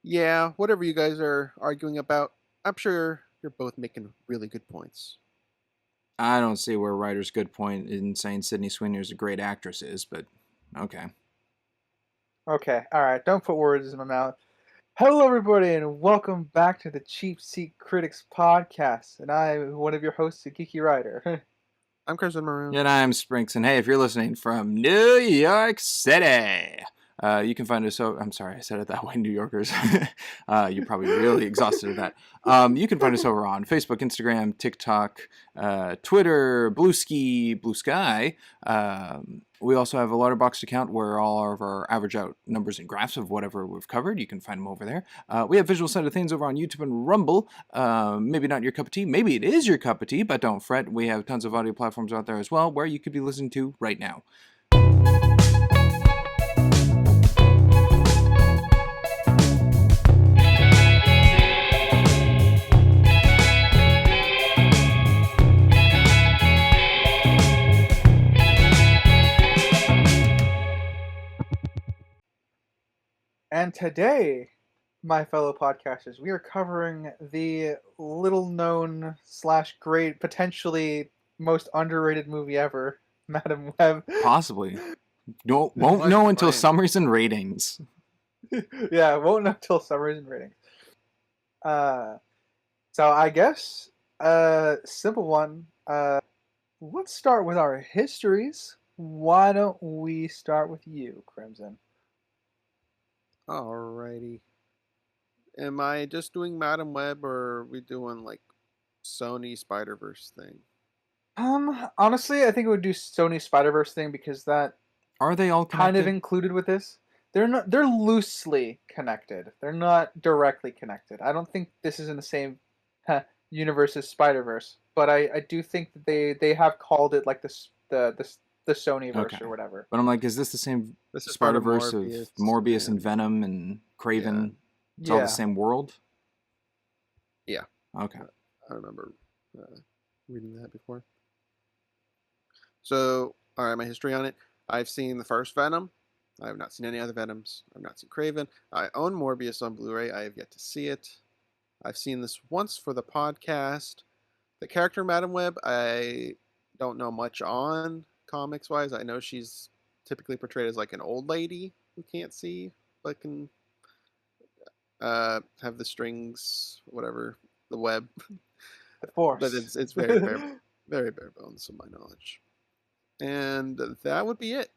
Yeah, whatever you guys are arguing about, I'm sure you're both making really good points. I don't see where Ryder's good point in saying Sydney Sweeney is a great actress is, but okay. Okay, alright, don't put words in my mouth. Hello, everybody, and welcome back to the Cheap Seat Critics Podcast. And I'm one of your hosts, the Geeky Writer. I'm Crimson Maroon. And I'm Sprinks, and hey, if you're listening from New York City, you can find us. I'm sorry, I said it that way, New Yorkers. You're probably really exhausted of that. You can find us over on Facebook, Instagram, TikTok, Twitter, Blue Sky. We also have a LetterBoxd account where all of our average out numbers and graphs of whatever we've covered. You can find them over there. We have visual side of things over on YouTube and Rumble. Maybe not your cup of tea. Maybe it is your cup of tea, but don't fret. We have tons of audio platforms out there as well where you could be listening to right now. And today, my fellow podcasters, we are covering the little-known / great, potentially most underrated movie ever, Madam Web. Possibly. Won't know until summaries and ratings. Yeah, won't know until summaries and ratings. So I guess, simple one. Let's start with our histories. Why don't we start with you, Crimson? Alrighty. Am I just doing Madam Web, or are we doing like Sony Spider-Verse thing? Honestly, I think it would do Sony Spider-Verse thing because that Are they all connected? kind of included with this. They're loosely connected. They're not directly connected. I don't think this is in the same universe as Spider-Verse, but I do think that they have called it like the Sonyverse Okay. or whatever. But I'm like, is this the same This is part of Spider-Verse of Morbius and and Venom and Craven? It's Yeah. all the same world? Yeah. Okay. I remember reading that before. So, alright, my history on it. I've seen the first Venom. I have not seen any other Venoms. I've not seen Craven. I own Morbius on Blu-ray. I have yet to see it. I've seen this once for the podcast. The character Madam Web, I don't know much on comics-wise. I know she's typically portrayed as like an old lady who can't see, but can have the strings, whatever, the web. The Force. But it's very very bare bones, to my knowledge. And that would be it.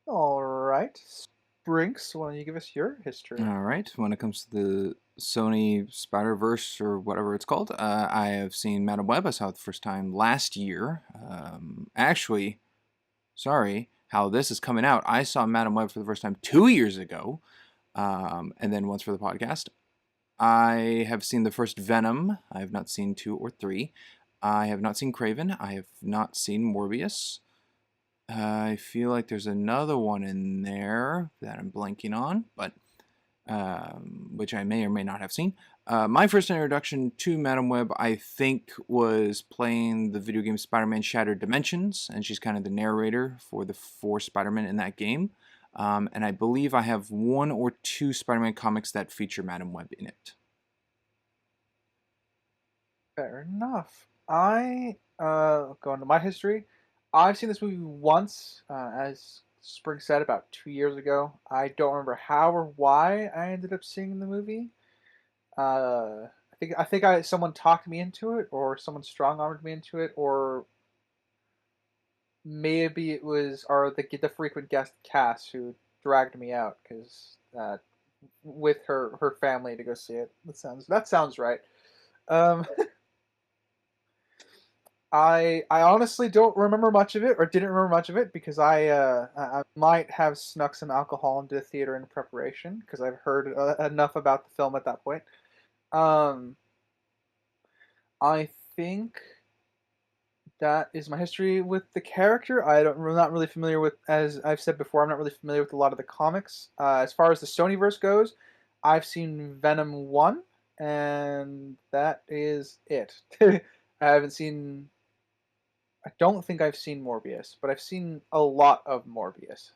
All right, Sprinks, why don't you give us your history? All right. When it comes to the Sony Spider-Verse or whatever it's called, I have seen Madam Web. I saw it the first time last year. Actually, sorry, how this is coming out. I saw Madam Web for the first time 2 years ago, and then once for the podcast. I have seen the first Venom. I have not seen 2 or 3. I have not seen Craven. I have not seen Morbius. I feel like there's another one in there that I'm blanking on, but which I may or may not have seen. My first introduction to Madam Web, I think, was playing the video game Spider-Man Shattered Dimensions, and she's kind of the narrator for the 4 Spider-Man in that game. And I believe I have 1 or 2 Spider-Man comics that feature Madam Web in it. Fair enough. I go into my history. I've seen this movie once, as Spring said, about 2 years ago. I don't remember how or why I ended up seeing the movie. I think someone talked me into it, or someone strong-armed me into it, or maybe it was the frequent guest Cass who dragged me out because with her family to go see it. That sounds right. I honestly don't remember much of it, or didn't remember much of it, because I might have snuck some alcohol into the theater in preparation, because I've heard enough about the film at that point. I think that is my history with the character. I'm not really familiar with, as I've said before, I'm not really familiar with a lot of the comics. As far as the Sonyverse goes, I've seen Venom 1, and that is it. I don't think I've seen Morbius, but I've seen a lot of Morbius.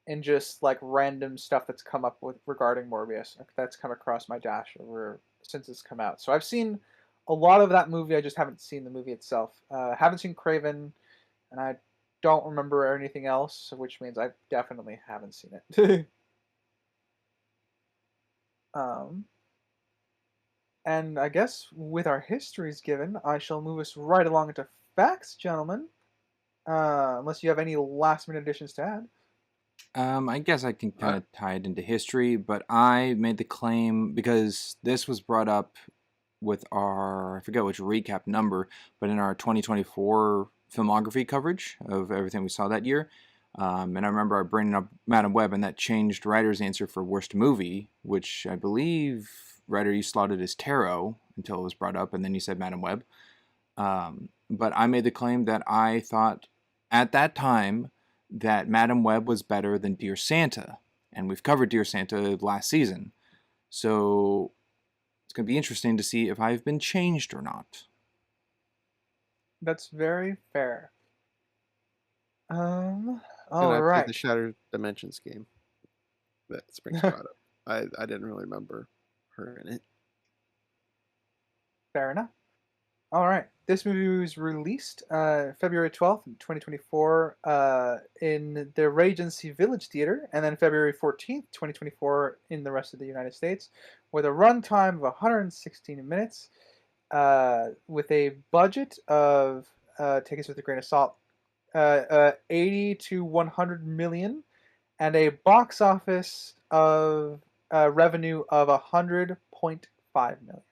in just like random stuff that's come up with regarding Morbius that's come across my dash over since it's come out. So I've seen a lot of that movie. I just haven't seen the movie itself. Haven't seen Craven, and I don't remember anything else, which means I definitely haven't seen it. um, and I guess with our histories given, I shall move us right along into facts, gentlemen. Unless you have any last minute additions to add. I guess I can kind of tie it into history, but I made the claim because this was brought up with our, I forget which recap number, but in our 2024 filmography coverage of everything we saw that year. And I remember bringing up Madam Web, and that changed writer's answer for worst movie, which I believe writer you slotted as Tarot until it was brought up, and then you said Madam Web. But I made the claim that I thought at that time that Madam Web was better than Dear Santa, and we've covered Dear Santa last season. So it's going to be interesting to see if I've been changed or not. That's very fair. And All I right. played the Shattered Dimensions game that Springs brought up. I didn't really remember her in it. Fair enough. All right. This movie was released February 12th, 2024 in the Regency Village Theater, and then February 14th, 2024 in the rest of the United States, with a runtime of 116 minutes, with a budget of, take us with a grain of salt, 80 to 100 million, and a box office of revenue of 100.5 million.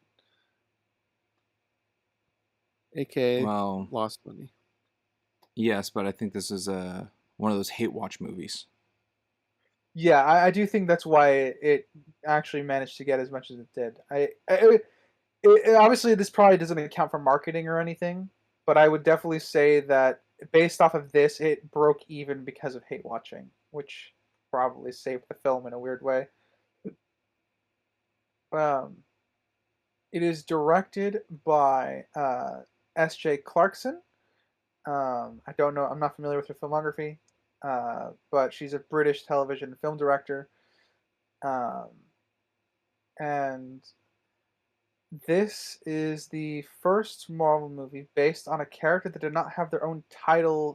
AKA Well, lost money. yes, but I think this is one of those hate watch movies. Yeah, I do think that's why it actually managed to get as much as it did. Obviously, this probably doesn't account for marketing or anything, but I would definitely say that based off of this, it broke even because of hate watching, which probably saved the film in a weird way. It is directed by S.J. Clarkson. I don't know. I'm not familiar with her filmography, but she's a British television film director. And this is the first Marvel movie based on a character that did not have their own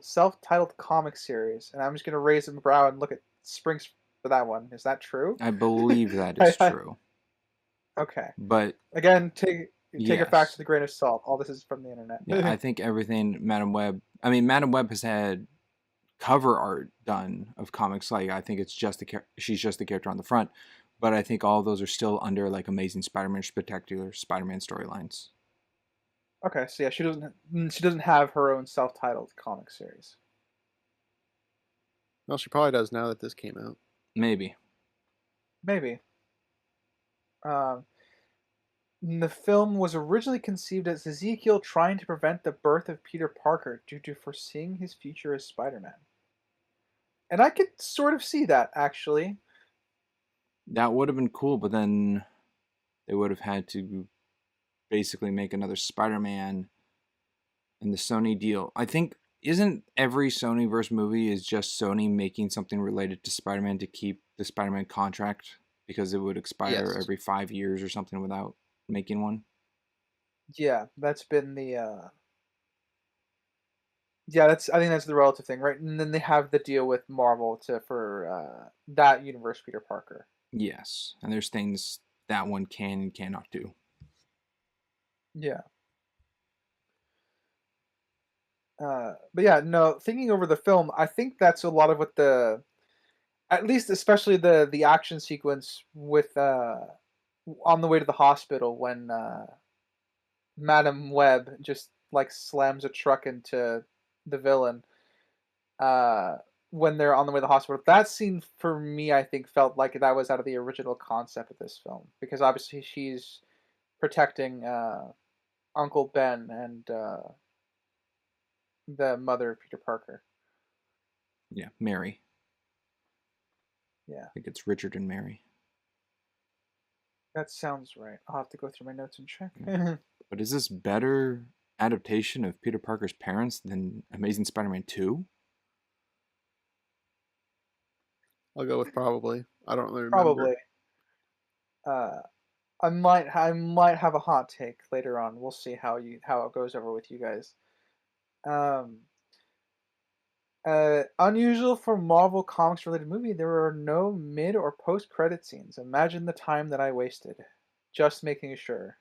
self-titled comic series. And I'm just going to raise a brow and look at Springs for that one. Is that true? I believe that is true. Okay. But again, take your facts yes. with a grain of salt. All this is from the internet. Yeah, I think everything Madam Web. I mean, Madam Web has had cover art done of comics. Like I think it's just she's just the character on the front, but I think all of those are still under like Amazing Spider-Man, Spectacular Spider-Man storylines. Okay, so yeah, she doesn't have her own self-titled comic series. Well, she probably does now that this came out. Maybe. The film was originally conceived as Ezekiel trying to prevent the birth of Peter Parker due to foreseeing his future as Spider-Man. And I could sort of see that, actually. That would have been cool, but then they would have had to basically make another Spider-Man in the Sony deal. I think, isn't every Sonyverse movie is just Sony making something related to Spider-Man to keep the Spider-Man contract? Because it would expire every 5 years or something without making one. Yeah, that's been the I think that's the relative thing, right? And then they have the deal with Marvel for that universe Peter Parker. Yes, and there's things that one can and cannot do. Yeah. But yeah, no, thinking over the film, I think that's a lot of what at least especially the action sequence with on the way to the hospital when Madam Web just like slams a truck into the villain when they're on the way to the hospital. That scene for me, I think, felt like that was out of the original concept of this film, because obviously she's protecting Uncle Ben and the mother of Peter Parker. Yeah, Mary. Yeah. I think it's Richard and Mary. That sounds right. I'll have to go through my notes and check. But is this better adaptation of Peter Parker's parents than Amazing Spider-Man 2? I'll go with probably. I don't really remember. Probably. I might have a hot take later on. We'll see how it goes over with you guys. Um, unusual for Marvel Comics related movie. There are no mid or post credit scenes. Imagine the time that I wasted. Just making sure.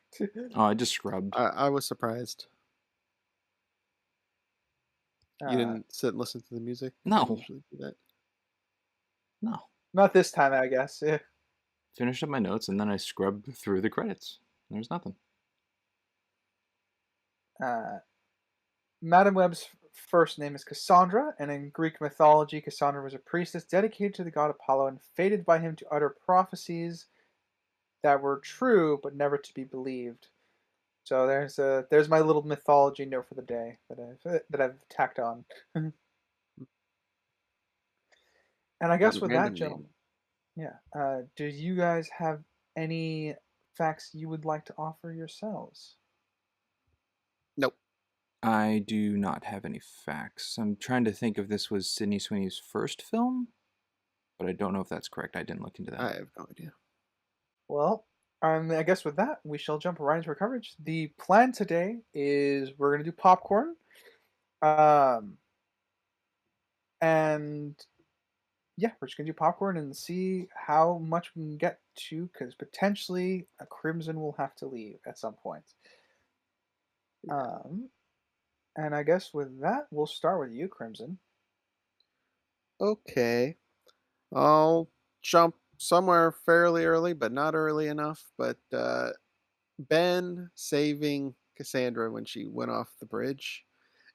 Oh, I just scrubbed. I was surprised. You Uh, didn't sit and listen to the music? No. You usually do that. No. Not this time, I guess. Yeah. Finished up my notes and then I scrubbed through the credits. There's nothing. Madame Web's first name is Cassandra, and in Greek mythology, Cassandra was a priestess dedicated to the god Apollo and fated by him to utter prophecies that were true but never to be believed. So there's my little mythology note for the day that I've tacked on. And I guess with that, Random gentlemen, name. yeah. Do you guys have any facts you would like to offer yourselves? Nope. I do not have any facts. I'm trying to think if this was Sydney Sweeney's first film, but I don't know if that's correct. I didn't look into that. I have no idea. Well, I guess with that, we shall jump right into our coverage. The plan today is we're going to do popcorn. And yeah, we're just going to do popcorn and see how much we can get to, because potentially a Crimson will have to leave at some point. And I guess with that, we'll start with you, Crimson. Okay. I'll jump somewhere fairly early, but not early enough. But Ben saving Cassandra when she went off the bridge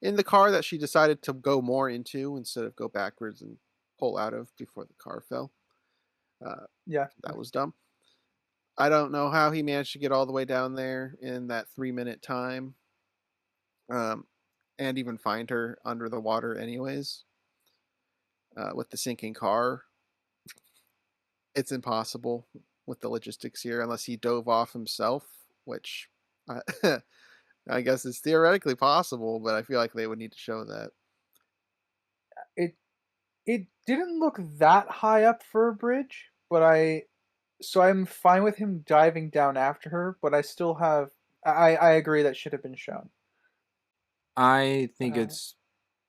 in the car that she decided to go more into instead of go backwards and pull out of before the car fell. Yeah. That was dumb. I don't know how he managed to get all the way down there in that 3-minute time. And even find her under the water anyways. With the sinking car. It's impossible with the logistics here unless he dove off himself, which I guess is theoretically possible, but I feel like they would need to show that. It didn't look that high up for a bridge, but I'm fine with him diving down after her, but I still have I agree that should have been shown. I think it's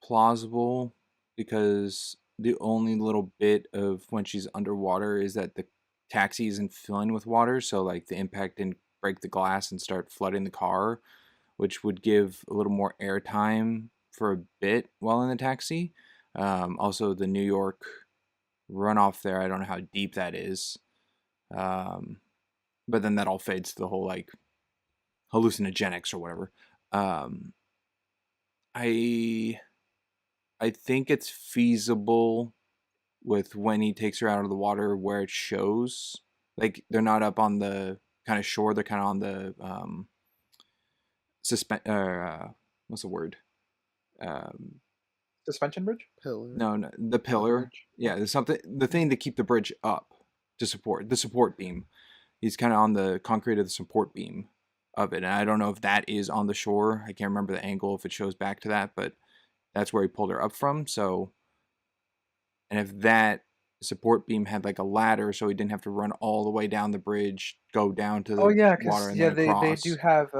plausible because the only little bit of when she's underwater is that the taxi isn't filling with water, so like the impact didn't break the glass and start flooding the car, which would give a little more airtime for a bit while in the taxi. Also, the New York runoff there, I don't know how deep that is. But then that all fades to the whole like hallucinogenics or whatever. I think it's feasible with when he takes her out of the water where it shows. Like they're not up on the kind of shore, they're kind of on the what's the word? Suspension bridge? Pillar. No, the pillar. Bridge. Yeah, there's something, the thing to keep the bridge up to support the support beam. He's kind of on the concrete of the support beam of it, and I don't know if that is on the shore. I can't remember the angle if it shows back to that, but that's where he pulled her up from. So, and if that support beam had like a ladder, so he didn't have to run all the way down the bridge, go down to the water, and then across. They do have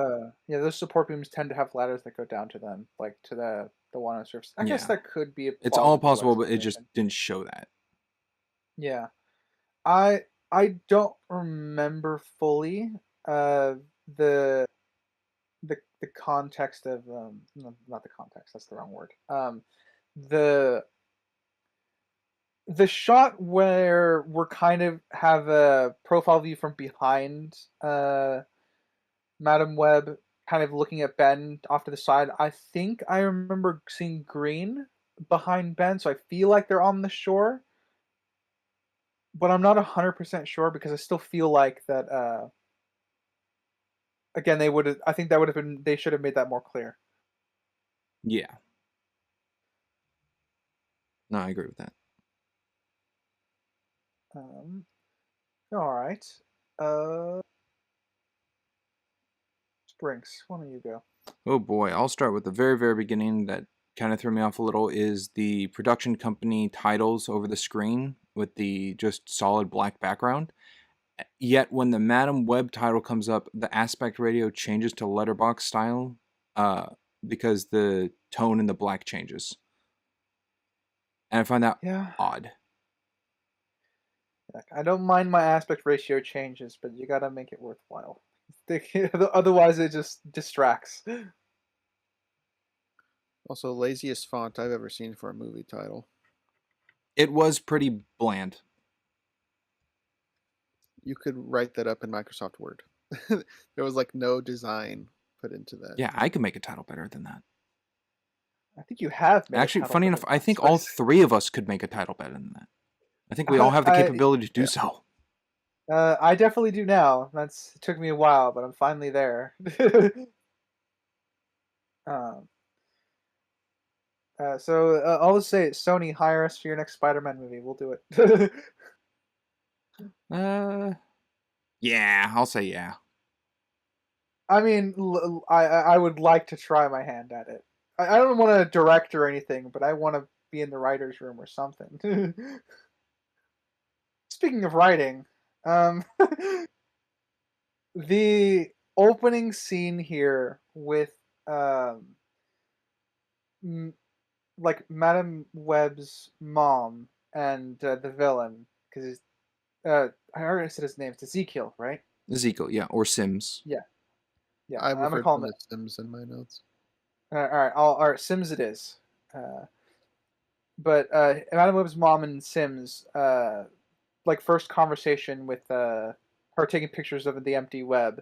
those support beams tend to have ladders that go down to them, like to the one on the surface. I guess that could be it's all possible, but it explanation. just didn't show that. Yeah, I don't remember fully the context of no, not the context, that's the wrong word. The shot where we're kind of have a profile view from behind Madam Web kind of looking at Ben off to the side. I think I remember seeing green behind Ben, so I feel like they're on the shore. But I'm not 100% sure because I still feel like that again, I think that would have been, they should have made that more clear. Yeah. No, I agree with that. All right. Sprinks, why don't you go? Oh boy, I'll start with the very, very beginning that kind of threw me off a little is the production company titles over the screen. with the just solid black background. Yet when the Madam Web title comes up, the aspect ratio changes to letterbox style because the tone in the black changes. And I find that odd. I don't mind my aspect ratio changes, but you gotta make it worthwhile. Otherwise, it just distracts. Also, laziest font I've ever seen for a movie title. It was pretty bland. You could write that up in Microsoft Word. There was like no design put into that. Yeah, I could make a title better than that. I think you have made Actually, funny enough, I think all three of us could make a title better than that. I think we all have the capability to do so. I definitely do now. It took me a while, but I'm finally there. So I'll just say, Sony, hire us for your next Spider-Man movie. We'll do it. Yeah, I'll say yeah. I mean, I would like to try my hand at it. I don't want to direct or anything, but I want to be in the writer's room or something. Speaking of writing, the opening scene here with like Madam Web's mom and the villain, because I already said his name. It's Ezekiel, right? Ezekiel, yeah, or Sims. Yeah. I'm gonna call him Sims in my notes. All right, Sims it is. But Madam Web's mom and Sims, like first conversation with her taking pictures of the empty web.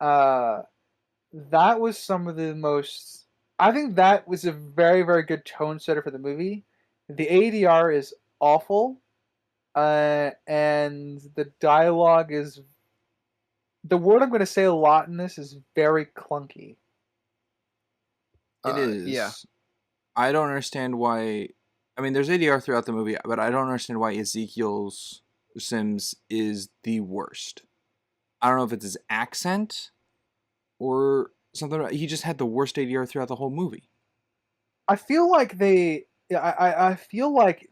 That was some of the most. I think that was a very, very good tone setter for the movie. The ADR is awful, and the dialogue is. The word I'm going to say a lot in this is very clunky. It is. Yeah. I don't understand why. I mean, there's ADR throughout the movie, but I don't understand why Ezekiel's Sims is the worst. I don't know if it's his accent or something. He just had the worst ADR throughout the whole movie. I feel like I feel like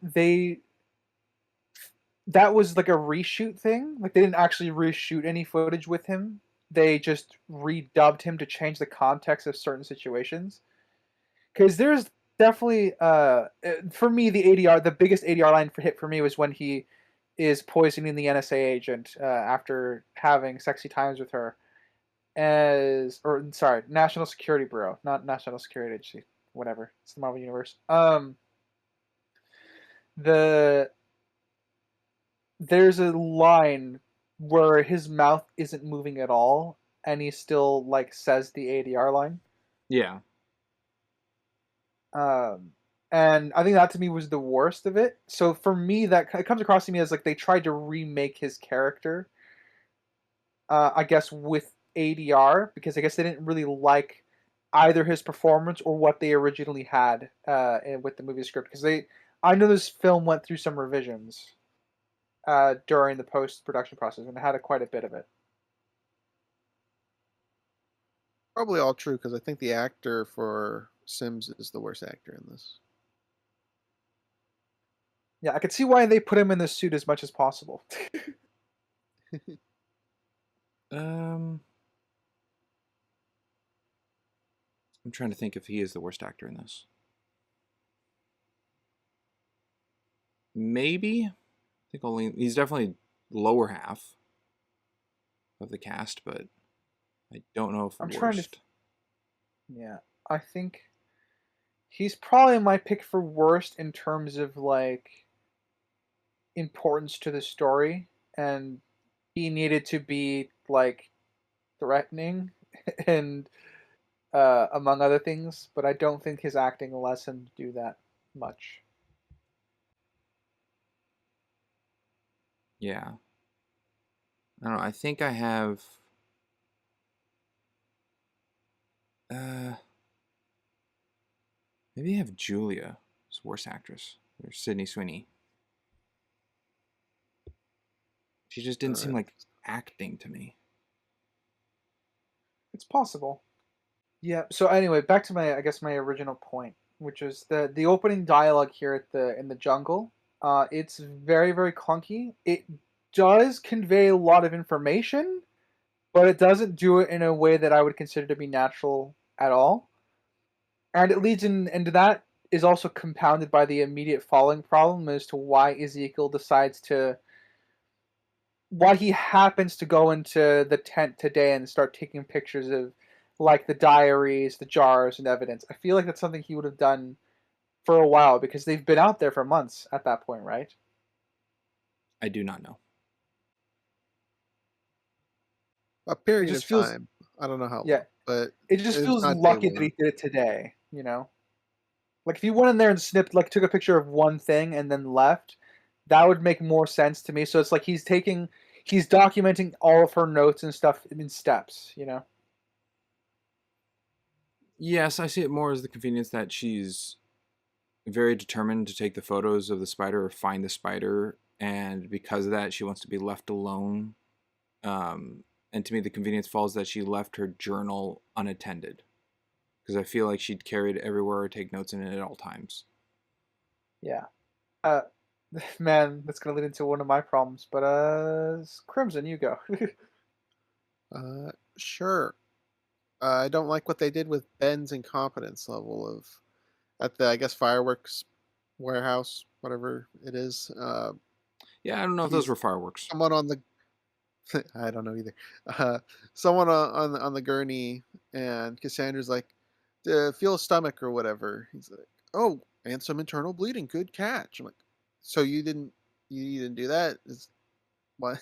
that was like a reshoot thing. Like they didn't actually reshoot any footage with him. They just redubbed him to change the context of certain situations. Because there's definitely, for me, the biggest ADR line for me was when he is poisoning the NSA agent after having sexy times with her. National Security Bureau, not National Security Agency, whatever. It's the Marvel Universe. There's a line where his mouth isn't moving at all, and he still like says the ADR line. Yeah. And I think that to me was the worst of it. So for me, that it comes across to me as like they tried to remake his character. I guess with ADR, because I guess they didn't really like either his performance or what they originally had with the movie script. Because I know this film went through some revisions during the post-production process, and it had quite a bit of it. Probably all true, because I think the actor for Sims is the worst actor in this. Yeah, I could see why they put him in this suit as much as possible. I'm trying to think if he is the worst actor in this. Maybe. I think he's definitely lower half of the cast, but I don't know if I'm worst. trying to. Yeah, I think he's probably my pick for worst in terms of like importance to the story, and he needed to be like threatening and among other things, but I don't think his acting allows him to do that much. Yeah. I don't know. I think I have. Maybe I have Julia as worst actress, or Sydney Sweeney. She just didn't seem like acting to me. It's possible. Yeah. So anyway, back to my original point, which was the opening dialogue here in the jungle. It's very, very clunky. It does convey a lot of information, but it doesn't do it in a way that I would consider to be natural at all. And it leads into that is also compounded by the immediate following problem as to why Ezekiel decides to why he happens to go into the tent today and start taking pictures of like the diaries, the jars, and evidence. I feel like that's something he would have done for a while because they've been out there for months at that point, right? I do not know. A It period just of feels time. I don't know how yeah, long, but it just it's feels not day lucky that one. he did it today, you know? Like if he went in there and snipped like took a picture of one thing and then left, that would make more sense to me. So it's like he's documenting all of her notes and stuff in steps, you know? Yes, I see it more as the convenience that she's very determined to take the photos of the spider or find the spider, and because of that, she wants to be left alone. And to me, the convenience falls that she left her journal unattended, because I feel like she'd carry it everywhere or take notes in it at all times. Yeah. Uh man, that's gonna lead into one of my problems. But Crimson, you go. Sure. I don't like what they did with Ben's incompetence level of at the I guess fireworks warehouse, whatever it is. Yeah, I don't know if those He's were fireworks. someone on the I don't know either. Uh, someone on the gurney, and Cassandra's like, feel a stomach or whatever. He's like, oh, and some internal bleeding. Good catch. I'm like, so you didn't do that? Is what?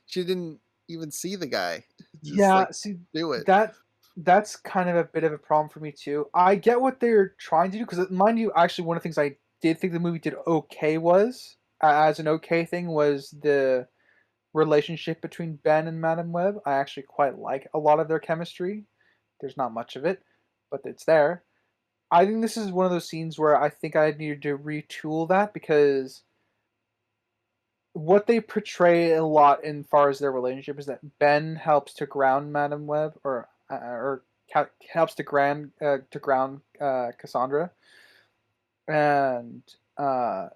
She didn't even see the guy. Just like Yeah, see do it. that that's kind of a bit of a problem for me too. I get what they're trying to do because mind you, actually one of the things I did think the movie did okay was as an okay thing was the relationship between Ben and Madame Web. I actually quite like a lot of their chemistry. There's not much of it, but it's there. I think this is one of those scenes where I think I needed to retool that because what they portray a lot in far as their relationship is that Ben helps to ground Madame Web or helps to ground Cassandra, and uh,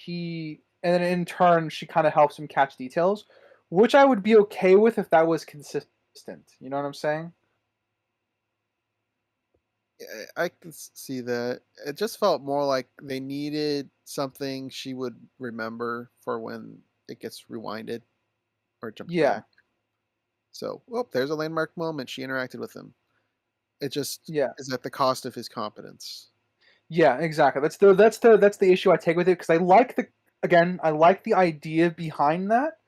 and then in turn she kind of helps him catch details, which I would be okay with if that was consistent. You know what I'm saying? I can see that. It just felt more like they needed something she would remember for when it gets rewinded or jumped Yeah, back. So, well, there's a landmark moment. She interacted with him. It just yeah, is at the cost of his competence. yeah. Exactly. That's the issue I take with it because I like the idea behind that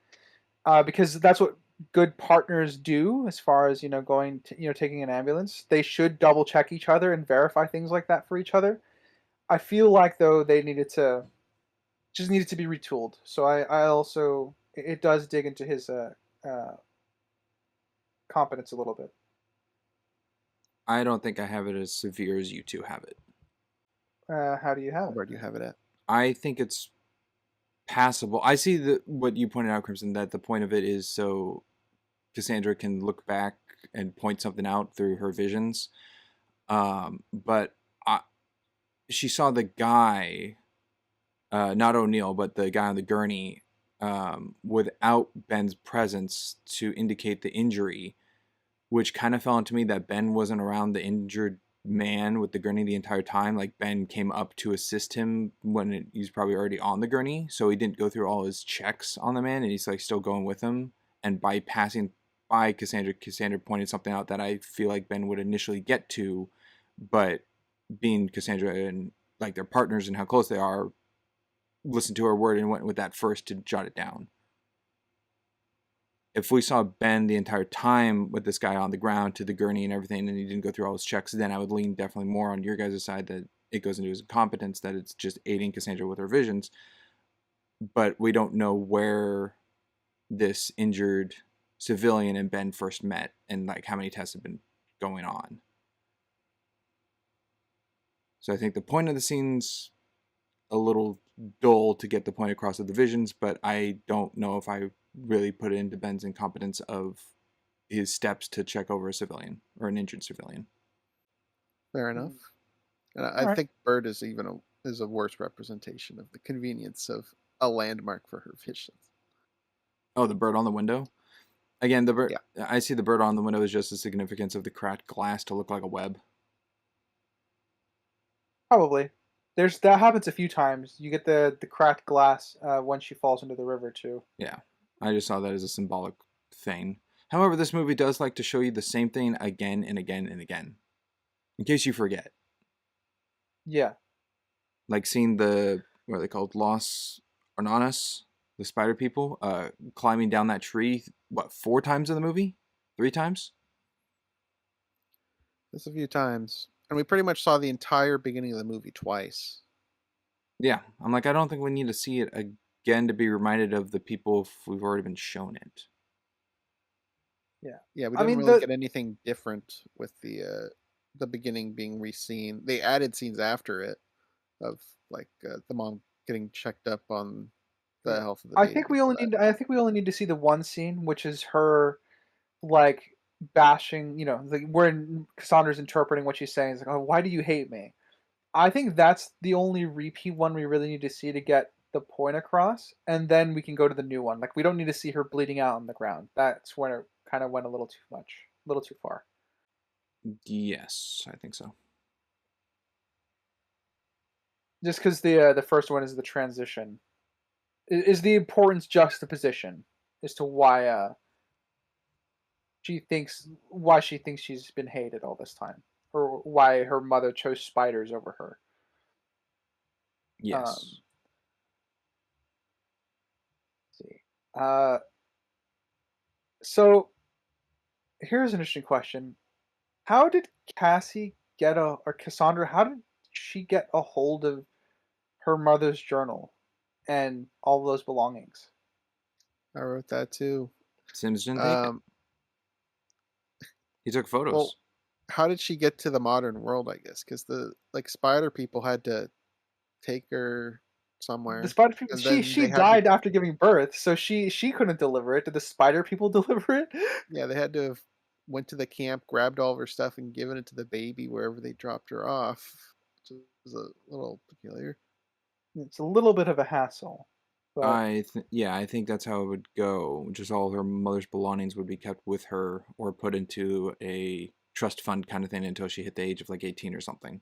because that's what good partners do as far as going to taking an ambulance. They should double check each other and verify things like that for each other. I feel like though they needed to be retooled. So I also it does dig into his uh, competence a little bit. I don't think I have it as severe as you two have it. How do you have Where do you it? have it at? I think it's passable. I see what you pointed out, Crimson, that the point of it is so Cassandra can look back and point something out through her visions. But she saw the guy, not O'Neill, but the guy on the gurney, without Ben's presence to indicate the injury, which kind of fell into me that Ben wasn't around the injured man with the gurney the entire time. Like Ben came up to assist him when he's probably already on the gurney, so he didn't go through all his checks on the man, and he's like still going with him. And by passing by Cassandra pointed something out that I feel like Ben would initially get to, but being Cassandra and like their partners and how close they are, listened to her word and went with that first to jot it down. If we saw Ben the entire time with this guy on the ground to the gurney and everything, and he didn't go through all his checks, then I would lean definitely more on your guys' side that it goes into his incompetence, that it's just aiding Cassandra with her visions. But we don't know where this injured civilian and Ben first met and like how many tests have been going on. So I think the point of the scene's a little dull to get the point across of the visions, but I don't know if I really put it into Ben's incompetence of his steps to check over a civilian or an injured civilian. Fair enough. And All I right. think Bird is even is a worse representation of the convenience of a landmark for her visions. Oh, the bird on the window. Again, the bird. Yeah. I see the bird on the window is just the significance of the cracked glass to look like a web. Probably. That happens a few times. You get the cracked glass when she falls into the river too. Yeah, I just saw that as a symbolic thing. However, this movie does like to show you the same thing again and again and again, in case you forget. Yeah. Like seeing the, what are they called, Los Hermanos, the spider people, climbing down that tree, 4 times in the movie? 3 times? Just a few times. And we pretty much saw the entire beginning of the movie twice. Yeah, I'm like, I don't think we need to see it again to be reminded of the people if we've already been shown it. Yeah. Yeah, we I didn't mean, really get anything different with the beginning being re-seen. They added scenes after it of like the mom getting checked up on the health of the I baby. think we only need. I think we only need to see the one scene, which is her, like bashing. You know, like where Cassandra's interpreting what she's saying. It's like, oh, why do you hate me? I think that's the only repeat one we really need to see to get the point across, and then we can go to the new one. Like we don't need to see her bleeding out on the ground. That's when it kind of went a little too much, a little too far. Yes, I think so. Just because the first one is the transition, is the importance juxtaposition as to why she thinks she's been hated all this time, or why her mother chose spiders over her. Yes. Let's see. Uh, so here's an interesting question: how did Cassandra? How did she get a hold of her mother's journal and all those belongings? I wrote that too. Sims didn't take it. He took photos. Well, how did she get to the modern world? I guess because the spider people had to take her somewhere. The spider people. And then She they had died after giving birth, so she couldn't deliver it. Did the spider people deliver it? Yeah, they had to have went to the camp, grabbed all of her stuff, and given it to the baby wherever they dropped her off, which was a little peculiar. It's a little bit of a hassle. But I think that's how it would go. Just all her mother's belongings would be kept with her or put into a trust fund kind of thing until she hit the age of like 18 or something.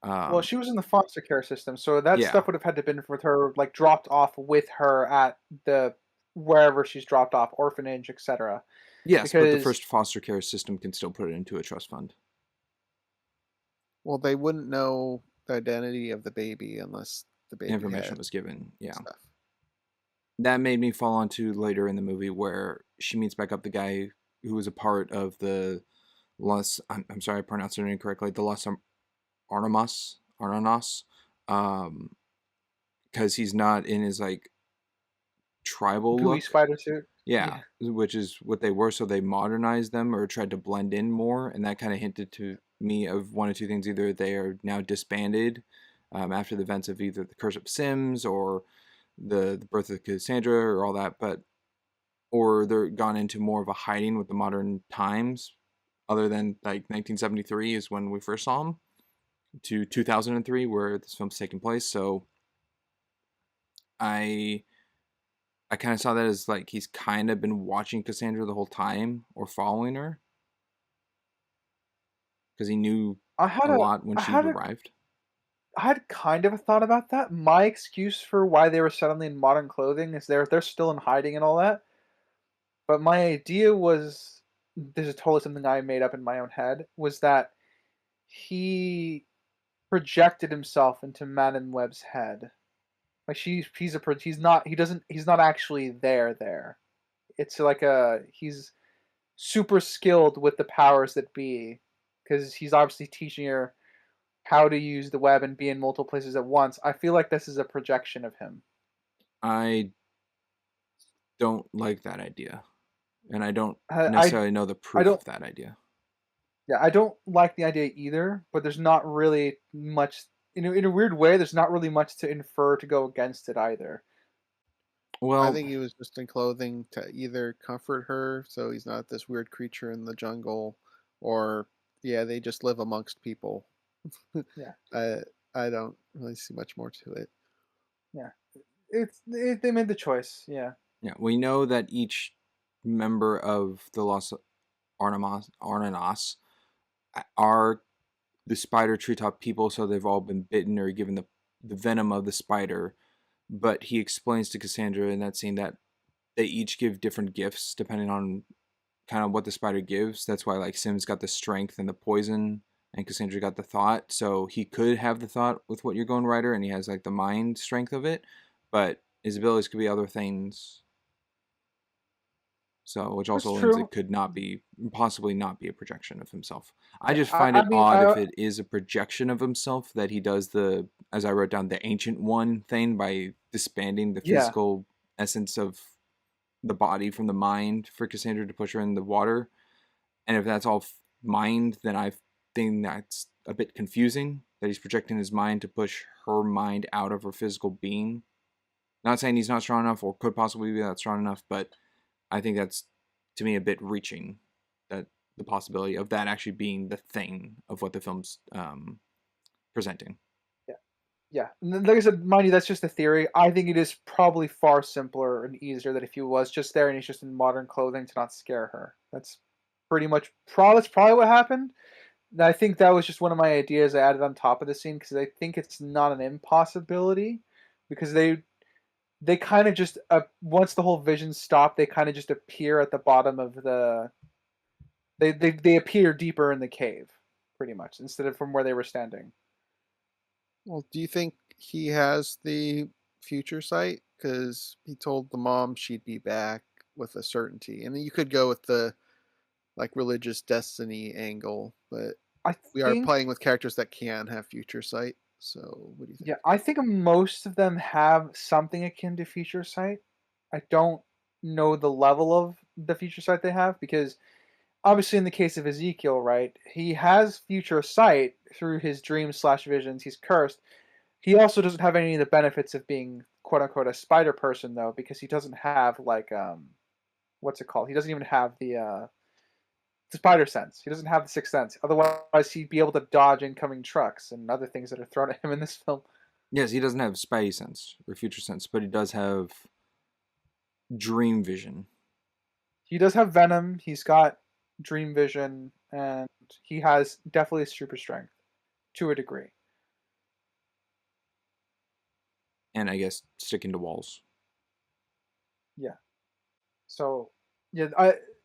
well, she was in the foster care system, so that Yeah. stuff would have had to been with her, like dropped off with her at the wherever she's dropped off, orphanage, etc. Yes, but the Because first foster care system can still put it into a trust fund. Well, they wouldn't know the identity of the baby unless the baby Information had was given. Yeah. stuff. That made me fall onto later in the movie where she meets back up the guy who was a part of the I'm sorry I pronounced her name incorrectly, the Los Arnamas, because he's not in his like tribal gooey look. spider suit. Yeah, which is what they were, so they modernized them or tried to blend in more, and that kind of hinted to me of one of two things: either they are now disbanded after the events of either the Curse of Sims or the birth of Cassandra or all that, or they're gone into more of a hiding with the modern times, other than like 1973 is when we first saw him, to 2003 where this film's taking place. So I kind of saw that as like he's kind of been watching Cassandra the whole time or following her because he knew a lot when she arrived. I had kind of a thought about that. My excuse for why they were suddenly in modern clothing is they're still in hiding and all that. But my idea was, this is totally something I made up in my own head, was that he projected himself into Madame Web's head. Like he's not actually there. It's like he's super skilled with the powers that be, because he's obviously teaching her how to use the web and be in multiple places at once. I feel like this is a projection of him. I don't like that idea, and I don't necessarily know the proof of that idea. Yeah, I don't like the idea either, but there's not really much, in a weird way, there's not really much to infer to go against it either. Well, I think he was just in clothing to either comfort her, so he's not this weird creature in the jungle, or they just live amongst people. Yeah. I don't really see much more to it. Yeah. They made the choice. Yeah. Yeah, we know that each member of the Los Arnanas are the spider treetop people, so they've all been bitten or given the venom of the spider. But he explains to Cassandra in that scene that they each give different gifts depending on kind of what the spider gives. That's why like Sim's got the strength and the poison, and Cassandra got the thought. So he could have the thought with what you're going, Ryder, and he has like the mind strength of it. But his abilities could be other things. So, which That's also means true. it could not be, possibly not be a projection of himself. I Yeah. just find it I mean, odd if it is a projection of himself that he does the, as I wrote down, the ancient one thing by disbanding the yeah. physical essence of the body from the mind for Cassandra to push her in the water. And if that's all mind, then I think that's a bit confusing that he's projecting his mind to push her mind out of her physical being. Not saying he's not strong enough or could possibly be that strong enough, but I think that's, to me, a bit reaching, that the possibility of that actually being the thing of what the film's presenting. Yeah. And like I said, mind you, that's just a theory. I think it is probably far simpler and easier that if he was just there and he's just in modern clothing to not scare her. That's pretty much that's probably what happened. And I think that was just one of my ideas I added on top of the scene because I think it's not an impossibility because they kind of just once the whole vision stopped, they kind of just appear at the bottom of the they appear deeper in the cave, pretty much, instead of from where they were standing. Well, do you think he has the future sight? Because he told the mom she'd be back with a certainty. And then you could go with the like religious destiny angle, but I we are think playing with characters that can have future sight. So, what do you think? Yeah, I think most of them have something akin to future sight. I don't know the level of the future sight they have because obviously in the case of Ezekiel, right, he has future sight through his dreams slash visions. He's cursed. He also doesn't have any of the benefits of being quote unquote a spider person though, because he doesn't have like what's it called? He doesn't even have the spider sense. He doesn't have the sixth sense. Otherwise, he'd be able to dodge incoming trucks and other things that are thrown at him in this film. Yes, he doesn't have spidey sense or future sense, but he does have dream vision. He does have venom. He's got dream vision, and he has definitely super strength to a degree. And I guess sticking to walls. Yeah. So, yeah,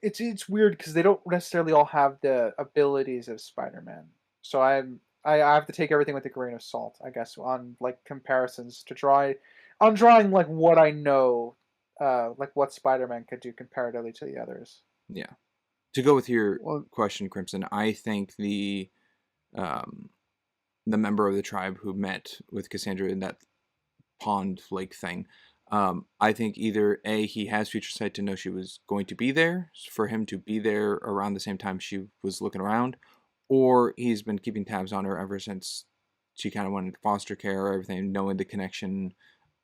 it's weird because they don't necessarily all have the abilities of Spider-Man. So I have to take everything with a grain of salt, I guess, on like comparisons to try. I'm drawing like what I know, like what Spider-Man could do comparatively to the others. Yeah. To go with your Well, question, Crimson, I think the member of the tribe who met with Cassandra in that pond lake thing, I think either A, he has future sight to know she was going to be there, for him to be there around the same time she was looking around, or he's been keeping tabs on her ever since she kind of went into foster care or everything, knowing the connection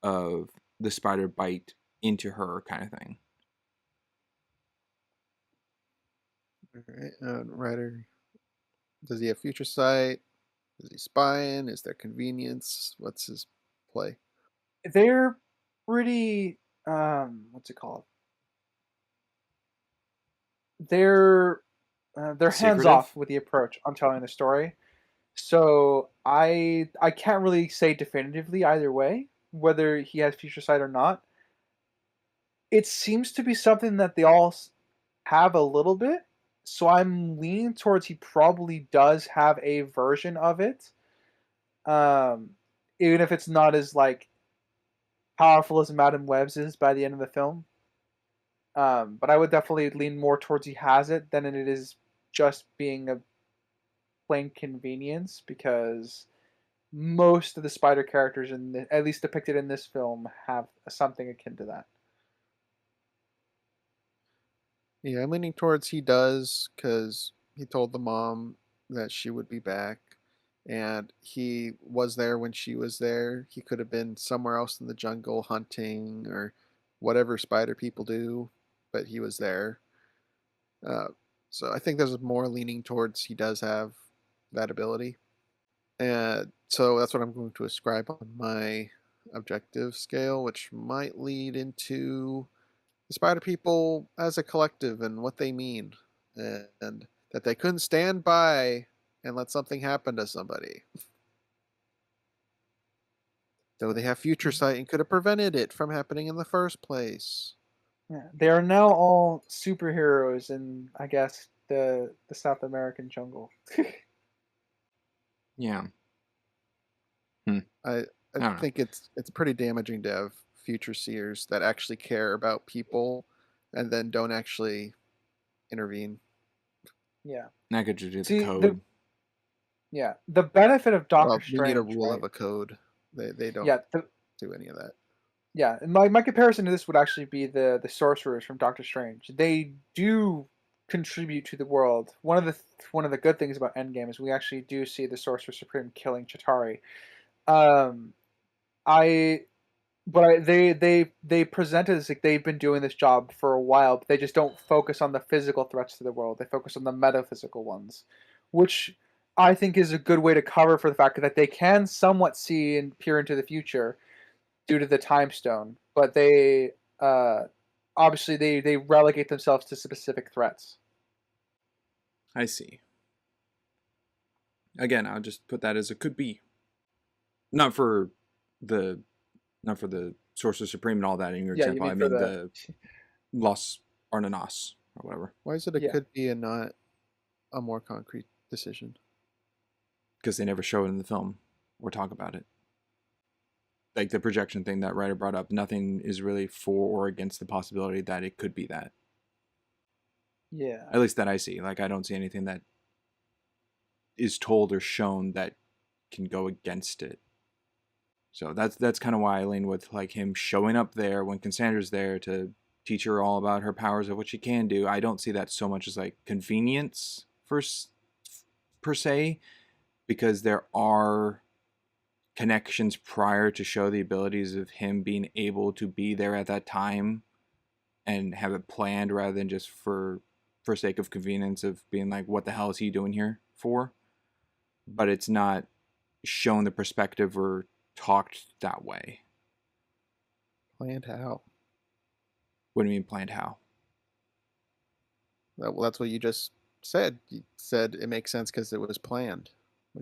of the spider bite into her kind of thing. all right, Ryder, does he have future sight? Is he spying? Is there convenience? What's his play? They're pretty what's it called? They're they're hands Secretive? off with the approach on telling the story. So I can't really say definitively either way whether he has future sight or not. It seems to be something that they all have a little bit. So I'm leaning towards he probably does have a version of it. Um, Even if it's not as like powerful as Madam Web's is by the end of the film. But I would definitely lean more towards he has it than it is just being a plain convenience because most of the spider characters at least depicted in this film have something akin to that. Yeah, I'm leaning towards he does because he told the mom that she would be back, and he was there when she was there. He could have been somewhere else in the jungle hunting or whatever spider people do, but he was there. Uh, so I think there's more leaning towards he does have that ability. And so that's what I'm going to ascribe on my objective scale, which might lead into the spider people as a collective and what they mean, and that they couldn't stand by and let something happen to somebody. Though they have future sight and could have prevented it from happening in the first place. Yeah, they are now all superheroes in, I guess, the South American jungle. Yeah. I I don't know. think it's pretty damaging to have future seers that actually care about people and then don't actually intervene. Yeah. That could just be the See, code. the benefit of Doctor Well, we need a Strange, rule right? of a code. They don't Yeah, do any of that. yeah. My comparison to this would actually be the sorcerers from Doctor Strange. They do contribute to the world. One of the good things about Endgame is we actually do see the Sorcerer Supreme killing Chitauri. Um, I they present it as like they've been doing this job for a while, but they just don't focus on the physical threats to the world. They focus on the metaphysical ones, which I think is a good way to cover for the fact that they can somewhat see and peer into the future due to the time stone, but they obviously they relegate themselves to specific threats. I see. Again, I'll just put that as it could be. Not for the Sorcerer Supreme and all that in your Yeah, you example. mean I for mean the the Los Arnanas or whatever. Why is it a yeah. could be and not a more concrete decision? Because they never show it in the film or talk about it. Like the projection thing that writer brought up, nothing is really for or against the possibility that it could be that. Yeah. At least that I see. Like I don't see anything that is told or shown that can go against it. So that's kind of why I lean with like him showing up there when Cassandra's there to teach her all about her powers of what she can do. I don't see that so much as like convenience per se, because there are connections prior to show the abilities of him being able to be there at that time and have it planned rather than just for sake of convenience of being like, what the hell is he doing here for? But it's not shown the perspective or talked that way. Planned how? What do you mean planned how? Well, that's what you just said. You said it makes sense because it was planned.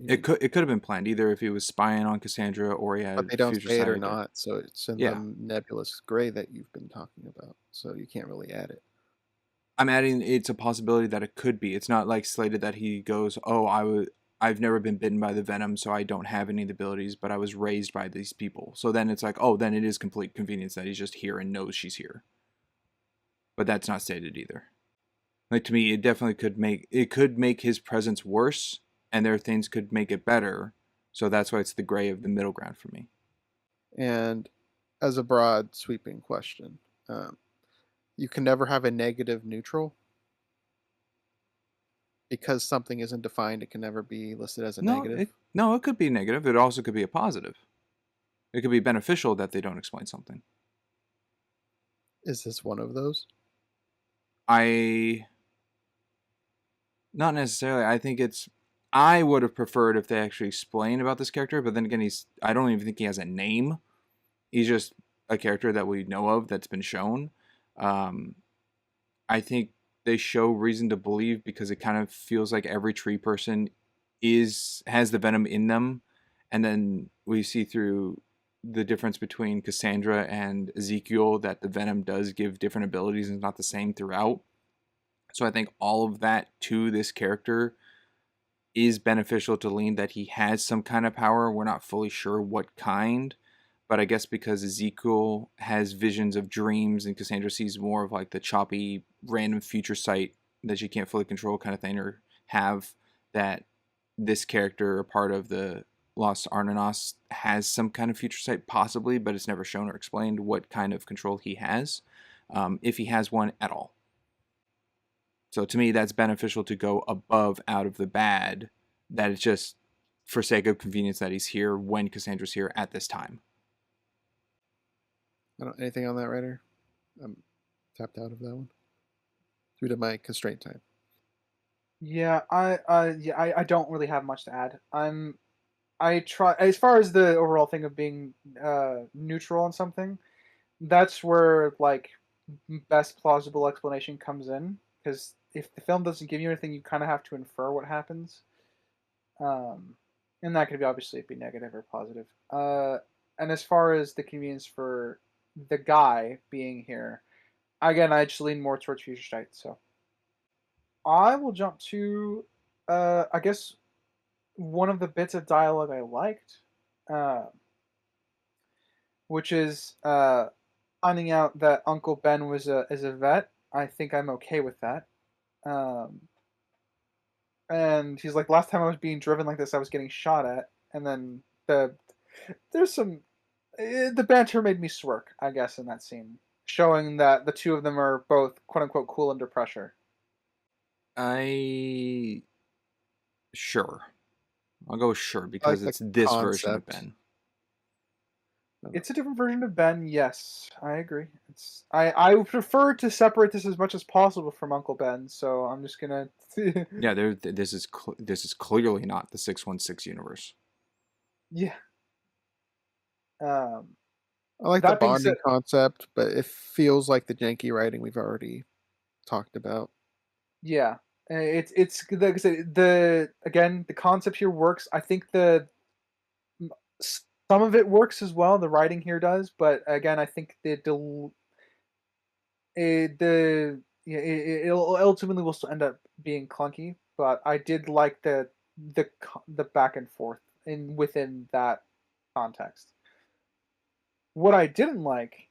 It could have been planned either if he was spying on Cassandra or he But had they don't future say it or sight. not, so it's in Yeah. the nebulous gray that you've been talking about. So you can't really add it. I'm adding it's a possibility that it could be. It's not like slated that he goes, "Oh, I've never been bitten by the venom, so I don't have any of the abilities, but I was raised by these people." So then it's like, "Oh, then it is complete convenience that he's just here and knows she's here." But that's not stated either. Like to me, it definitely could make his presence worse, and there are things could make it better. So that's why it's the gray of the middle ground for me. And as a broad, sweeping question, you can never have a negative neutral because something isn't defined. It can never be listed as a negative. It could be negative. It also could be a positive. It could be beneficial that they don't explain something. Is this one of those? Not necessarily. I think I would have preferred if they actually explained about this character, but then again, I don't even think he has a name. He's just a character that we know of that's been shown. I think they show reason to believe because it kind of feels like every tree person has the venom in them, and then we see through the difference between Cassandra and Ezekiel that the venom does give different abilities and it's not the same throughout. So I think all of that to this character is beneficial to lean that he has some kind of power. We're not fully sure what kind, but I guess because Ezekiel has visions of dreams and Cassandra sees more of like the choppy, random future sight that she can't fully control kind of thing, or have that this character, a part of the Los Arnanas, has some kind of future sight possibly, but it's never shown or explained what kind of control he has, if he has one at all. So to me, that's beneficial to go above out of the bad, that it's just for sake of convenience that he's here when Cassandra's here at this time. Anything on that, writer? I'm tapped out of that one due to my constraint time. Yeah, I don't really have much to add. I try, as far as the overall thing of being neutral on something, that's where like best plausible explanation comes in, because if the film doesn't give you anything, you kind of have to infer what happens. Um, and that could be obviously be negative or positive. And as far as the convenience for the guy being here, again, I just lean more towards future state. So I will jump to, I guess, one of the bits of dialogue I liked, uh, which is finding out that Uncle Ben was is a vet. I think I'm okay with that. Um, and he's like, last time I was being driven like this, I was getting shot at, and then there's some the banter made me smirk, I guess, in that scene, showing that the two of them are both quote unquote cool under pressure. Sure. I'll go sure I because like it's the this version of concept. Ben. It's a different version of Ben, yes, I agree. I prefer to separate this as much as possible from Uncle Ben, so I'm just gonna. Yeah, this is clearly not the 616 universe. Yeah. I like the That being said, bonding concept, but it feels like the janky writing we've already talked about. yeah, it's like I said, the concept here works. I think some of it works as well. The writing here does, but again, I think it ultimately will still end up being clunky. But I did like the back and forth within that context. What I didn't like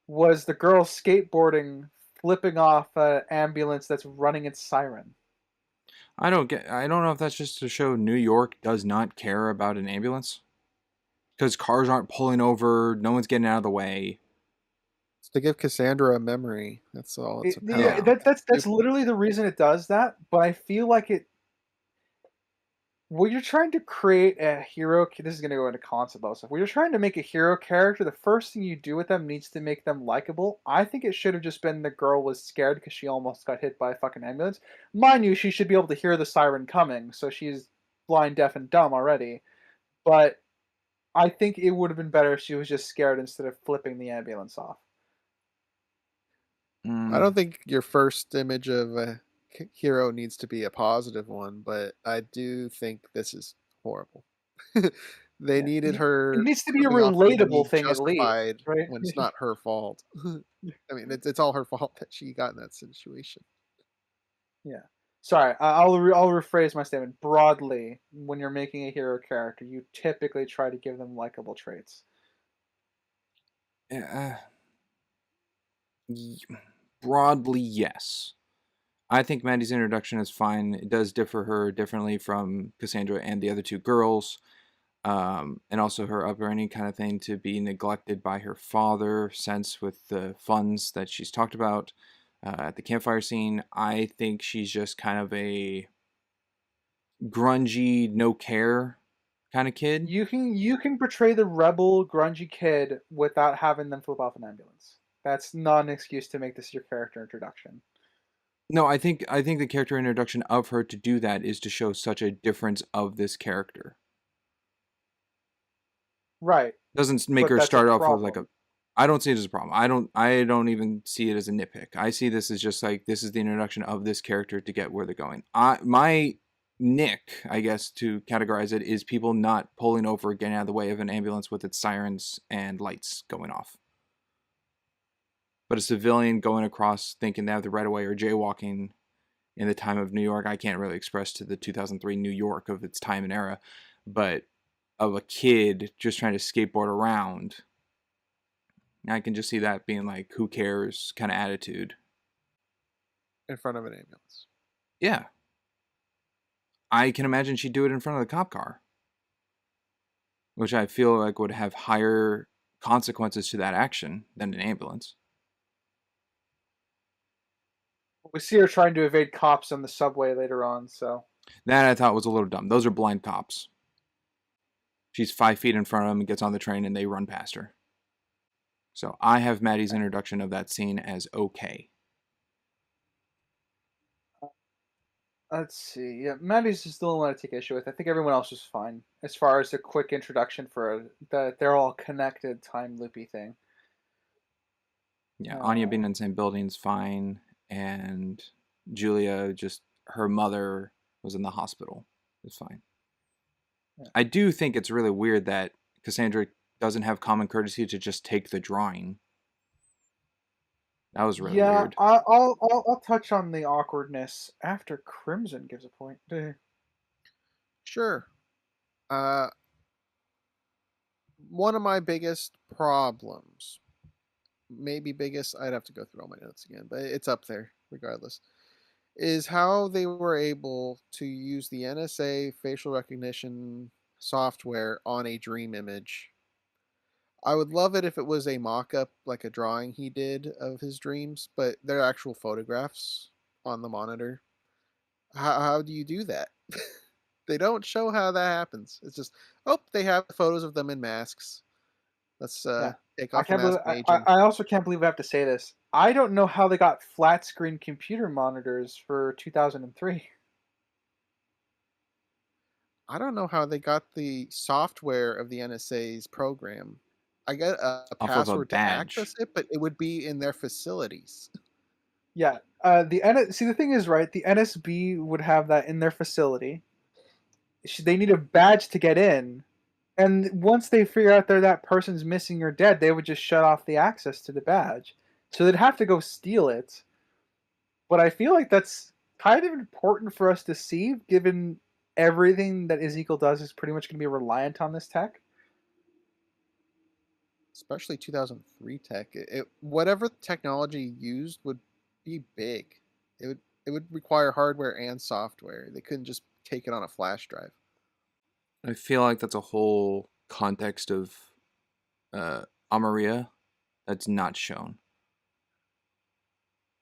was the girl skateboarding, flipping off an ambulance that's running its siren. I don't know if that's just to show New York does not care about an ambulance. Because cars aren't pulling over, no one's getting out of the way. It's to give Cassandra a memory. That's all it's about. Yeah, that's literally the reason it does that. But I feel like when you're trying to create a hero, this is going to go into concept level stuff. When you're trying to make a hero character, the first thing you do with them needs to make them likable. I think it should have just been the girl was scared because she almost got hit by a fucking ambulance. Mind you, she should be able to hear the siren coming, so she's blind, deaf, and dumb already. But I think it would have been better if she was just scared instead of flipping the ambulance off. I don't think your first image of a hero needs to be a positive one, but I do think this is horrible. They needed her. It needs to be a flipping off to relatable be thing at least, justified right? when it's not her fault. I mean, it's all her fault that she got in that situation. Yeah. Sorry, I'll rephrase my statement. Broadly, when you're making a hero character, you typically try to give them likable traits. Broadly, yes. I think Maddie's introduction is fine. It does differ her differently from Cassandra and the other two girls. And also her upbringing kind of thing to be neglected by her father, sense with the funds that she's talked about at the campfire scene. I think she's just kind of a grungy, no care kind of kid. You can portray the rebel, grungy kid without having them flip off an ambulance. That's not an excuse to make this your character introduction. No, I think the character introduction of her to do that is to show such a difference of this character. Right. Doesn't make her start off with like a. I don't see it as a problem. I don't even see it as a nitpick. I see this as just like this is the introduction of this character to get where they're going. My nick, I guess, to categorize it, is people not pulling over, getting out of the way of an ambulance with its sirens and lights going off. But a civilian going across thinking they have the right of way or jaywalking in the time of New York, I can't really express to the 2003 New York of its time and era, but of a kid just trying to skateboard around, I can just see that being like, who cares kind of attitude. In front of an ambulance. Yeah. I can imagine she'd do it in front of the cop car, which I feel like would have higher consequences to that action than an ambulance. We see her trying to evade cops on the subway later on, so. That I thought was a little dumb. Those are blind cops. She's 5 feet in front of them and gets on the train and they run past her. So I have Maddie's introduction of that scene as okay. Let's see. Yeah, Maddie's just the only one to take issue with. I think everyone else is fine as far as a quick introduction for the they're all connected time loopy thing. Yeah, Anya being in the same building's fine, and Julia, just her mother was in the hospital. It's fine. Yeah. I do think it's really weird that Cassandra doesn't have common courtesy to just take the drawing. That was really weird. I'll touch on the awkwardness after Crimson gives a point. Sure. One of my biggest problems, maybe biggest, I'd have to go through all my notes again, but it's up there regardless, is how they were able to use the NSA facial recognition software on a dream image. I would love it if it was a mock-up, like a drawing he did of his dreams, but they're actual photographs on the monitor. How do you do that? They don't show how that happens. It's just, oh, they have photos of them in masks. Let's take off the mask and age them. I also can't believe I have to say this. I don't know how they got flat screen computer monitors for 2003. I don't know how they got the software of the NSA's program. I get a password to access it, but it would be in their facilities. Yeah. The thing is, right, the NSB would have that in their facility. They need a badge to get in. And once they figure out that person's missing or dead, they would just shut off the access to the badge. So they'd have to go steal it. But I feel like that's kind of important for us to see, given everything that Ezekiel does is pretty much going to be reliant on this tech. Especially 2003 tech. Whatever technology used would be big. It would require hardware and software. They couldn't just take it on a flash drive. I feel like that's a whole context of Amaria that's not shown.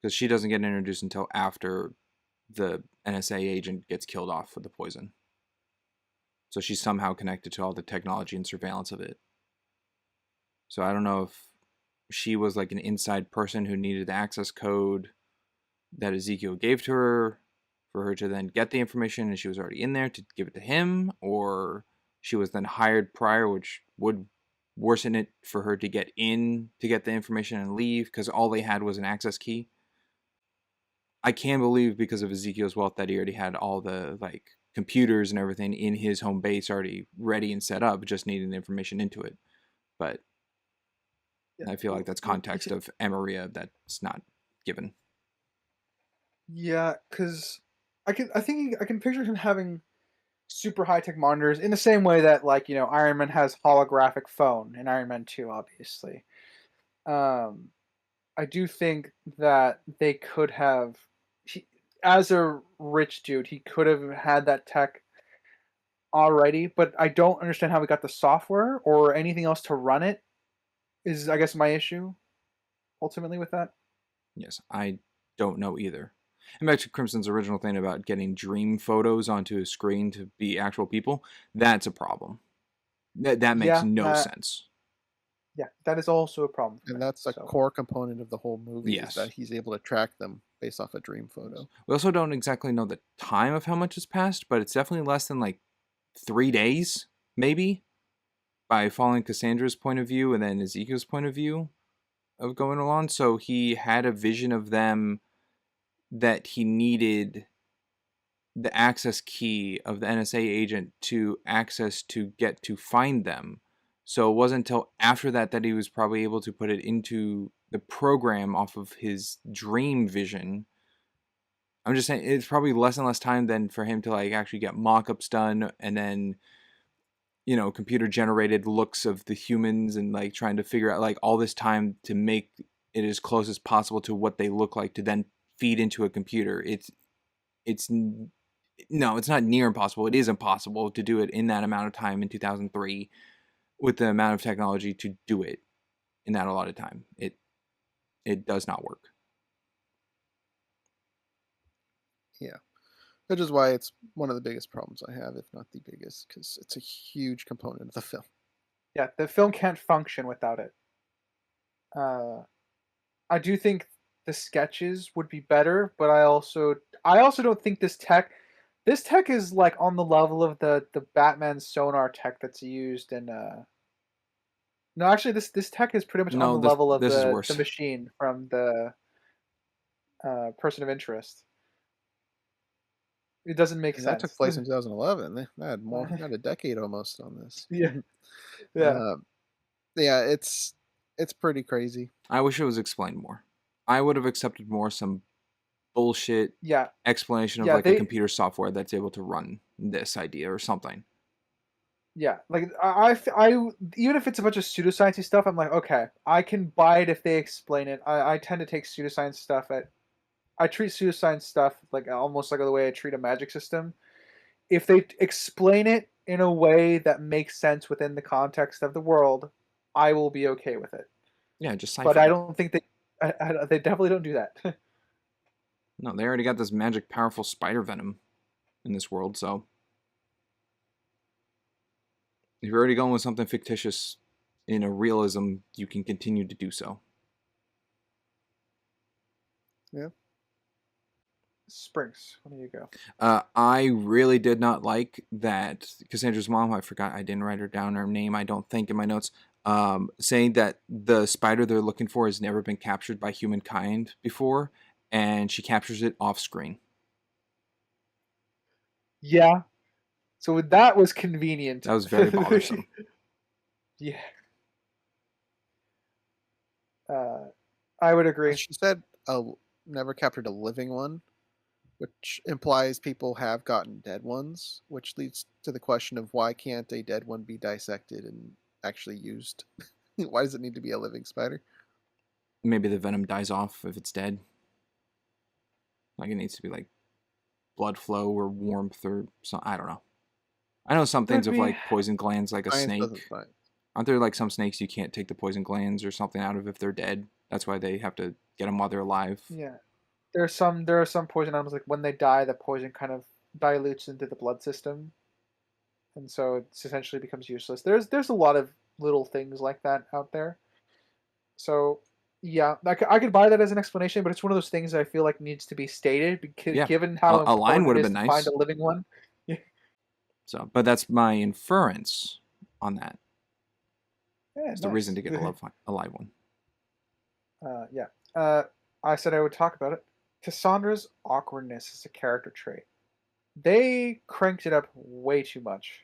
Because she doesn't get introduced until after the NSA agent gets killed off with the poison. So she's somehow connected to all the technology and surveillance of it. So I don't know if she was like an inside person who needed the access code that Ezekiel gave to her for her to then get the information, and she was already in there to give it to him, or she was then hired prior, which would worsen it for her to get in to get the information and leave, because all they had was an access key. I can't believe, because of Ezekiel's wealth, that he already had all the like computers and everything in his home base already ready and set up, just needing the information into it. But I feel like that's context of Amaria that's not given. Yeah, because I think I can picture him having super high tech monitors in the same way that, like, you know, Iron Man has holographic phone in Iron Man 2, obviously. I do think that they could have, as a rich dude, he could have had that tech already, but I don't understand how we got the software or anything else to run it, is, I guess, my issue ultimately with that. Yes, I don't know either. And back to Crimson's original thing about getting dream photos onto a screen to be actual people, that's a problem. That makes no sense. Yeah, that is also a problem. And that's a core component of the whole movie, is that he's able to track them based off a dream photo. We also don't exactly know the time of how much has passed, but it's definitely less than like 3 days, maybe, by following Cassandra's point of view and then Ezekiel's point of view of going along. So he had a vision of them that he needed the access key of the NSA agent to access to get to find them. So it wasn't until after that that he was probably able to put it into the program off of his dream vision. I'm just saying, it's probably less and less time than for him to like actually get mock-ups done and then, you know, computer generated looks of the humans and like trying to figure out like all this time to make it as close as possible to what they look like to then feed into a computer. It's not near impossible. It is impossible to do it in that amount of time in 2003 with the amount of technology to do it in that allotted time. It does not work. Yeah. Which is why it's one of the biggest problems I have, if not the biggest, because it's a huge component of the film. Yeah, the film can't function without it. I do think the sketches would be better, but I also don't think this tech This tech is like on the level of the Batman sonar tech that's used in no, actually this tech is pretty much on No, the this level of this is the worse. machine from the Person of Interest. It doesn't make And that took sense. place in 2011. They had a decade almost on this. Yeah. Yeah. Um, yeah, it's pretty crazy. I wish it was explained more. I would have accepted more some bullshit Yeah. explanation of Yeah, like a they computer software that's able to run this idea or something. yeah, like even if it's a bunch of pseudoscience stuff, I'm like, okay, I can buy it if they explain it. I tend to take pseudoscience stuff at I treat pseudoscience stuff like almost like the way I treat a magic system. If they explain it in a way that makes sense within the context of the world, I will be okay with it. Yeah, just But cipher I it. don't think they definitely don't do that. No, they already got this magic powerful spider venom in this world, so if you're already going with something fictitious in a realism, you can continue to do so. Yeah. Springs, where do you go? I really did not like that Cassandra's mom, I forgot, I didn't write her down, her name, I don't think, in my notes, saying that the spider they're looking for has never been captured by humankind before, and she captures it off screen. Yeah. So that was convenient. That was very bothersome. Yeah. I would agree. She said never captured a living one, which implies people have gotten dead ones, which leads to the question of why can't a dead one be dissected and actually used? Why does it need to be a living spider? Maybe the venom dies off if it's dead. Like it needs to be like blood flow or warmth or something. I don't know. I know some things Could of be. like poison glands, like a Science doesn't snake. science. Aren't there like some snakes you can't take the poison glands or something out of if they're dead? That's why they have to get them while they're alive. Yeah. There are some poison animals like when they die, the poison kind of dilutes into the blood system, and so it essentially becomes useless. There's a lot of little things like that out there. So yeah, I could buy that as an explanation, but it's one of those things I feel like needs to be stated because Yeah. given how A line important would it have is been to nice. find a living one. So, but that's my inference on that. Yeah, It's the reason to get a live one. Yeah. I said I would talk about it. Cassandra's awkwardness is a character trait. They cranked it up way too much.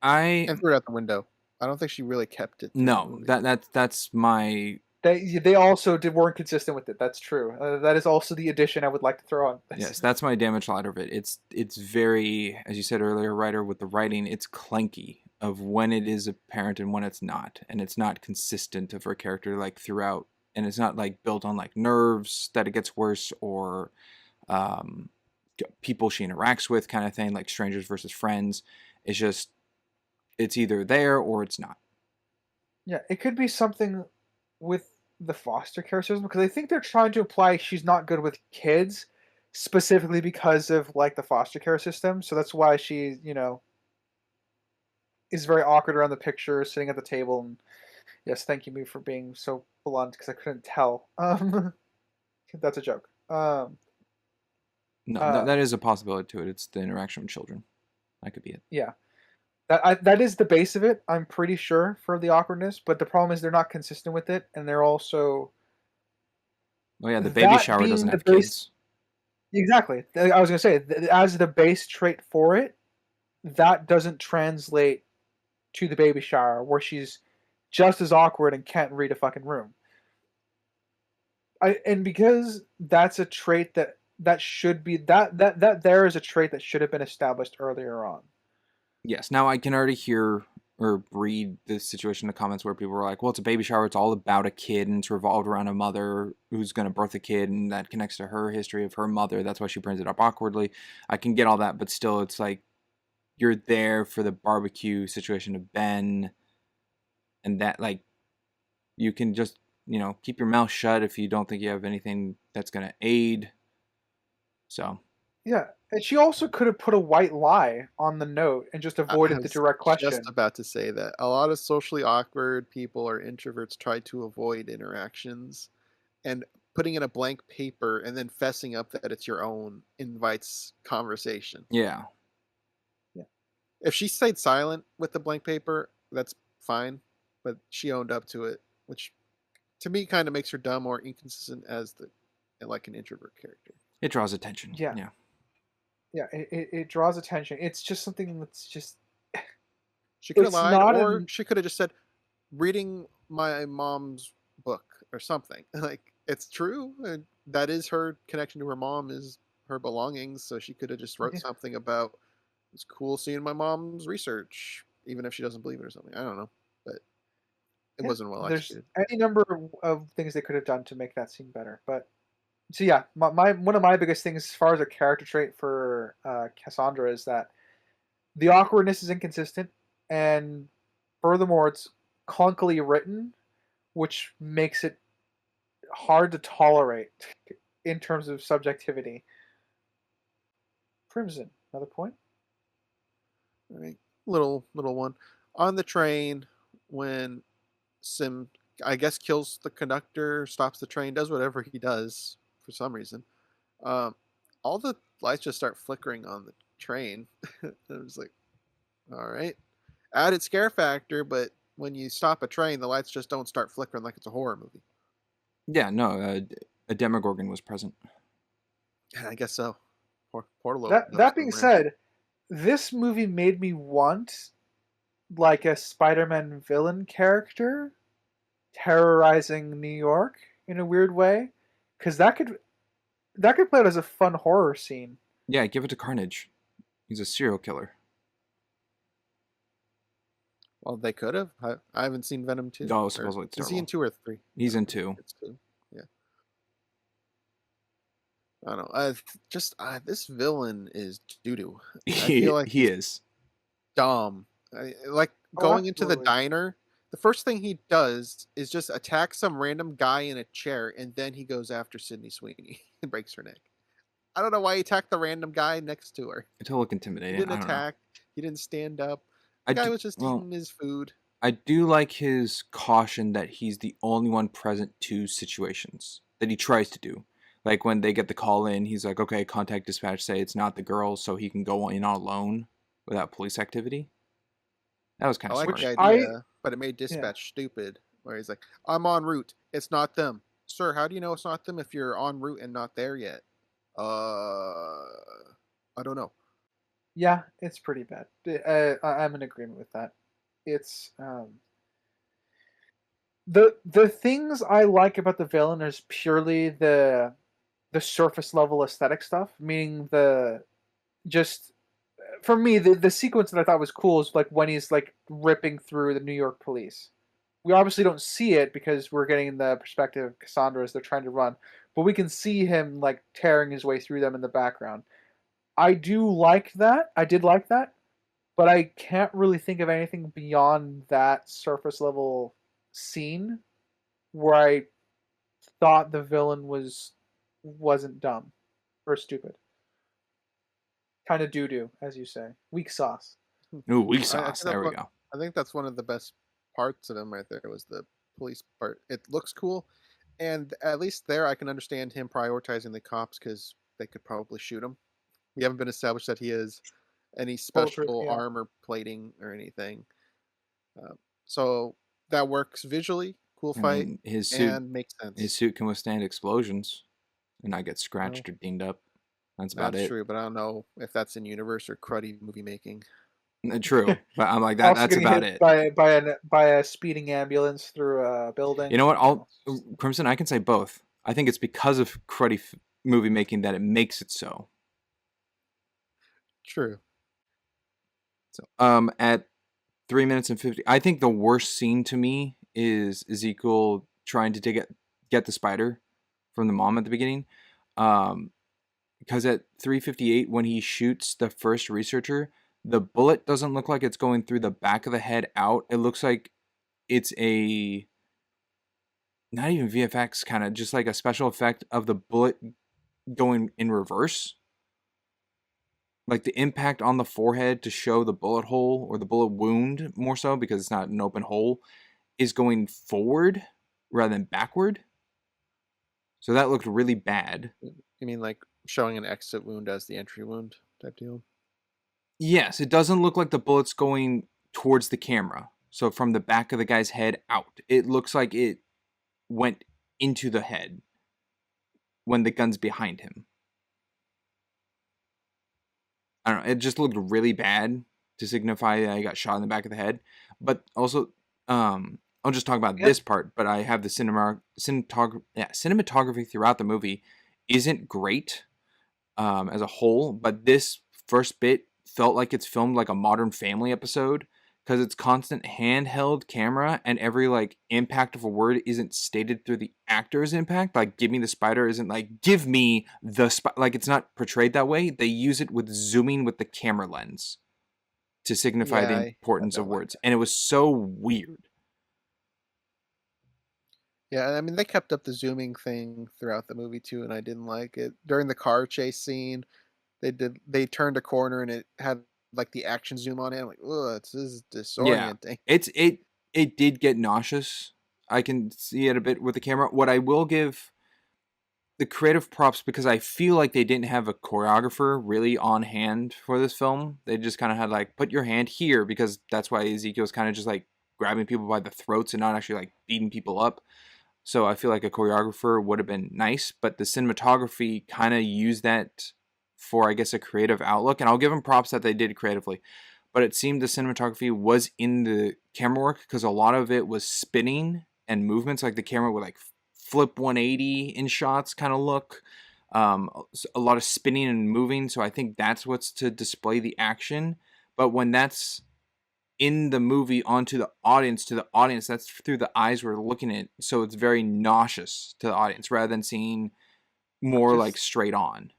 And threw it out the window. I don't think she really kept it. No, that's my. They also weren't consistent with it. That's true. That is also the addition I would like to throw on. Yes, that's my damage ladder of it. It's very, as you said earlier, writer, with the writing, it's clanky of when it is apparent and when it's not, and it's not consistent of her character like throughout, and it's not like built on like nerves that it gets worse or people she interacts with kind of thing, like strangers versus friends. It's just it's either there or it's not. Yeah, it could be something with the foster care system because I think they're trying to imply she's not good with kids specifically because of like the foster care system. So that's why she, is very awkward around the picture, sitting at the table. And yes, thank you me for being so blunt because I couldn't tell. That's a joke. No, that is a possibility to it. It's the interaction with children. That could be it. Yeah. That is the base of it, I'm pretty sure, for the awkwardness, but the problem is they're not consistent with it, and they're also... Oh yeah, the baby shower doesn't have kids. Exactly. I was going to say, as the base trait for it, that doesn't translate to the baby shower, where she's just as awkward and can't read a fucking room. And because that's a trait that should be... That there is a trait that should have been established earlier on. Yes. Now I can already hear or read the situation in the comments where people are like, well, it's a baby shower. It's all about a kid and it's revolved around a mother who's going to birth a kid and that connects to her history of her mother. That's why she brings it up awkwardly. I can get all that, but still it's like you're there for the barbecue situation of Ben and that like you can just, keep your mouth shut if you don't think you have anything that's going to aid. So. Yeah, and she also could have put a white lie on the note and just avoided the direct question. Just about to say that a lot of socially awkward people or introverts try to avoid interactions, and putting in a blank paper and then fessing up that it's your own invites conversation. Yeah. If she stayed silent with the blank paper, that's fine, but she owned up to it, which to me kind of makes her dumb or inconsistent as like an introvert character. It draws attention. Yeah. It draws attention. It's just something that's just. She could have It's lied, not or an- she could have just said, "Reading my mom's book" or something. Like it's true, and that is her connection to her mom, is her belongings. So she could have just wrote Yeah. something about, "It's cool seeing my mom's research," even if she doesn't believe it or something. I don't know, but it Yeah, wasn't well there's executed. any number of things they could have done to make that scene better. But so yeah, my one of my biggest things as far as a character trait for Cassandra is that the awkwardness is inconsistent, and furthermore, it's clunkily written, which makes it hard to tolerate in terms of subjectivity. Crimson, another point. All right, little one on the train when Sim, I guess, kills the conductor, stops the train, does whatever he does for some reason. Um, all the lights just start flickering on the train. I was like, all right, added scare factor, but when you stop a train, the lights just don't start flickering like it's a horror movie. Yeah, no, a Demogorgon was present. I guess so. Portalo. That being said, this movie made me want like a Spider-Man villain character terrorizing New York in a weird way, because that could play out as a fun horror scene. Yeah, give it to Carnage. He's a serial killer. Well, they could have. I haven't seen Venom 2. Oh, supposedly it's is he in terrible. 2 or 3? He's in 2. It's 2. Yeah. I don't know. This villain is doo-doo. I feel like he is dumb. Like going into the absolutely. diner, the first thing he does is just attack some random guy in a chair, and then he goes after Sydney Sweeney and breaks her neck. I don't know why he attacked the random guy next to her. to look He intimidating. didn't I don't know. attack. He didn't stand up. The guy was just eating his food. I do like his caution that he's the only one present to situations that he tries to do. Like when they get the call in, he's like, okay, contact dispatch, say it's not the girl, so he can go in alone without police activity. That was kind I of like smart. the idea, but it made dispatch stupid. Where he's like, "I'm en route. It's not them, sir. How do you know it's not them if you're en route and not there yet?" I don't know. Yeah, it's pretty bad. I'm in agreement with that. It's the things I like about the villain is purely the surface level aesthetic stuff, meaning for me the sequence that I thought was cool is like when he's like ripping through the New York police. We obviously don't see it because we're getting the perspective of Cassandra as they're trying to run, but we can see him like tearing his way through them in the background. I do like that. I did like that, but I can't really think of anything beyond that surface level scene where I thought the villain wasn't dumb or stupid. Kind of doo-doo, as you say. Weak sauce. Ooh, weak I sauce. think There we go. I think that's one of the best parts of him right there was the police part. It looks cool, and at least there I can understand him prioritizing the cops because they could probably shoot him. We haven't been established that he has any special armor plating or anything, so that works visually. Cool fight, His suit, and makes sense. His suit can withstand explosions and not get scratched or dinged up. That's about That's it. true, but I don't know if that's in universe or cruddy movie making. True, but I'm like that. That's about it. By a speeding ambulance through a building. You know what? Crimson. I can say both. I think it's because of cruddy movie making that it makes it so. True. So, at 3 minutes and 50, I think the worst scene to me is Ezekiel trying to get the spider from the mom at the beginning. Because at 3:58, when he shoots the first researcher, the bullet doesn't look like it's going through the back of the head out. It looks like it's not even VFX, kind of just like a special effect of the bullet going in reverse. Like the impact on the forehead to show the bullet hole or the bullet wound more so because it's not an open hole is going forward rather than backward. So that looked really bad. You mean like showing an exit wound as the entry wound type deal? Yes, it doesn't look like the bullet's going towards the camera. So from the back of the guy's head out. It looks like it went into the head when the gun's behind him. I don't know. It just looked really bad to signify that I got shot in the back of the head. But also, I'll just talk about this part. But I have the cinematography throughout the movie isn't great as a whole. But this first bit felt like it's filmed like a Modern Family episode, because it's constant handheld camera and every like impact of a word isn't stated through the actor's impact. Like, give me the spider isn't like, give me the spider. Like, it's not portrayed that way. They use it with zooming with the camera lens to signify the importance of words. And it was so weird. Yeah, I mean, they kept up the zooming thing throughout the movie too, and I didn't like it. During the car chase scene, they turned a corner and it had like the action zoom on it. I'm like, ugh, this is disorienting. Yeah, it did get nauseous. I can see it a bit with the camera. What I will give the creative props, because I feel like they didn't have a choreographer really on hand for this film. They just kind of had like, put your hand here, because that's why Ezekiel's kind of just like grabbing people by the throats and not actually like beating people up. So I feel like a choreographer would have been nice, but the cinematography kind of used that for, I guess, a creative outlook. And I'll give them props that they did creatively. But it seemed the cinematography was in the camera work, because a lot of it was spinning and movements. Like the camera would like flip 180 in shots kind of look. A lot of spinning and moving. So I think that's what's to display the action. But when that's in the movie onto the audience, that's through the eyes we're looking at. So it's very nauseous to the audience rather than seeing more like straight on.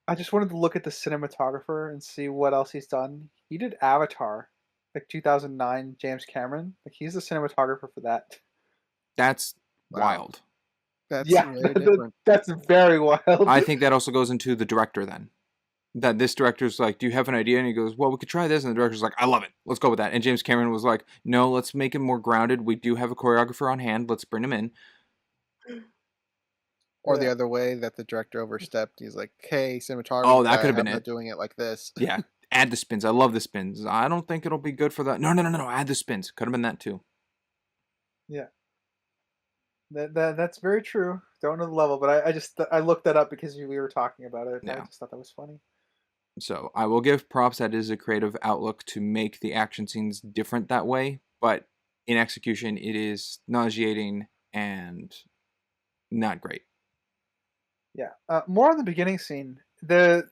I just wanted to look at the cinematographer and see what else he's done. He did Avatar, like 2009, James Cameron. Like, he's the cinematographer for that. That's wild. That's way different. That's very wild. I think that also goes into the director then. That this director's like, do you have an idea? And he goes, well, we could try this. And the director's like, I love it. Let's go with that. And James Cameron was like, no, let's make it more grounded. We do have a choreographer on hand. Let's bring him in. Or the other way, that the director overstepped. He's like, hey, cinematographer. Oh, that could have been it. Doing it like this. Yeah. Add the spins. I love the spins. I don't think it'll be good for that. No. Add the spins. Could have been that too. Yeah. That's very true. Don't know the level, but I looked that up because we were talking about it. Yeah. I just thought that was funny. So I will give props. That is a creative outlook to make the action scenes different that way. But in execution, it is nauseating and not great. Yeah. More on the beginning scene. The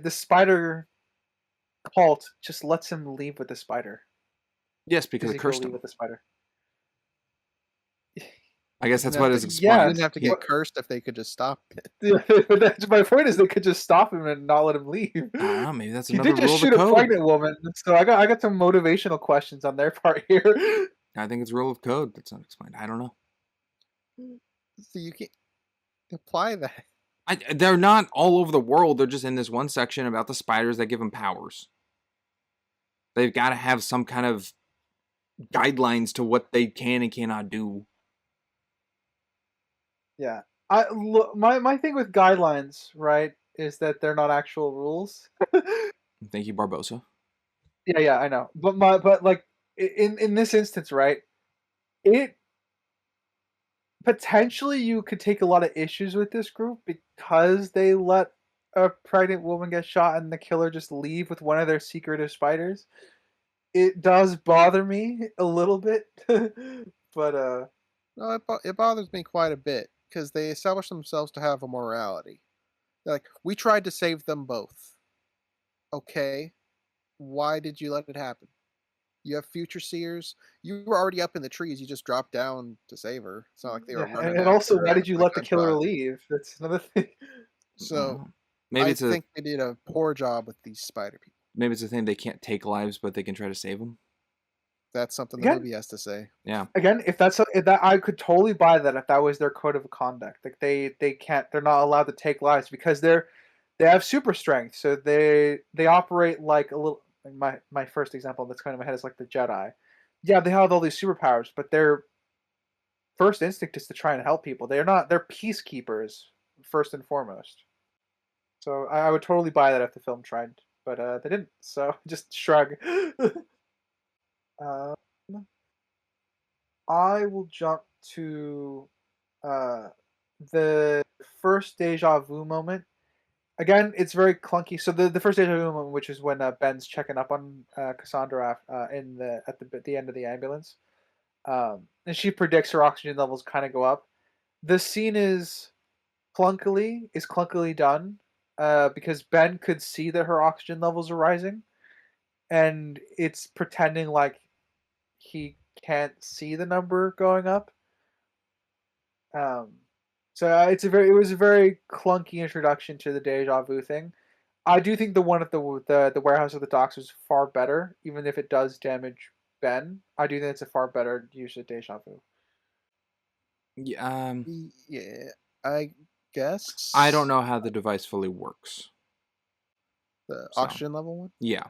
spider cult just lets him leave with the spider. Yes, because it cursed him with the spider. I guess that's what is explained. Yeah, didn't have to get cursed if they could just stop it. That's my point. Is they could just stop him and not let him leave. I don't know, maybe that's another rule of the code. He did just shoot a pregnant woman, so I got some motivational questions on their part here. I think it's rule of code that's not explained. I don't know. So you can't apply that. They're not all over the world. They're just in this one section about the spiders that give them powers. They've got to have some kind of guidelines to what they can and cannot do. Yeah, my thing with guidelines, right, is that they're not actual rules. Thank you, Barbosa. Yeah, I know, but like in this instance, right, it potentially you could take a lot of issues with this group because they let a pregnant woman get shot and the killer just leave with one of their secretive spiders. It does bother me a little bit, but no, it bothers me quite a bit. Because they establish themselves to have a morality. They're like, we tried to save them both. Okay, why did you let it happen? You have future seers. You were already up in the trees. You just dropped down to save her. It's not like they were running. And also, why did you let the killer leave? That's another thing. So maybe I think they did a poor job with these spider people. Maybe it's a thing they can't take lives, but they can try to save them. That's something the movie has to say. Yeah. Again, if that I could totally buy that if that was their code of conduct. Like they're not allowed to take lives because they have super strength. So they operate like a little. Like my first example that's coming to my head is like the Jedi. Yeah, they have all these superpowers, but they're first instinct is to try and help people. They're peacekeepers first and foremost. So I would totally buy that if the film tried, but they didn't. So just shrug. um, I will jump to uh, the first deja vu moment. Again, it's very clunky. So the first deja vu moment, which is when Ben's checking up on Cassandra in the end of the ambulance, and she predicts her oxygen levels kind of go up. The scene is clunkily done because Ben could see that her oxygen levels are rising, and it's pretending like he can't see the number going up. Um, so it was a very clunky introduction to the deja vu thing. I do think the one at the warehouse of the docks was far better, even if it does damage Ben. I do think it's a far better use of deja vu. Yeah, Yeah, I guess. I don't know how the device fully works. The So. oxygen level one? Yeah.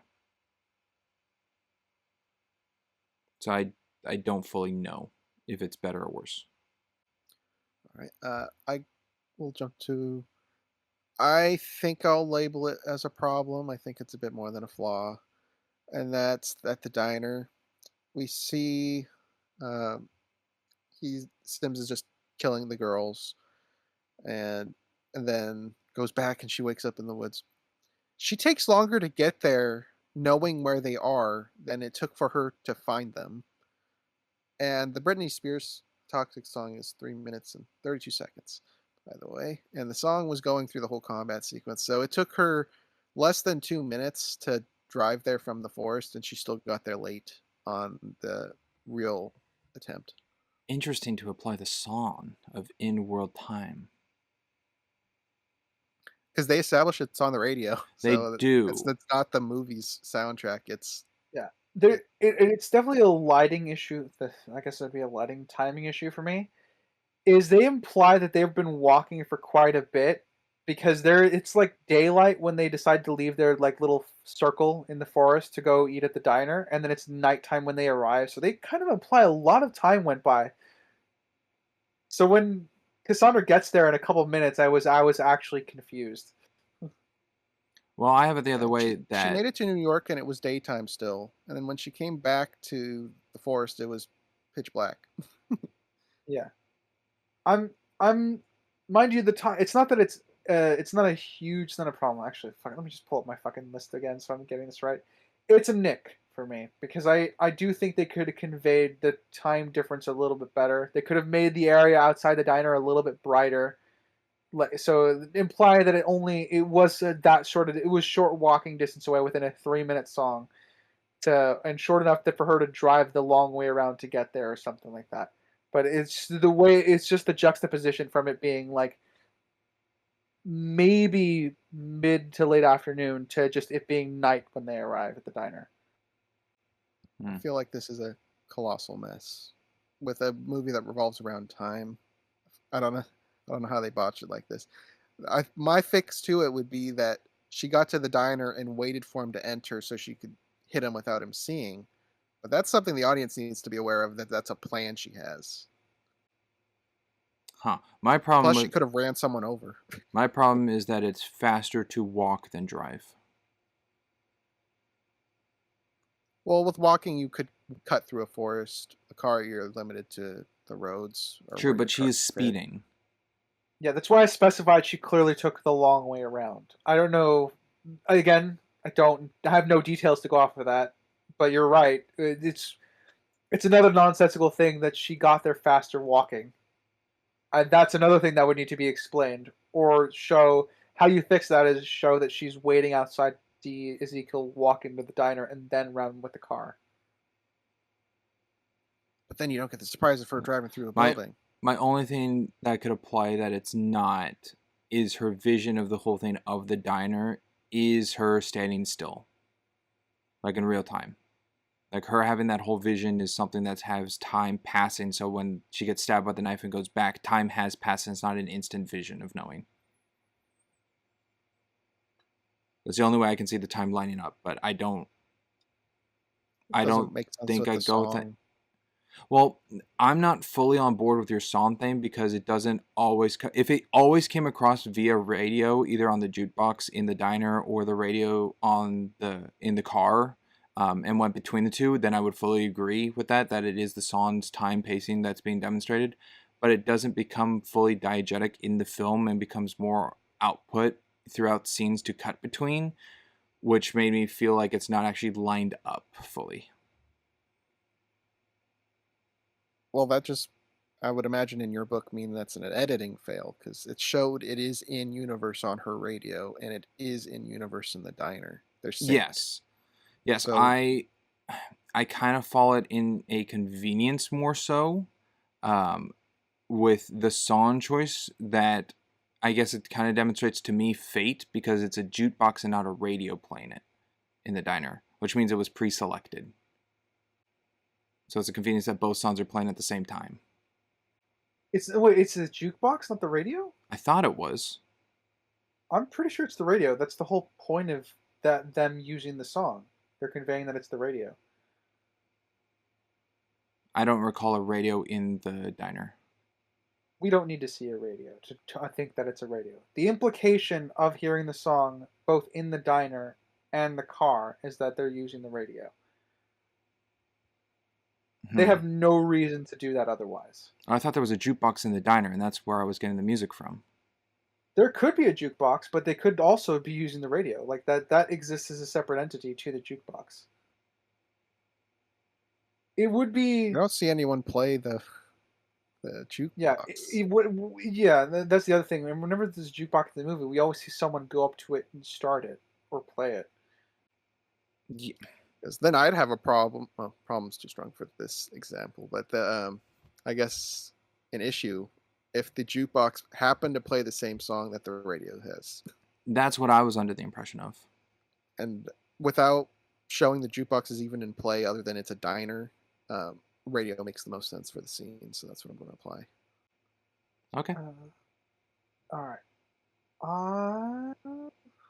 So I don't fully know if it's better or worse. All right. I will jump to. I think I'll label it as a problem. I think it's a bit more than a flaw, and that's at the diner. We see, um, Sims is just killing the girls, and then goes back and she wakes up in the woods. She takes longer to get there knowing where they are than it took for her to find them. And the Britney Spears Toxic song is 3 minutes and 32 seconds, by the way. And the song was going through the whole combat sequence. So it took her less than 2 minutes to drive there from the forest, and she still got there late on the real attempt. Interesting to apply the song of in-world time. Because they establish it's on the radio. They so do. It's not the movie's soundtrack. It's It's definitely a lighting issue. I guess it'd be a lighting timing issue for me. Is they imply that they've been walking for quite a bit because it's like daylight when they decide to leave their like little circle in the forest to go eat at the diner, and then it's nighttime when they arrive. So they kind of imply a lot of time went by. So when Cassandra gets there in a couple of minutes, I was actually confused. Well, I have it the other way she that made it to New York and it was daytime still, and then when she came back to the forest, it was pitch black. Yeah, I'm mind you the time. It's not that it's not a huge, it's not a problem actually. Fuck, let me just pull up my fucking list again so I'm getting this right. It's a nick for me because I do think they could have conveyed the time difference a little bit better. They could have made the area outside the diner a little bit brighter. So imply that it was that short. It was short walking distance away within a 3-minute song, and short enough that for her to drive the long way around to get there or something like that. But it's just the juxtaposition from it being like maybe mid to late afternoon to just it being night when they arrive at the diner. I feel like this is a colossal mess with a movie that revolves around time. I don't know how they botched it like this. My fix to it would be that she got to the diner and waited for him to enter so she could hit him without him seeing. But that's something the audience needs to be aware of, that's a plan she has. My problem Plus, she could have ran someone over. My problem is that it's faster to walk than drive. Well, with walking, you could cut through a forest. A car, you're limited to the roads. True, but she is speeding. Yeah, that's why I specified she clearly took the long way around. I don't know. Again, I have no details to go off of that. But you're right. It's another nonsensical thing that she got there faster walking. And that's another thing that would need to be explained. Or show how you fix that is show that she's waiting outside the Ezekiel walk into the diner and then run with the car. But then you don't get the surprise of her driving through a building. My only thing that could apply that it's not is her vision of the whole thing of the diner is her standing still. Like in real time. Like her having that whole vision is something that has time passing. So when she gets stabbed by the knife and goes back, time has passed and it's not an instant vision of knowing. That's the only way I can see the time lining up, but I don't think I go with that. Well, I'm not fully on board with your song thing because it doesn't always. If it always came across via radio, either on the jukebox in the diner or the radio on the in the car, and went between the two, then I would fully agree with that. That it is the song's time pacing that's being demonstrated, but it doesn't become fully diegetic in the film and becomes more output throughout scenes to cut between, which made me feel like it's not actually lined up fully. Well, that just, I would imagine in your book, mean that's an editing fail because it showed it is in universe on her radio and it is in universe in the diner. They're synced. Yes, So I kind of fall it in a convenience more so, with the song choice that I guess it kind of demonstrates to me fate because it's a jukebox and not a radio playing it in the diner, which means it was pre-selected. So it's a convenience that both songs are playing at the same time. It's the jukebox, not the radio? I thought it was. I'm pretty sure it's the radio. That's the whole point of them using the song. They're conveying that it's the radio. I don't recall a radio in the diner. We don't need to see a radio to think that it's a radio. The implication of hearing the song both in the diner and the car is that they're using the radio. They have no reason to do that otherwise. I thought there was a jukebox in the diner, and that's where I was getting the music from. There could be a jukebox, but they could also be using the radio. Like that exists as a separate entity to the jukebox. It would be. I don't see anyone play the jukebox. Yeah, that's the other thing. And whenever there's a jukebox in the movie, we always see someone go up to it and start it or play it. Yeah. Because then I'd have a problem. Well, problem's too strong for this example, but I guess an issue if the jukebox happened to play the same song that the radio has. That's what I was under the impression of. And without showing the jukebox is even in play, other than it's a diner, radio makes the most sense for the scene. So that's what I'm going to apply. Okay. All right.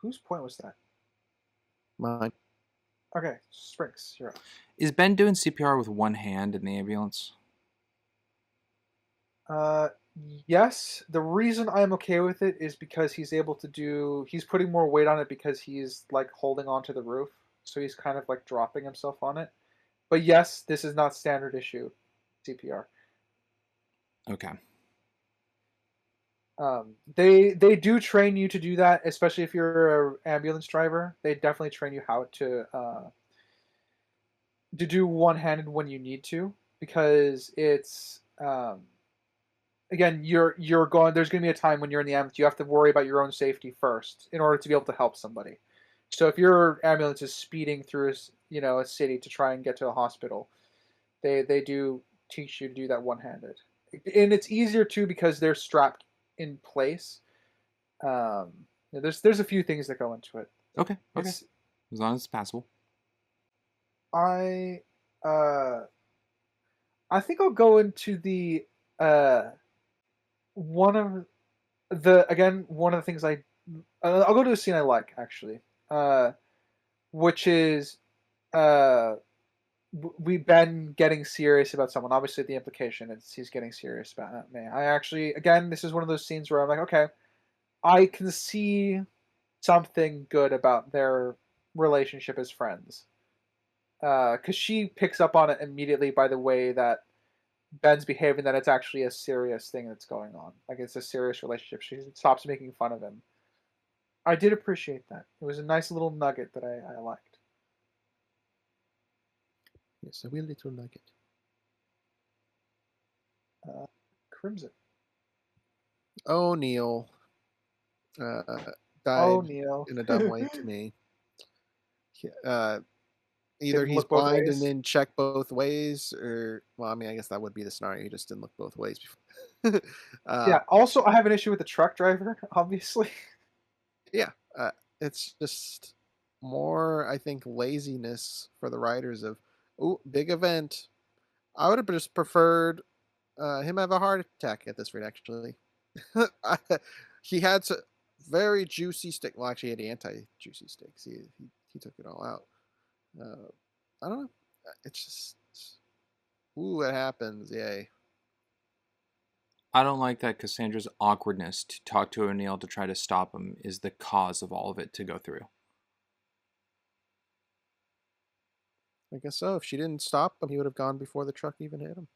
Whose point was that? Mine. Okay, Sprinks, you're up. Is Ben doing CPR with one hand in the ambulance? Yes. The reason I'm okay with it is because he's putting more weight on it because he's like holding onto the roof. So he's kind of like dropping himself on it. But yes, this is not standard issue CPR. Okay. They do train you to do that, especially if you're an ambulance driver. They definitely train you how to do one-handed when you need to, because it's again you're going. There's going to be a time when you're in the ambulance. You have to worry about your own safety first in order to be able to help somebody. So if your ambulance is speeding through a city to try and get to a hospital, they do teach you to do that one-handed, and it's easier too because they're strapped in place. There's a few things that go into it. Okay. As long as it's passable. I think I'll go into the one of the things I'll go to a scene I like actually, which is we've been getting serious about someone. Obviously, the implication is he's getting serious about me. I actually, again, this is one of those scenes where I'm like, okay, I can see something good about their relationship as friends. Because she picks up on it immediately by the way that Ben's behaving, that it's actually a serious thing that's going on. Like, it's a serious relationship. She stops making fun of him. I did appreciate that. It was a nice little nugget that I liked. Yes, a wee little nugget. Crimson. O'Neill died in a dumb way to me. Either he's blind and then check both ways, or, well, I mean, I guess that would be the scenario. He just didn't look both ways before. Yeah, also, I have an issue with the truck driver, obviously. Yeah, it's just more, I think, laziness for the writers of, oh, big event. I would have just preferred him have a heart attack at this rate, actually. He had very juicy stick. Well, actually, he had anti-juicy sticks. He took it all out. I don't know. It's just Ooh, it happens. Yay. I don't like that Cassandra's awkwardness to talk to O'Neill to try to stop him is the cause of all of it to go through. I guess so. If she didn't stop him, he would have gone before the truck even hit him.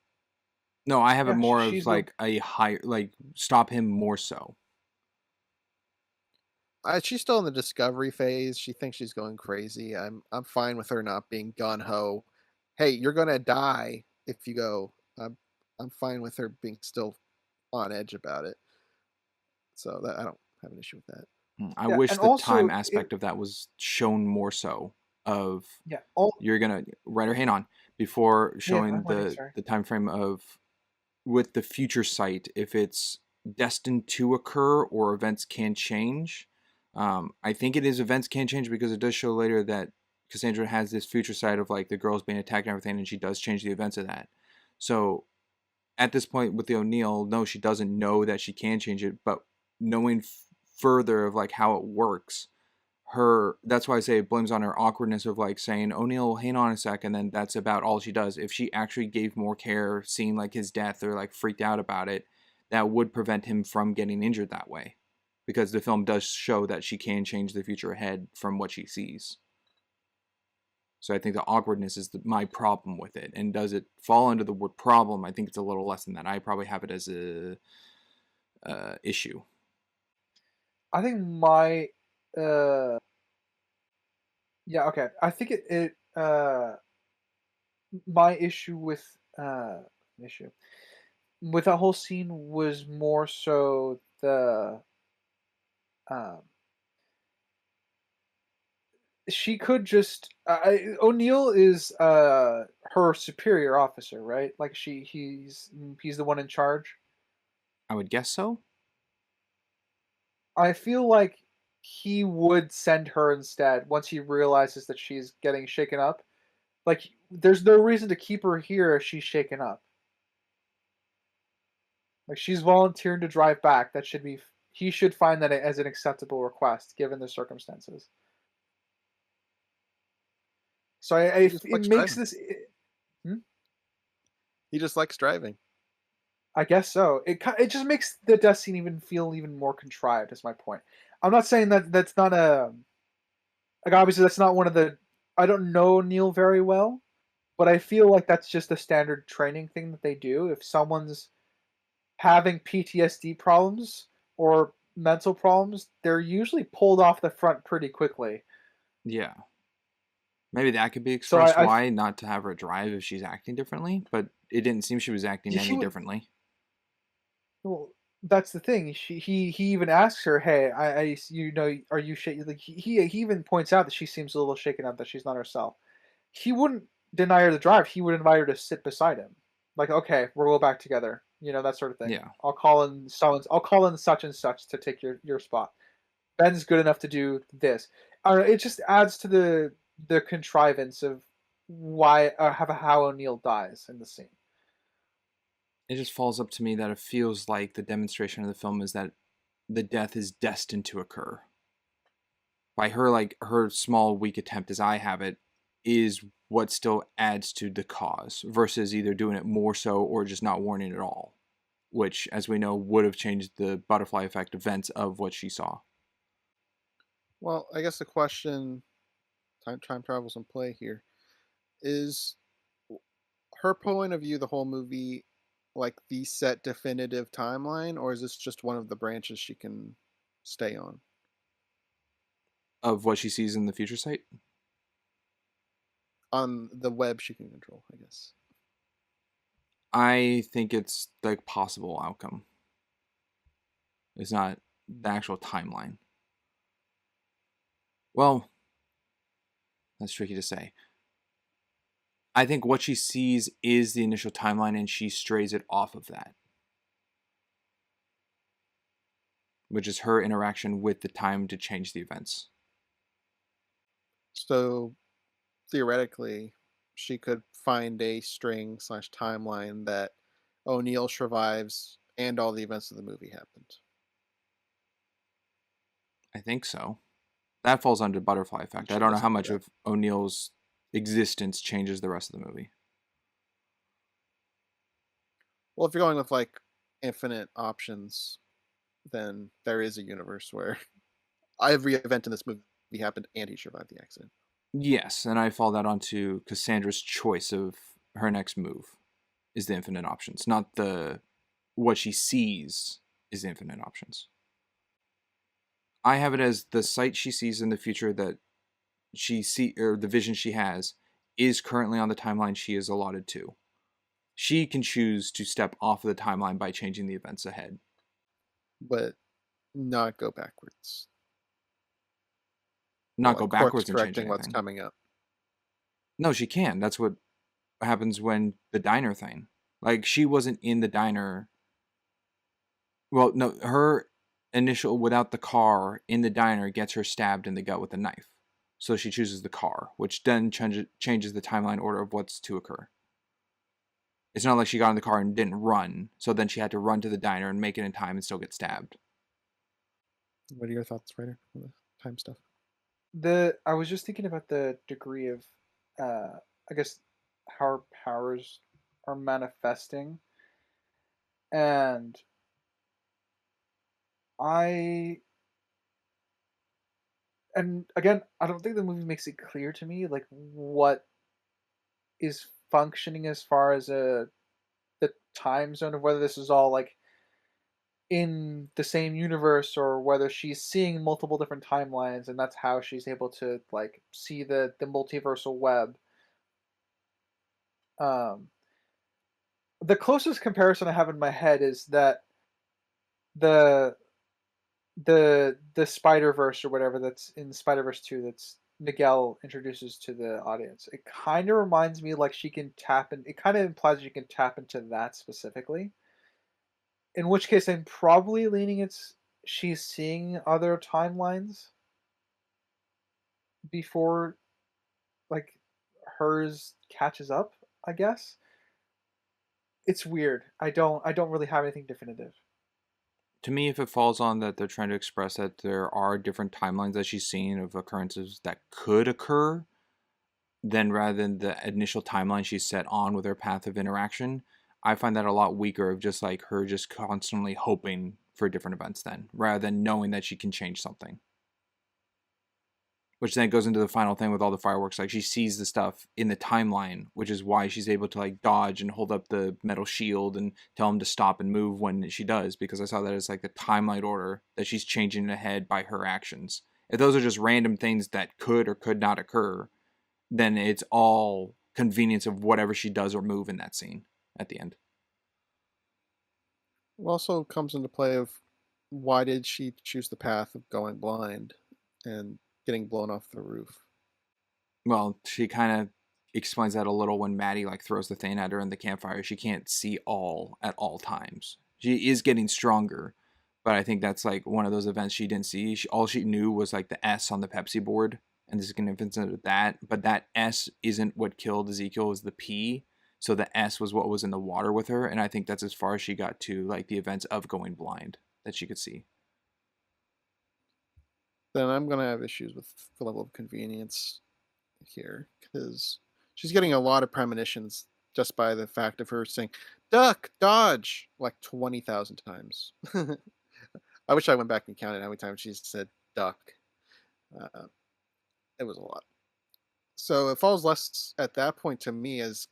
No, I have it Yeah, more of she's the like a higher, like stop him more so. She's still in the discovery phase. She thinks she's going crazy. I'm fine with her not being gun ho. Hey, you're gonna die if you go. I'm fine with her being still on edge about it. So that I don't have an issue with that. I yeah, wish and the time also aspect of that was shown more so. Of yeah, all you're gonna write her hand on before yeah, showing I'm waiting. Sorry. the time frame of with the future sight if it's destined to occur or events can change. I think it is events can change because it does show later that Cassandra has this future sight of like the girls being attacked and everything, and she does change the events of that. So at this point with the O'Neill, no, she doesn't know that she can change it, but knowing further of like how it works, her that's why I say it blames on her awkwardness of like saying O'Neill, hang on a sec, and then that's about all she does. If she actually gave more care, seeing like his death or like freaked out about it, that would prevent him from getting injured that way, because the film does show that she can change the future ahead from what she sees. So I think the awkwardness is my problem with it. And does it fall under the word problem? I think it's a little less than that. I probably have it as a issue. I think my uh yeah, okay. I think my issue with that whole scene was more so the um she could just O'Neill is her superior officer, right? Like he's the one in charge. I would guess so. I feel like he would send her instead once he realizes that she's getting shaken up. Like there's no reason to keep her here if she's shaken up. Like she's volunteering to drive back. That should be he should find that as an acceptable request given the circumstances. So He just it likes makes driving. this. Hmm? He just likes driving. I guess so. It just makes the death scene even feel even more contrived. Is my point. I'm not saying that that's not a like obviously that's not one of the. I don't know Neil very well, but I feel like that's just a standard training thing that they do. If someone's having PTSD problems or mental problems, they're usually pulled off the front pretty quickly. Yeah. Maybe that could be So expressed why not to have her drive if she's acting differently, but it didn't seem she was acting any differently. Well, that's the thing. He even asks her, "Hey, are you shaking?" Like he even points out that she seems a little shaken up, that she's not herself. He wouldn't deny her the drive. He would invite her to sit beside him. Like, okay, we'll go back together. That sort of thing. Yeah. I'll call in such and such to take your spot. Ben's good enough to do this. It just adds to the contrivance of why how O'Neill dies in the scene. It just falls up to me that it feels like the demonstration of the film is that the death is destined to occur. By her, like, her small, weak attempt, as I have it, is what still adds to the cause, versus either doing it more so or just not warning at all, which, as we know, would have changed the butterfly effect events of what she saw. Well, I guess the question, time travels in play here, is her point of view the whole movie like the set definitive timeline, or is this just one of the branches she can stay on? Of what she sees in the future sight? On the web she can control, I guess. I think it's the possible outcome. It's not the actual timeline. Well, that's tricky to say. I think what she sees is the initial timeline and she strays it off of that, which is her interaction with the time to change the events. So theoretically, she could find a string / timeline that O'Neill survives and all the events of the movie happened. I think so. That falls under butterfly effect. I don't know how much of O'Neill's existence changes the rest of the movie. Well, if you're going with like infinite options, then there is a universe where every event in this movie happened and he survived the accident. Yes, and I fall that onto Cassandra's choice of her next move is the infinite options, not the what she sees is the infinite options. I have it as the sight she sees in the future that or the vision she has is currently on the timeline she is allotted to. She can choose to step off of the timeline by changing the events ahead. But not go backwards. Not Or, go like, course backwards and change correcting what's anything. coming up. No, she can. That's what happens when the diner thing. Like, she wasn't in the diner. Well, no, her initial without the car in the diner gets her stabbed in the gut with a knife. So she chooses the car, which then changes the timeline order of what's to occur. It's not like she got in the car and didn't run, so then she had to run to the diner and make it in time and still get stabbed. What are your thoughts, Ryder, on the time stuff? I was just thinking about the degree of, I guess, how our powers are manifesting, and and again, I don't think the movie makes it clear to me like what is functioning as far as the time zone of whether this is all like in the same universe or whether she's seeing multiple different timelines and that's how she's able to like see the multiversal web. Um, the closest comparison I have in my head is that the the Spider-Verse or whatever that's in Spider-Verse 2 that's Miguel introduces to the audience. It kind of reminds me like she can tap in. It kind of implies she can tap into that specifically. In which case, I'm probably leaning it's she's seeing other timelines before like hers catches up. I guess it's weird. I don't really have anything definitive. To me, if it falls on that they're trying to express that there are different timelines that she's seeing of occurrences that could occur, then rather than the initial timeline she's set on with her path of interaction, I find that a lot weaker of just like her just constantly hoping for different events then, rather than knowing that she can change something. Which then goes into the final thing with all the fireworks. Like she sees the stuff in the timeline, which is why she's able to like dodge and hold up the metal shield and tell him to stop and move when she does. Because I saw that as like the timeline order that she's changing ahead by her actions. If those are just random things that could or could not occur, then it's all convenience of whatever she does or move in that scene at the end. It also comes into play of why did she choose the path of going blind and getting blown off the roof? Well, she kind of explains that a little when Maddie like throws the thing at her in the campfire. She can't see all at all times. She is getting stronger, but I think that's like one of those events she didn't see. All she knew was like the S on the Pepsi board, and this is going to convince that. But that S isn't what killed Ezekiel. It was the P. So the S was what was in the water with her, and I think that's as far as she got to like the events of going blind that she could see. Then I'm going to have issues with the level of convenience here because she's getting a lot of premonitions just by the fact of her saying duck, dodge like 20,000 times. I wish I went back and counted how many times she said duck. It was a lot. So it falls less at that point to me as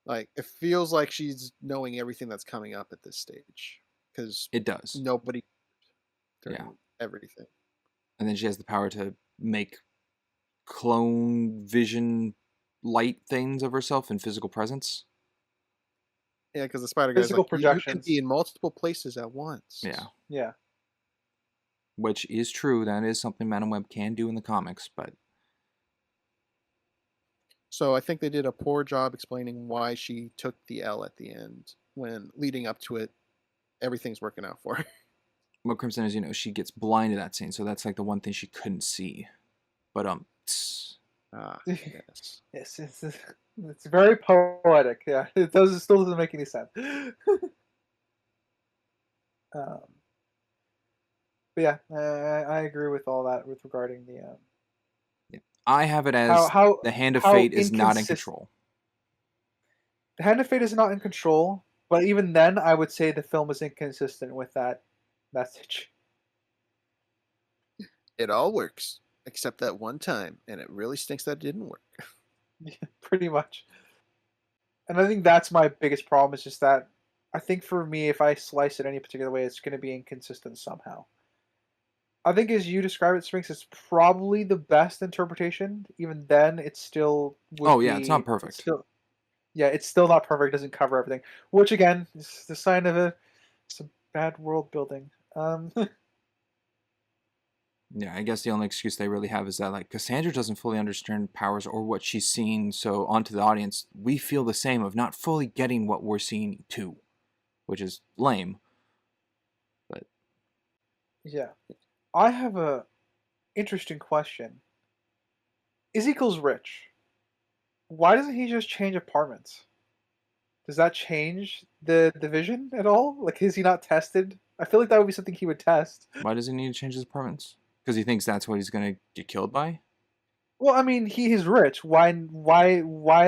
like it feels like she's knowing everything that's coming up at this stage because It does. nobody during Yeah. everything. And then she has the power to make clone vision light things of herself in physical presence. Yeah, because the spider guy's Physical like, you can projections. be in multiple places at once. Yeah. Yeah. Which is true. That is something Madam Web can do in the comics, but So I think they did a poor job explaining why she took the L at the end when leading up to it, everything's working out for her. what Crimson is, she gets blinded that scene, so that's like the one thing she couldn't see. But Yes. Yes, it's very poetic. Yeah, it still doesn't make any sense. But yeah, I agree with all that with regarding the I have it as the hand of fate is not in control. The hand of fate is not in control, But even then, I would say the film is inconsistent with that message. It all works, except that one time, and it really stinks that it didn't work. Pretty much. And I think that's my biggest problem, is just that I think for me, if I slice it any particular way, it's going to be inconsistent somehow. I think as you describe it, Sphinx, it's probably the best interpretation. Even then, it still would it's not perfect. It's still not perfect. It doesn't cover everything, which again is the sign of some bad world building. Yeah, I guess the only excuse they really have is that, like, Cassandra doesn't fully understand powers or what she's seen, so onto the audience, we feel the same of not fully getting what we're seeing too, which is lame. But yeah, I have a interesting question. Ezekiel's rich. Why doesn't he just change apartments? Does that change the division at all? Like, is he not tested? I feel like that would be something he would test. why does he need to change his apartments? Because he thinks that's what he's gonna get killed by? Well, I mean, he is rich. Why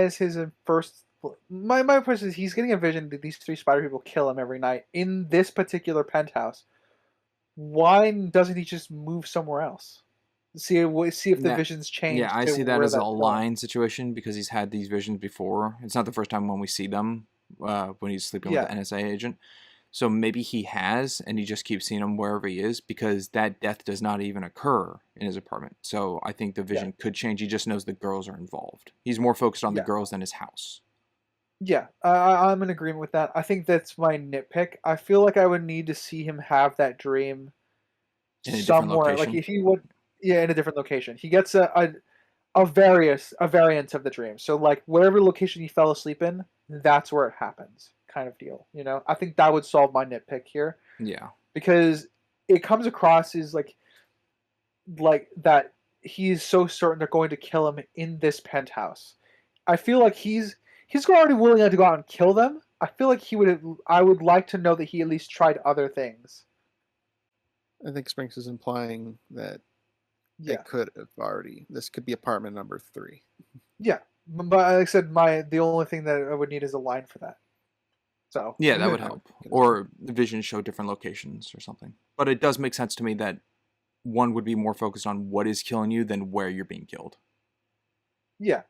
is his first? My question is, he's getting a vision that these 3 spider people kill him every night in this particular penthouse. Why doesn't he just move somewhere else? See if the visions change. Yeah, I see that as a line situation because he's had these visions before. It's not the first time when we see them when he's sleeping with the NSA agent. So maybe he has, and he just keeps seeing him wherever he is because that death does not even occur in his apartment. So I think the vision could change. He just knows the girls are involved. He's more focused on the girls than his house. Yeah, I'm in agreement with that. I think that's my nitpick. I feel like I would need to see him have that dream somewhere. Like if he would, in a different location. He gets a variant of the dream. So like whatever location he fell asleep in, that's where it happens, kind of deal. You know, I think that would solve my nitpick here. Yeah, because it comes across as like that he's so certain they're going to kill him in this penthouse. I feel like he's already willing to go out and kill them. I feel like I would like to know that he at least tried other things. I think Sprinks is implying that it could have already. This could be apartment number 3. Yeah, but like I said, the only thing that I would need is a line for that. So yeah, that would help. Or the vision show different locations or something. But it does make sense to me that one would be more focused on what is killing you than where you're being killed. Yeah.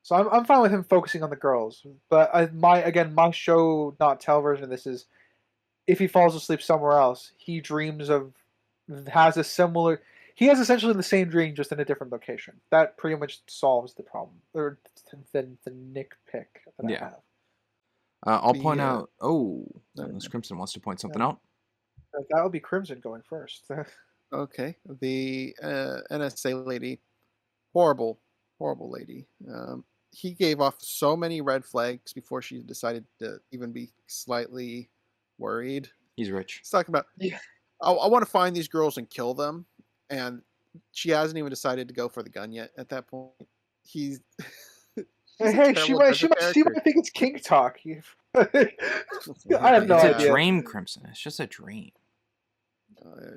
So I'm fine with him focusing on the girls, but my show not tell version of this is if he falls asleep somewhere else, he has essentially the same dream just in a different location. That pretty much solves the problem or the nitpick that I have. I'll point out. Unless Crimson wants to point something out. That would be Crimson going first. Okay, the NSA lady, horrible lady. He gave off so many red flags before she decided to even be slightly worried. He's rich. He's talking about, I want to find these girls and kill them, and she hasn't even decided to go for the gun yet. At that point, he's hey, she might think it's kink talk. I have no idea. It's a dream, Crimson. It's just a dream.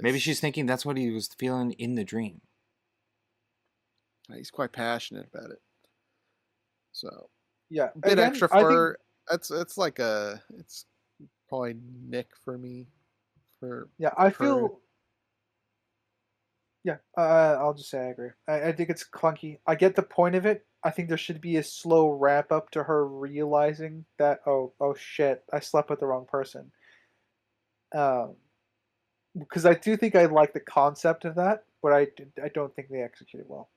Maybe she's thinking that's what he was feeling in the dream. He's quite passionate about it. So yeah, a bit extra for it's probably Nick for me. I'll just say I agree. I think it's clunky. I get the point of it. I think there should be a slow ramp up to her realizing that oh shit, I slept with the wrong person. Because I do think I like the concept of that, but I don't think they executed well.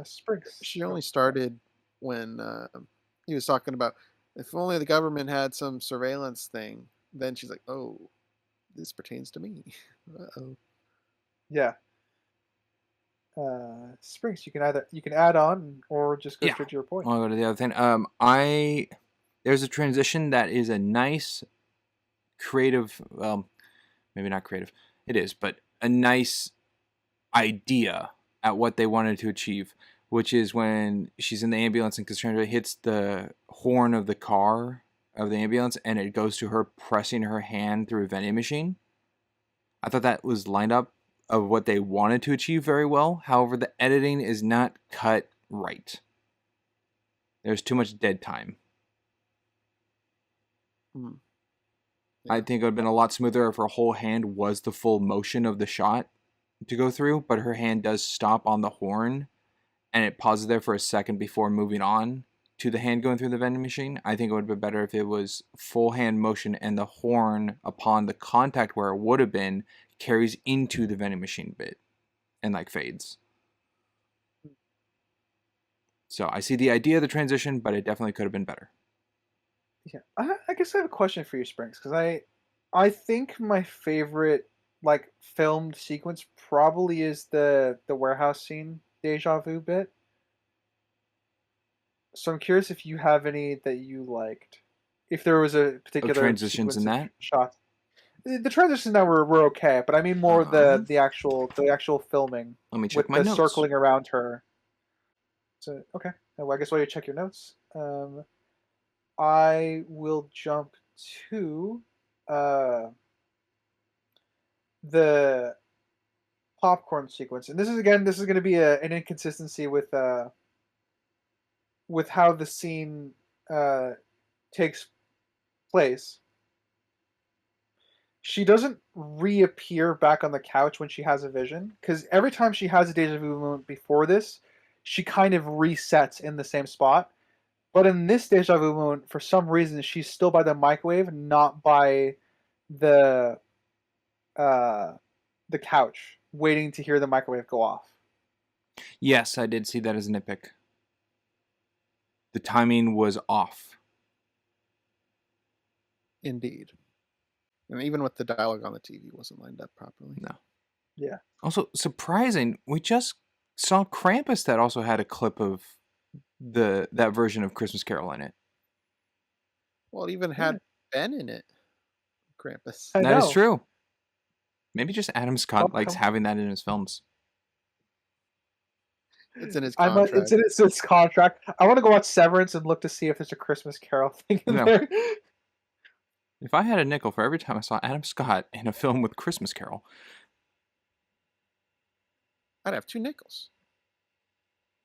Springs. She only started when he was talking about if only the government had some surveillance thing. Then she's like, "Oh, this pertains to me." Uh-oh. Yeah. Springs, you can add on or just go straight to your point. I'll go to the other thing. There's a transition that is a nice creative, maybe not creative, it is, but a nice idea at what they wanted to achieve, which is when she's in the ambulance and Cassandra hits the horn of the car of the ambulance and it goes to her pressing her hand through a vending machine. I thought that was lined up of what they wanted to achieve very well. However, the editing is not cut right. There's too much dead time. Mm. I Yeah. think it would have been a lot smoother if her whole hand was the full motion of the shot to go through, but her hand does stop on the horn and it pauses there for a second before moving on to the hand going through the vending machine. I think it would have been better if it was full hand motion and the horn, upon the contact where it would have been, carries into the vending machine bit and like fades. So I see the idea of the transition, but it definitely could have been better. Yeah, I guess I have a question for you, Springs, because I think my favorite like filmed sequence probably is the warehouse scene deja vu bit. So I'm curious if you have any that you liked. If there was a particular transitions in sequence of that? shots. The transitions now were okay, but I mean more the actual filming Let me check with my the notes. circling around her. So okay, well, I guess while you check your notes, I will jump to the popcorn sequence, and this is going to be an inconsistency with how the scene uh, takes place. She doesn't reappear back on the couch when she has a vision, because every time she has a deja vu moment before this, she kind of resets in the same spot. But in this deja vu moment, for some reason, she's still by the microwave, not by the uh, the couch, waiting to hear the microwave go off. Yes, I did see that as a nitpick. The timing was off. Indeed. And even with the dialogue on the TV wasn't lined up properly. No. Yeah. Also, surprising, we just saw Krampus that also had a clip of that version of Christmas Carol in it. Well, it even had Ben in it. Krampus. I That is know. true. Maybe just Adam Scott Oh, likes come- having that in his films. It's in his I contract. it's in his contract. I want to go watch Severance and look to see if there's a Christmas Carol thing in No. there. If I had a nickel for every time I saw Adam Scott in a film with Christmas Carol, I'd have 2 nickels.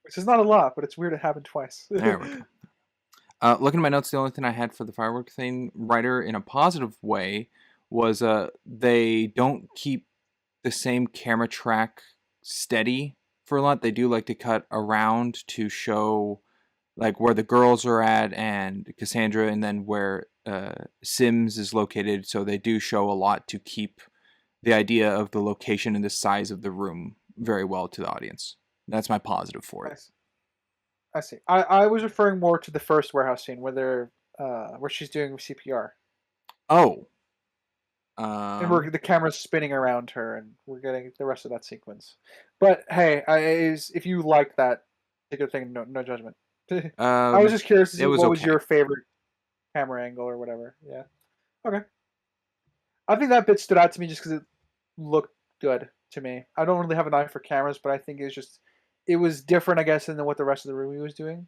Which is not a lot, but it's weird it happened twice. there we go. Looking at my notes, the only thing I had for the firework thing, writer in a positive way, was they don't keep the same camera track steady for a lot. They do like to cut around to show like where the girls are at and Cassandra, and then where Sims is located. So they do show a lot to keep the idea of the location and the size of the room very well to the audience. That's my positive for it. I see. I was referring more to the first warehouse scene where where she's doing CPR. Oh. And where the camera's spinning around her, and we're getting the rest of that sequence. But hey, if you like that particular thing, no judgment. I was just curious to see what was your favorite camera angle or whatever. Yeah. Okay. I think that bit stood out to me just because it looked good to me. I don't really have an eye for cameras, but I think it was different, I guess, than what the rest of the movie was doing.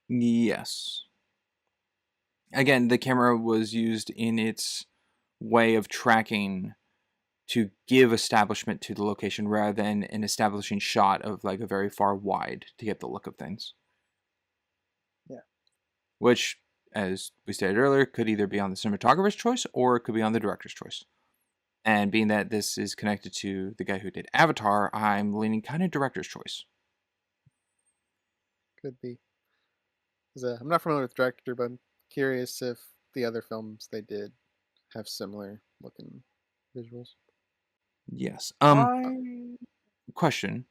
Yes. Again, the camera was used in its way of tracking to give establishment to the location rather than an establishing shot of like a very far wide to get the look of things. Yeah. Which, as we stated earlier, could either be on the cinematographer's choice or it could be on the director's choice. And being that this is connected to the guy who did Avatar, I'm leaning kind of director's choice. Could be. I'm not familiar with the director, but I'm curious if the other films they did have similar looking visuals. Yes. Question.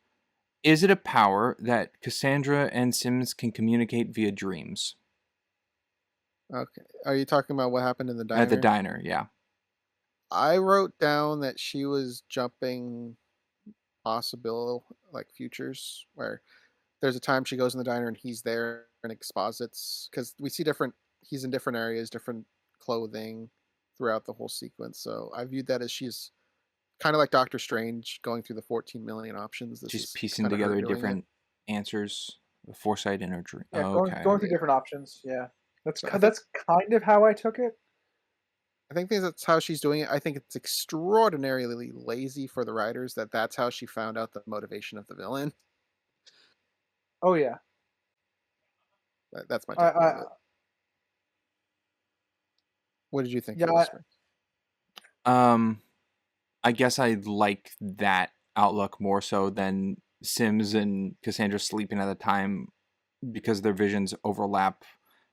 Is it a power that Cassandra and Sims can communicate via dreams? Okay. Are you talking about what happened in the diner? At the diner, yeah. I wrote down that she was jumping possible like futures where there's a time she goes in the diner and he's there and exposits because we see he's in different areas, different clothing throughout the whole sequence. So I viewed that as she's kind of like Doctor Strange going through the 14 million options. She's piecing together different answers, the foresight in her dream. Yeah, going through different options. Yeah, that's kind of how I took it. I think that's how she's doing it. I think it's extraordinarily lazy for the writers that's how she found out the motivation of the villain. Oh yeah, That's my take on it. What did you think Yeah, for this one? I guess I like that outlook more so than Sims and Cassandra sleeping at the time because their visions overlap,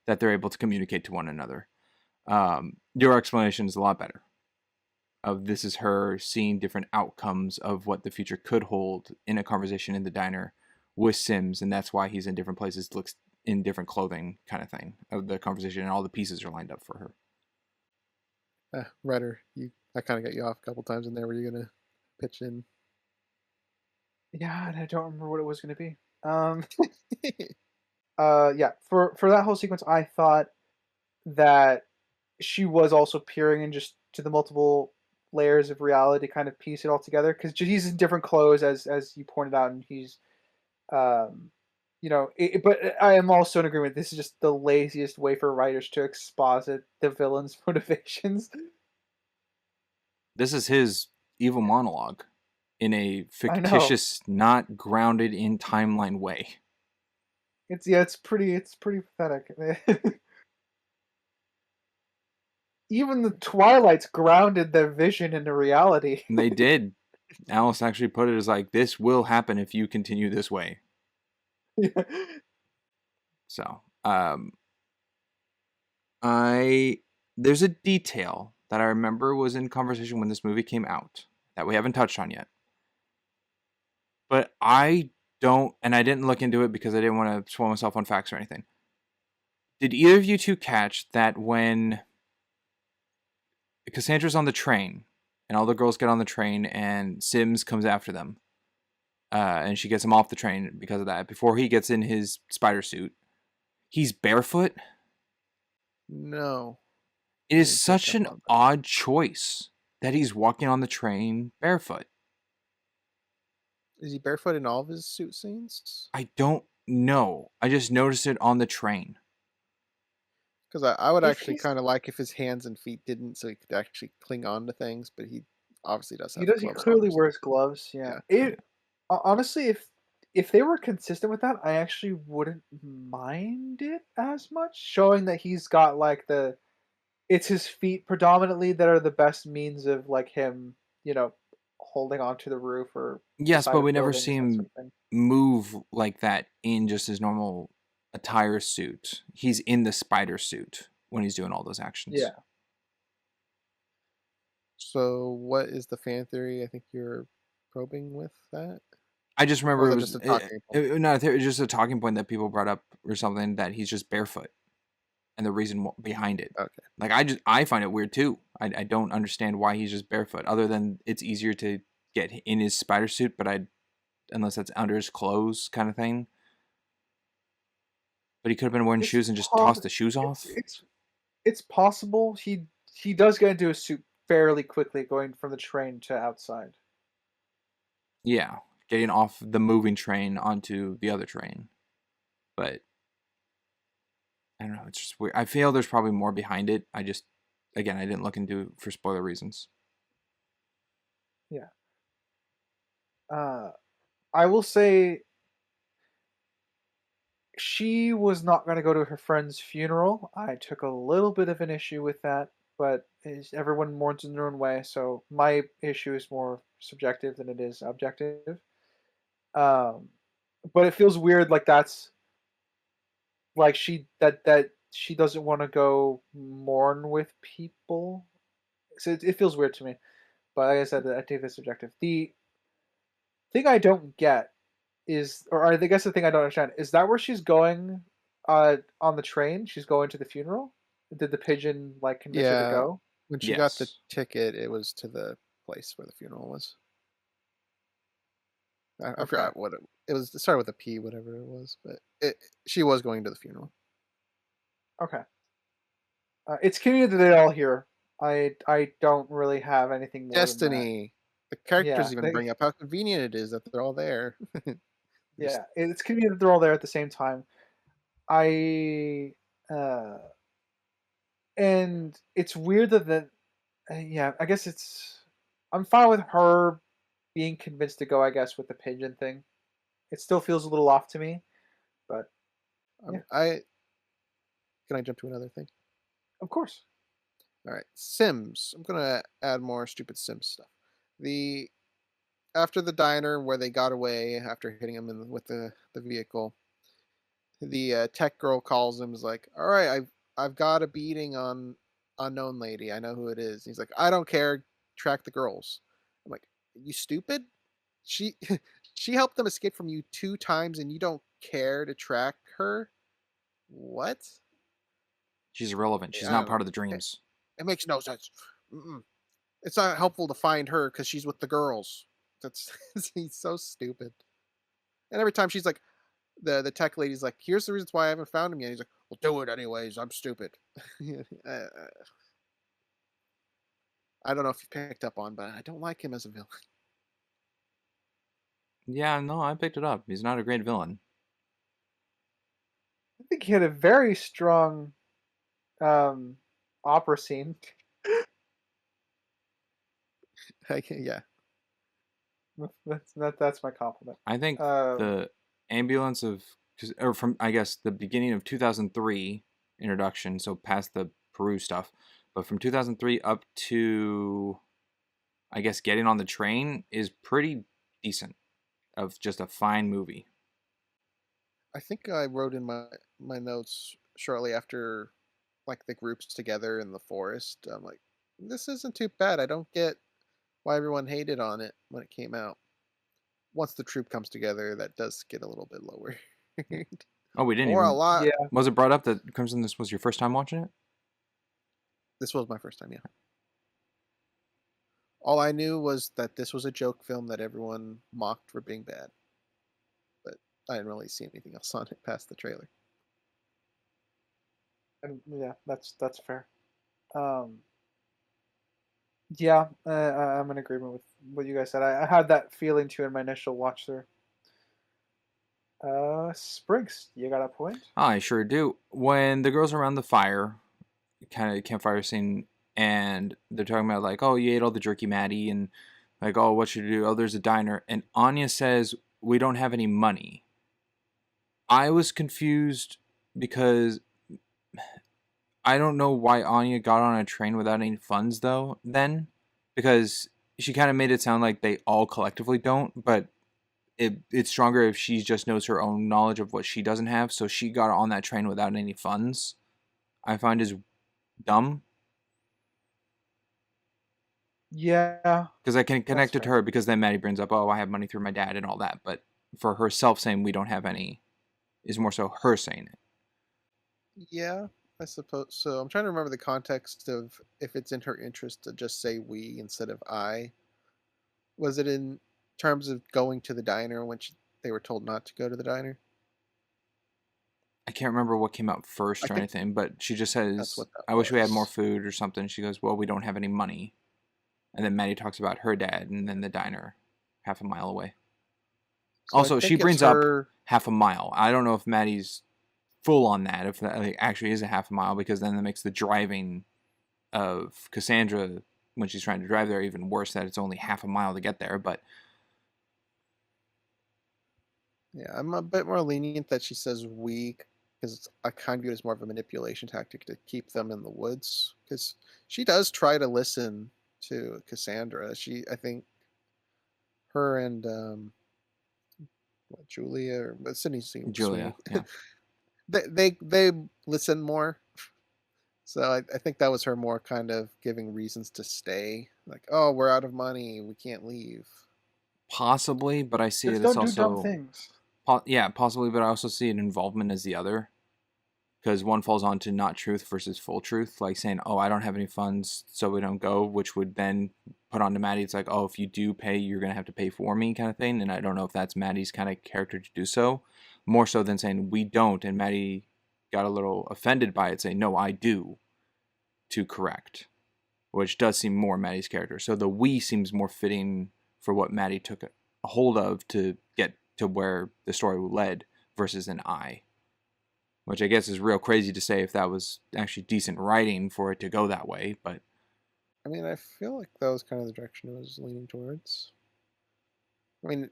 that they're able to communicate to one another. Your explanation is a lot better. Of this is her seeing different outcomes of what the future could hold in a conversation in the diner with Sims, and that's why he's in different places, looks in different clothing, kind of thing of the conversation, and all the pieces are lined up for her. Ryder, I kind of got you off a couple times in there. Were you gonna pitch in? yeah, and I don't remember what it was going to be. Yeah, for that whole sequence, I thought that she was also peering in just to the multiple layers of reality to kind of piece it all together, because he's in different clothes as you pointed out, and he's um but I am also in agreement, this is just the laziest way for writers to exposit the villain's motivations. This is his evil monologue in a I know. fictitious, not grounded in timeline way. It's pretty pathetic. Even the Twilights grounded their vision into reality. And they did. Alice actually put it as like, this will happen if you continue this way. Yeah. So, there's a detail that I remember was in conversation when this movie came out that we haven't touched on yet. But I don't, and I didn't look into it because I didn't want to swell myself on facts or anything. Did either of you two catch that when Cassandra's on the train and all the girls get on the train and Sims comes after them, and she gets him off the train because of that, before he gets in his spider suit, he's barefoot? No. It is such an odd choice that he's walking on the train barefoot. Is he barefoot in all of his suit scenes? I don't know. I just noticed it on the train. Because I would If actually he's- kind of like if his hands and feet didn't, so he could actually cling on to things. But he obviously does have He does. He gloves clearly on. wears gloves. Yeah. Yeah. Honestly, if they were consistent with that, I actually wouldn't mind it as much. Showing that he's got like it's his feet predominantly that are the best means of like him, holding onto the roof or the Yes, side but of we never buildings, see that him sort of thing. move like that in just his normal attire suit. He's in the spider suit when he's doing all those actions. Yeah. So what is the fan theory? I think you're probing with that. I just remember Or is it that was just a talking point? no, it was just a talking point that people brought up or something, that he's just barefoot, and the reason behind it. Okay. Like I find it weird too. I don't understand why he's just barefoot, other than it's easier to get in his spider suit, but unless that's under his clothes kind of thing. But he could have been wearing It's shoes and just pos- tossed the shoes off. it's possible he does get into a suit fairly quickly going from the train to outside. Yeah, getting off the moving train onto the other train. But I don't know, it's just weird. I feel there's probably more behind it. I didn't look into it for spoiler reasons. Yeah. I will say she was not going to go to her friend's funeral. I took a little bit of an issue with that, but everyone mourns in their own way, so my issue is more subjective than it is objective. Um, but it feels weird, like that's like that she doesn't want to go mourn with people. So it feels weird to me. But like I said, I take this subjective. The thing I don't get is, or I guess the thing I don't understand is that where she's going, on the train. She's going to the funeral. Did the pigeon like convince her to Yeah. go? When she got the Yes. ticket, it was to the place where the funeral was. I Okay. forgot what it was. It started with a P, whatever it was, but she was going to the funeral. Okay. It's convenient that they're all here. I don't really have anything more than that. Destiny. The characters Yeah, even bring up how convenient it is that they're all there. yeah, it's convenient that they're all there at the same time. I and it's weird that yeah, I guess I'm fine with her being convinced to go, I guess, with the pigeon thing. It still feels a little off to me, but yeah. I Can I jump to another thing? Of course. All right, Sims. I'm gonna add more stupid Sims stuff. After the diner where they got away after hitting him with the vehicle, the tech girl calls him. Is like, all right, I've got a beating on unknown lady. I know who it is. He's like, I don't care. Track the girls. I'm like, you stupid. She she helped them escape from you 2 times, and you don't care to track her. What? She's irrelevant. She's Yeah, I not don't know. part of the dreams. It makes no sense. Mm-mm. It's not helpful to find her because she's with the girls. That's he's so stupid. And every time she's like, the tech lady's like, here's the reasons why I haven't found him yet. He's like, well, do it anyways. I'm stupid. uh, I don't know if you picked up on, but I don't like him as a villain. Yeah, no, I picked it up. He's not a great villain. I think he had a very strong opera scene. Yeah. That's my compliment. I think Um, the ambulance or from, I guess, the beginning of 2003 introduction, so past the Peru stuff, but from 2003 up to, I guess, getting on the train is pretty decent, of just a fine movie. I think I wrote in my notes shortly after, like, the groups together in the forest. I'm like, this isn't too bad. I don't get why everyone hated on it when it came out. Once the troop comes together, that does get a little bit lower. Oh, we didn't Or a even. lot. yeah, Was it brought up that Crimson, this was your first time watching it? This was my first time, yeah. All I knew was that this was a joke film that everyone mocked for being bad. But I didn't really see anything else on it past the trailer. and yeah, that's fair. Um, yeah, I'm in agreement with what you guys said. I had that feeling too in my initial watch there. Spriggs, you got a point? I sure do. When the girls are around the fire, kind of campfire scene, and they're talking about like, oh, you ate all the jerky, Maddie, and like, oh, what should you do? Oh, there's a diner, and Anya says we don't have any money. I was confused because I don't know why Anya got on a train without any funds though. Then, because she kind of made it sound like they all collectively don't, but it's stronger if she just knows her own knowledge of what she doesn't have. So she got on that train without any funds. I find is dumb. Yeah, Because I can connect it to fair. her because then Maddie brings up, oh, I have money through my dad and all that. But for herself saying we don't have any is more so her saying it. Yeah, I suppose so. I'm trying to remember the context of if it's in her interest to just say we instead of I. Was it in terms of going to the diner when they were told not to go to the diner? I can't remember what came out first I or think anything, but she just that's says, what that I wish we had more was. food or something. She goes, well, we don't have any money. And then Maddie talks about her dad and then the diner half a mile away. So I Also, she think it's brings up her. half a mile. I don't know if Maddie's full on that, if that like, actually is a half a mile, because then that makes the driving of Cassandra when she's trying to drive there even worse, that it's only half a mile to get there. But Yeah, I'm a bit more lenient that she says we because I kind of view it as more of a manipulation tactic to keep them in the woods. Because she does try to listen to Cassandra. I think, her and Julia or Sydney Julia, Sweeney, yeah. they listen more. So I think that was her more kind of giving reasons to stay. Like, oh, we're out of money, we can't leave. Possibly, but I see Just it as don't do dumb also, things. yeah, possibly, but I also see an involvement as the other. Because one falls onto not truth versus full truth, like saying, oh, I don't have any funds, so we don't go, which would then put on to Maddie, it's like, oh, if you do pay, you're going to have to pay for me kind of thing. And I don't know if that's Maddie's kind of character to do so, more so than saying, we don't. And Maddie got a little offended by it, saying, no, I do, to correct, which does seem more Maddie's character. So the we seems more fitting for what Maddie took a hold of to get to where the story led versus an I. Which I guess is real crazy to say if that was actually decent writing for it to go that way, but I mean, I feel like that was kind of the direction it was leaning towards. I mean,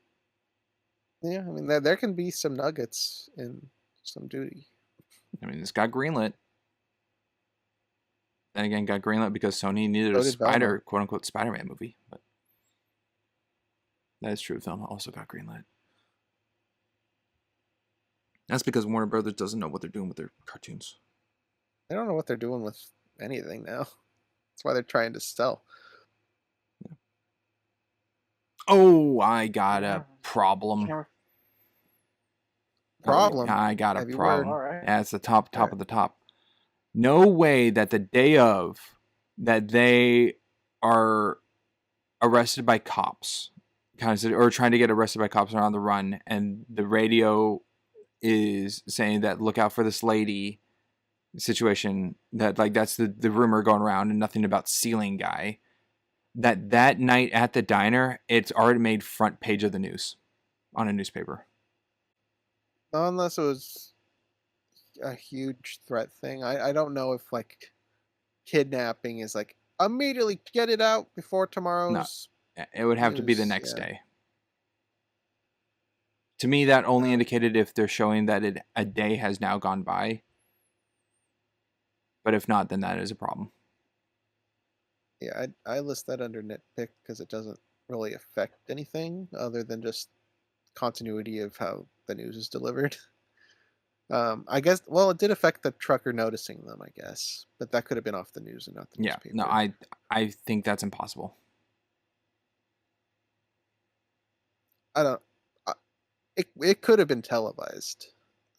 yeah, I mean, there can be some nuggets in some duty. I mean, this got greenlit. Then again, got greenlit because Sony needed So a did Velma. quote unquote Spider-Man movie. But that is true. Velma also got greenlit. That's because Warner Brothers doesn't know what they're doing with their cartoons. I don't know what they're doing with anything now. That's why they're trying to sell. Oh, I got a problem. Problem? I got a Heavy problem. word. All right. That's the top of the top. No way that the day of that they are arrested by cops, or trying to get arrested by cops and are on the run, and the radio is saying that look out for this lady situation, that like that's the rumor going around, and nothing about ceiling guy. That night at the diner, it's already made front page of the news on a newspaper. Unless it was a huge threat thing. I don't know if like kidnapping is like immediately get it out before tomorrow's. It would have to be the news, next yeah. day. To me, that only indicated if they're showing that a day has now gone by. But if not, then that is a problem. Yeah, I list that under nitpick because it doesn't really affect anything other than just continuity of how the news is delivered. I guess, well, it did affect the trucker noticing them, I guess, but that could have been off the news and not the newspaper. No, I think that's impossible. I don't. It could have been televised.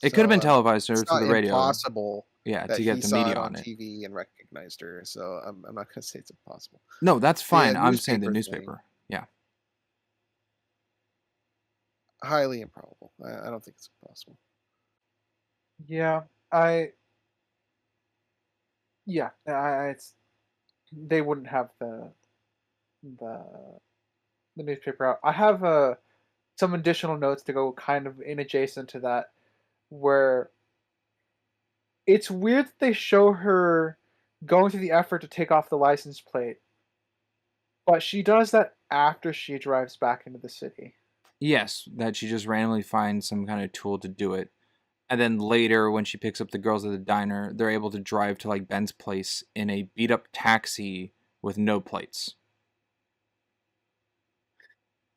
It could have been televised through It's not the radio. impossible. Yeah, that to get he the saw media it on it. TV and recognized her. So I'm not gonna say it's impossible. No, that's fine. Yeah, I'm saying the newspaper newspaper. Yeah. Highly improbable. I don't think it's impossible. Yeah, it's they wouldn't have the newspaper out. I have some additional notes to go kind of in adjacent to that, where it's weird that they show her going through the effort to take off the license plate, but she does that after she drives back into the city. Yes, that she just randomly finds some kind of tool to do it. And then later, when she picks up the girls at the diner, they're able to drive to like Ben's place in a beat up taxi with no plates.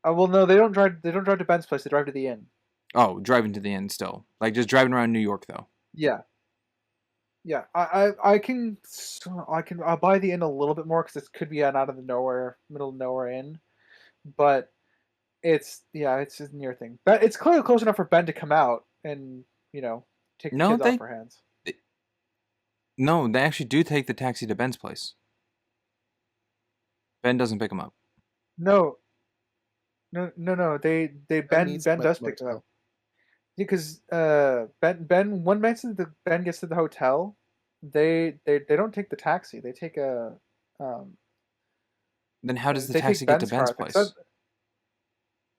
Well, no, they don't drive. They don't drive to Ben's place. They drive to the inn. Oh, driving to the inn still. Like just driving around New York though. Yeah. Yeah, I'll buy the inn a little bit more because this could be an out of the nowhere, middle of nowhere inn, but it's a near thing. But it's clearly close enough for Ben to come out and take the kids off her hands. No, they actually do take the taxi to Ben's place. Ben doesn't pick him up. No. Ben does pick them up. Because Ben when Ben gets to the hotel, they don't take the taxi. They take a Then how does the taxi get to Ben's place?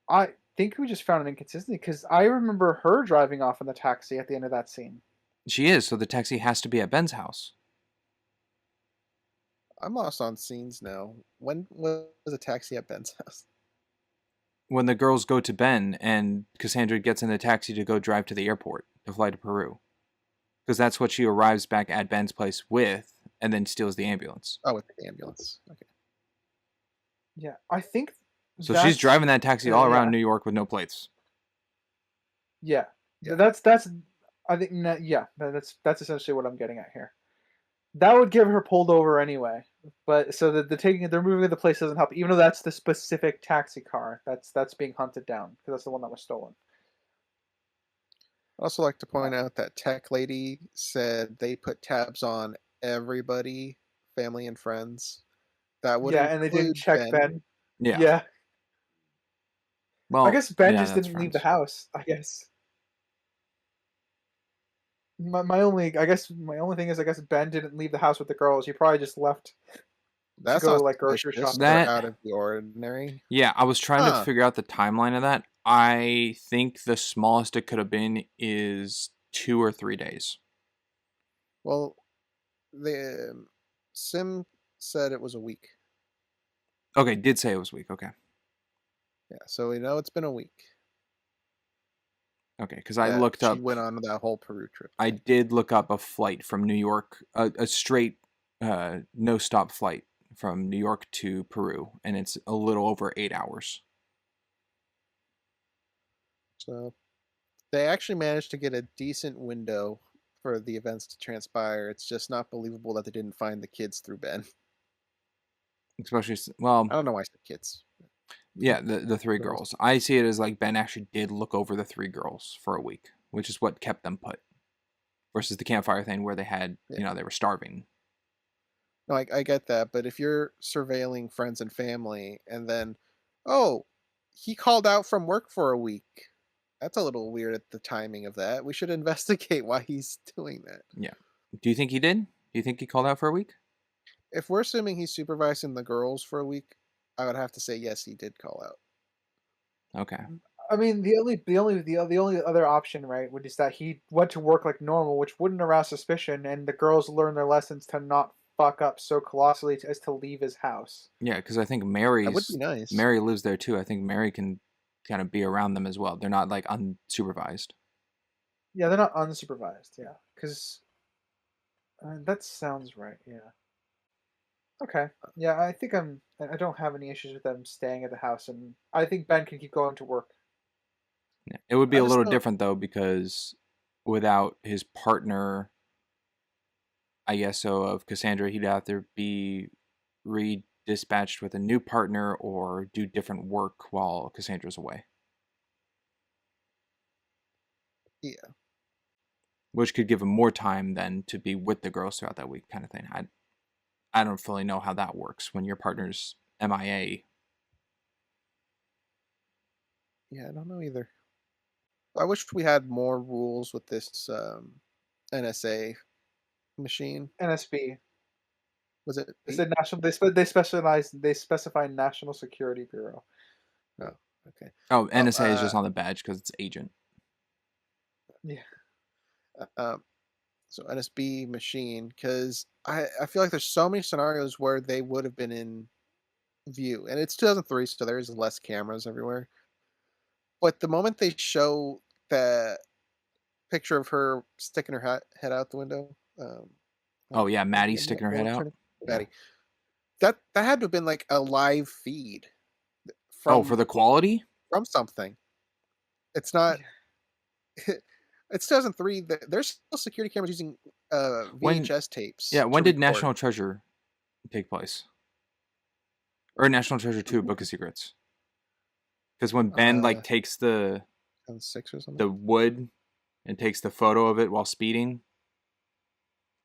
I think we just found an inconsistency because I remember her driving off in the taxi at the end of that scene. She is, so the taxi has to be at Ben's house. I'm lost on scenes now. When was a taxi at Ben's house? When the girls go to Ben and Cassandra gets in the taxi to go drive to the airport to fly to Peru. Because that's what she arrives back at Ben's place with and then steals the ambulance. Oh, with the ambulance. Okay. Yeah, I think so she's driving that taxi all around New York with no plates. Yeah. That's I think that's essentially what I'm getting at here. That would give her pulled over anyway. But so they're moving to the place doesn't help, even though that's the specific taxi car that's being hunted down because that's the one that was stolen. I'd also like to point out that tech lady said they put tabs on everybody, family and friends. That would and they didn't check Ben. Yeah. Well, I guess Ben just didn't leave the house. I guess. My only thing is I guess Ben didn't leave the house with the girls. He probably just left to go like grocery shopping. That's out of the ordinary. Yeah, I was trying to figure out the timeline of that. I think the smallest it could have been is 2 or 3 days. Well, the Sim said it was a week. Okay, did say it was a week. Okay. Yeah, so we know it's been a week. Okay, because I looked up. She went on that whole Peru trip. I did look up a flight from New York, a straight no stop flight from New York to Peru, and it's a little over 8 hours. So they actually managed to get a decent window for the events to transpire. It's just not believable that they didn't find the kids through Ben. Especially, well, I don't know why I said kids. yeah, the three girls. I see it as like Ben actually did look over the three girls for a week, which is what kept them put. Versus the campfire thing where they had, they were starving. No, I get that, but if you're surveilling friends and family and then, oh, he called out from work for a week. That's a little weird at the timing of that. We should investigate why he's doing that. Yeah. Do you think he did? Do you think he called out for a week? If we're assuming he's supervising the girls for a week, I would have to say yes, he did call out. Okay. I mean, the only other option, right, would is that he went to work like normal, which wouldn't arouse suspicion, and the girls learned their lessons to not fuck up so colossally as to leave his house. Yeah, because I think That would be nice. Mary lives there too. I think Mary can kind of be around them as well. They're not like unsupervised. Yeah, they're not unsupervised. Yeah, because that sounds right. Yeah. Okay. Yeah, I think I don't have any issues with them staying at the house, and I think Ben can keep going to work. Yeah. It would be I a just little don't- different though, because without his partner, I guess so, of Cassandra, he'd either be redispatched with a new partner or do different work while Cassandra's away. Yeah. Which could give him more time then to be with the girls throughout that week, kind of thing. I don't fully know how that works when your partner's MIA. Yeah, I don't know either. I wish we had more rules with this NSA machine. NSB. Was it? They said national. They specify National Security Bureau. Oh, okay. Oh, NSA is just on the badge because it's agent. Yeah. So NSB machine, because I feel like there's so many scenarios where they would have been in view, and it's 2003, so there's less cameras everywhere. But the moment they show the picture of her sticking her head out the window, Oh yeah, Maddie sticking her head out. Maddie, that had to have been like a live feed. For the quality from something. It's not. It's 2003. There's still security cameras using VHS tapes. Yeah, when did National Treasure take place? Or National Treasure 2, Book of Secrets? Because when Ben takes the 6 or something, the wood and takes the photo of it while speeding.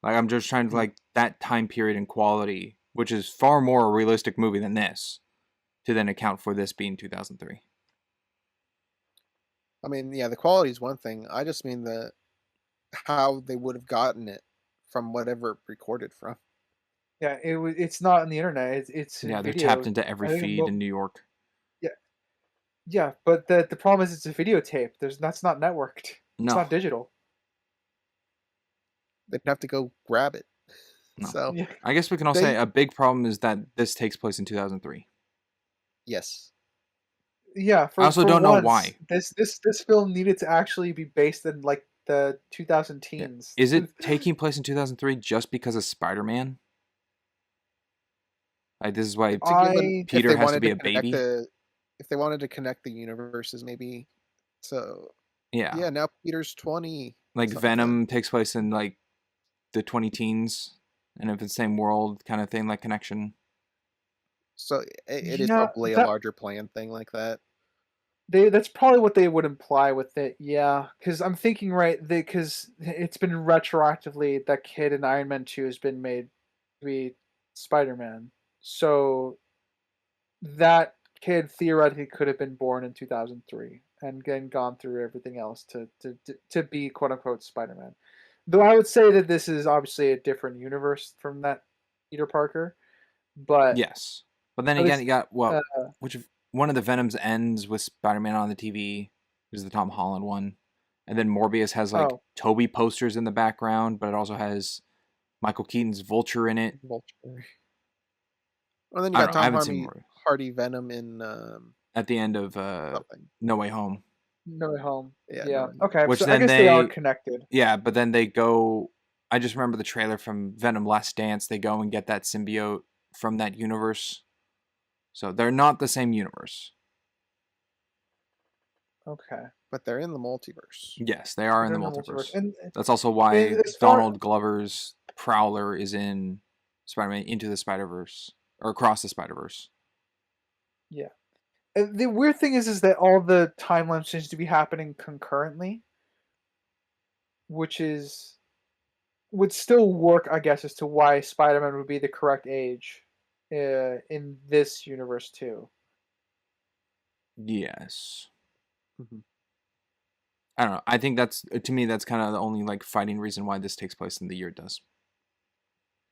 Like, I'm just trying to like that time period and quality, which is far more a realistic movie than this, to then account for this being 2003. I mean, yeah, the quality is one thing. I just mean how they would have gotten it from whatever it recorded from. Yeah, it's not on the internet. It's they're video. tapped into every feed in New York. Yeah, yeah, but the problem is it's a videotape. That's not networked. It's not digital. They'd have to go grab it. No. So yeah. I guess we can all say a big problem is that this takes place in 2003. Yes. Yeah. I also don't know why. This film needed to actually be based in like the 2000 teens. Yeah. Is it taking place in 2003 just because of Spider-Man? Like, this is why Peter has to be a baby. If they wanted to connect the universes, maybe. So yeah. Now Peter's 20. Like Venom takes place in like the 20 teens, and if it's the same world kind of thing, like connection. So it is probably a larger plan thing like that. That's probably what they would imply with it, yeah. Because I'm thinking, right, because it's been retroactively that kid in Iron Man 2 has been made to be Spider-Man. So that kid theoretically could have been born in 2003 and then gone through everything else to be quote-unquote Spider-Man. Though I would say that this is obviously a different universe from that Peter Parker. But yes. But then again, you got which one of the Venoms ends with Spider-Man on the TV, which is the Tom Holland one. And then Morbius has like Toby posters in the background, but it also has Michael Keaton's Vulture in it. Vulture. Well, then you got Tom Hardy Venom in at the end of No Way Home. No Way Home. Yeah. Yeah. Okay. Which so then I guess they are connected. Yeah, but then they go I just remember the trailer from Venom Last Dance. They go and get that symbiote from that universe. So they're not the same universe. Okay. But they're in the multiverse. Yes, they are in They're the in the multiverse. And That's also why as far- Donald Glover's Prowler is in Spider-Man Into the Spider-Verse, or Across the Spider-Verse. yeah. And the weird thing is that all the timelines seems to be happening concurrently, which would still work, I guess, as to why Spider-Man would be the correct age in this universe too. Yes. Mhm. I don't know. I think that's, to me, that's kind of the only like fighting reason why this takes place in the year it does.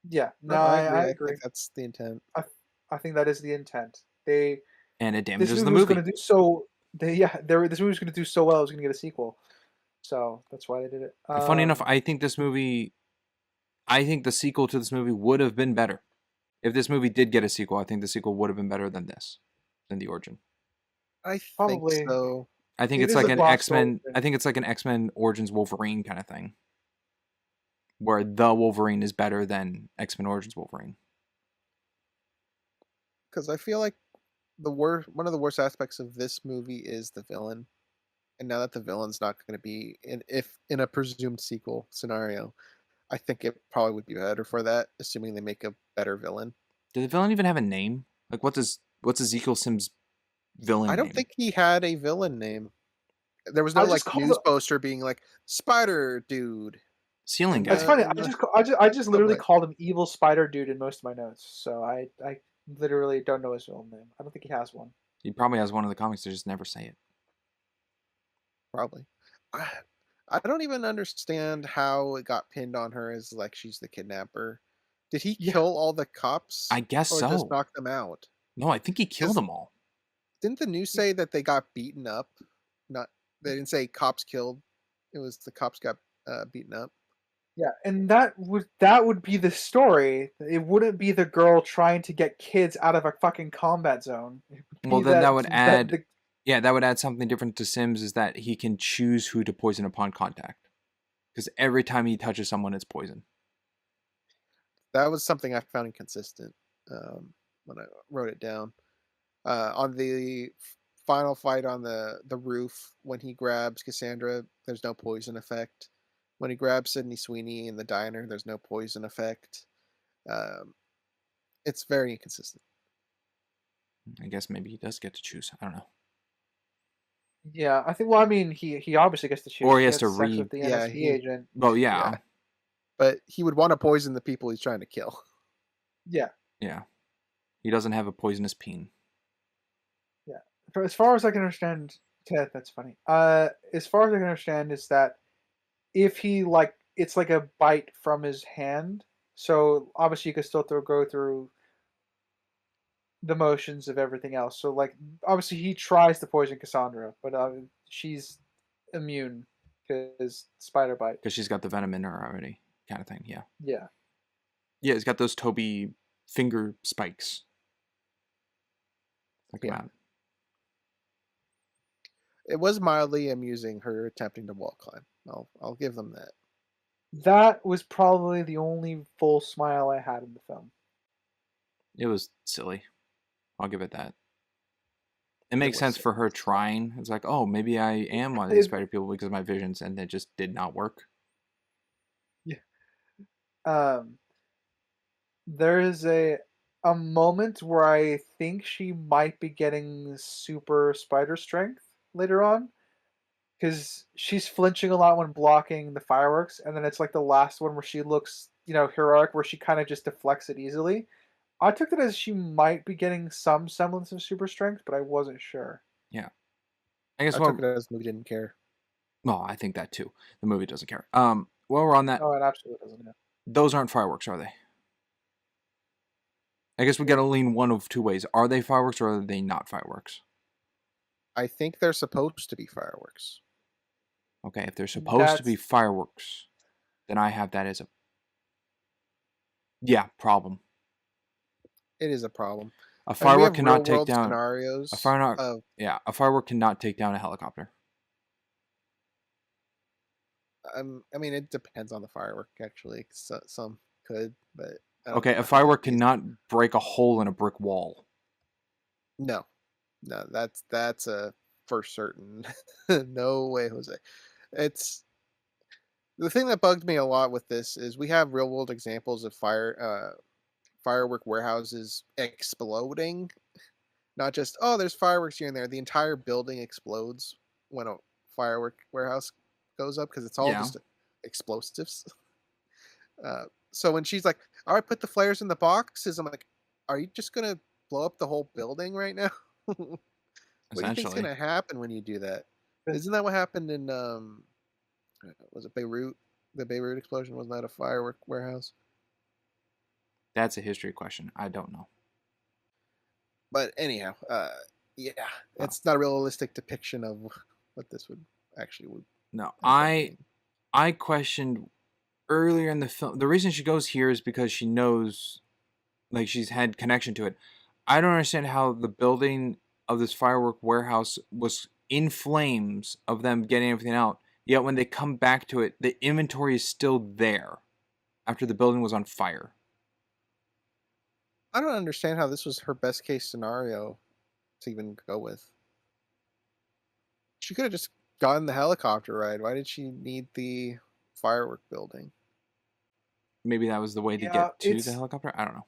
Yeah, no, I I agree. agree. think that's the intent. I think that is the intent. And it This damages the movie was movie. going to do so. This movie was going to do so well. It was going to get a sequel, so that's why they did it. Funny enough, I think the sequel to this movie would have been better. If this movie did get a sequel, I think the sequel would have been better than the origin. I Probably. think so. I think It it's is like a an lost X-Men. origin. I think it's like an X-Men Origins Wolverine kind of thing, where the Wolverine is better than X-Men Origins Wolverine. Because I feel like one of the worst aspects of this movie is the villain. And now that the villain's not going to be in a presumed sequel scenario, I think it probably would be better for that, assuming they make a better villain. Did the villain even have a name? Like, what's Ezekiel Sims' villain I don't name? think he had a villain name. There was no I like just called news it- poster being like Spider Dude. Ceiling And guy. It's funny. in the I just literally public. called him Evil Spider Dude in most of my notes. So I literally don't know his villain name. I don't think he has one. He probably has one of the comics. They just never say it. Probably. I don't even understand how it got pinned on her as like she's the kidnapper. Did he Yeah. kill all the cops? I guess or so. just knock them out? No, I think he killed Is- them all. Didn't the news say that they got beaten up? Not they didn't say cops killed. It was the cops got beaten up. Yeah, and that would be the story. It wouldn't be the girl trying to get kids out of a fucking combat zone. It would Well, be then that would add. the- Yeah, that would add something different to Sims, is that he can choose who to poison upon contact. Because every time he touches someone, it's poison. That was something I found inconsistent when I wrote it down. On the final fight on the roof, when he grabs Cassandra, there's no poison effect. When he grabs Sydney Sweeney in the diner, there's no poison effect. It's very inconsistent. I guess maybe he does get to choose. I don't know. Yeah, I think. Well, I mean, he obviously gets to choose. Or he has to sex read- with the Yeah, NSP agent. Well, yeah. Yeah. But he would want to poison the people he's trying to kill. Yeah. Yeah. He doesn't have a poisonous peen. As far as I can understand, that's funny. As far as I can understand, is that if he it's like a bite from his hand, so obviously you can still go through the motions of everything else. So like obviously he tries to poison Cassandra, but she's immune because spider bite. Because she's got the venom in her already, kind of thing. Yeah. Yeah. Yeah, he's got those Toby finger spikes. Like Yeah. that. It was mildly amusing her attempting to wall climb. I'll give them that. That was probably the only full smile I had in the film. It was silly. I'll give it that. It makes was sense for her trying. It's like, oh, maybe I am one of these spider people because of my visions, and it just did not work. There is a moment where I think she might be getting super spider strength later on, because she's flinching a lot when blocking the fireworks, and then it's like the last one where she looks, heroic, where she kind of just deflects it easily. I took it as she might be getting some semblance of super strength, but I wasn't sure. I guess I took it as the movie didn't care. well, I think that too. The movie doesn't care. While we're on that, Oh, it absolutely doesn't. Yeah. those aren't fireworks, are they? I guess we gotta lean one of two ways. Are they fireworks or are they not fireworks? I think they're supposed to be fireworks. Okay, if they're supposed to be That's- fireworks, then I have that as a problem. It is a problem. A I mean, we firework have cannot take real-world down scenarios. a firework. Of, A firework cannot take down a helicopter. I mean, it depends on the firework, actually. Some could, but I don't Okay, think a it has to firework be. cannot break a hole in a brick wall. No, no, that's a for certain. No way, Jose. It's the thing that bugged me a lot with this is we have real world examples of firework warehouses exploding. Not just, oh, there's fireworks here and there. The entire building explodes when a firework warehouse goes up because it's all Yeah. just explosives. So when she's like, all right, put the flares in the boxes, I'm like, are you just going to blow up the whole building right now? What do you think's going Essentially. to happen when you do that? Isn't that what happened in, was it Beirut? The Beirut explosion, wasn't that a firework warehouse? That's a history question. I don't know. But anyhow, yeah, Oh. it's not a realistic depiction of what this would actually No, end up I being. questioned earlier in the film. The reason she goes here is because she knows, like, she's had connection to it. I don't understand how the building of this firework warehouse was in flames of them getting everything out. Yet when they come back to it, the inventory is still there after the building was on fire. I don't understand how this was her best case scenario to even go with. She could have just gotten the helicopter ride. Why did she need the firework building? Maybe that was the way to Yeah, get to the it's helicopter. I don't know.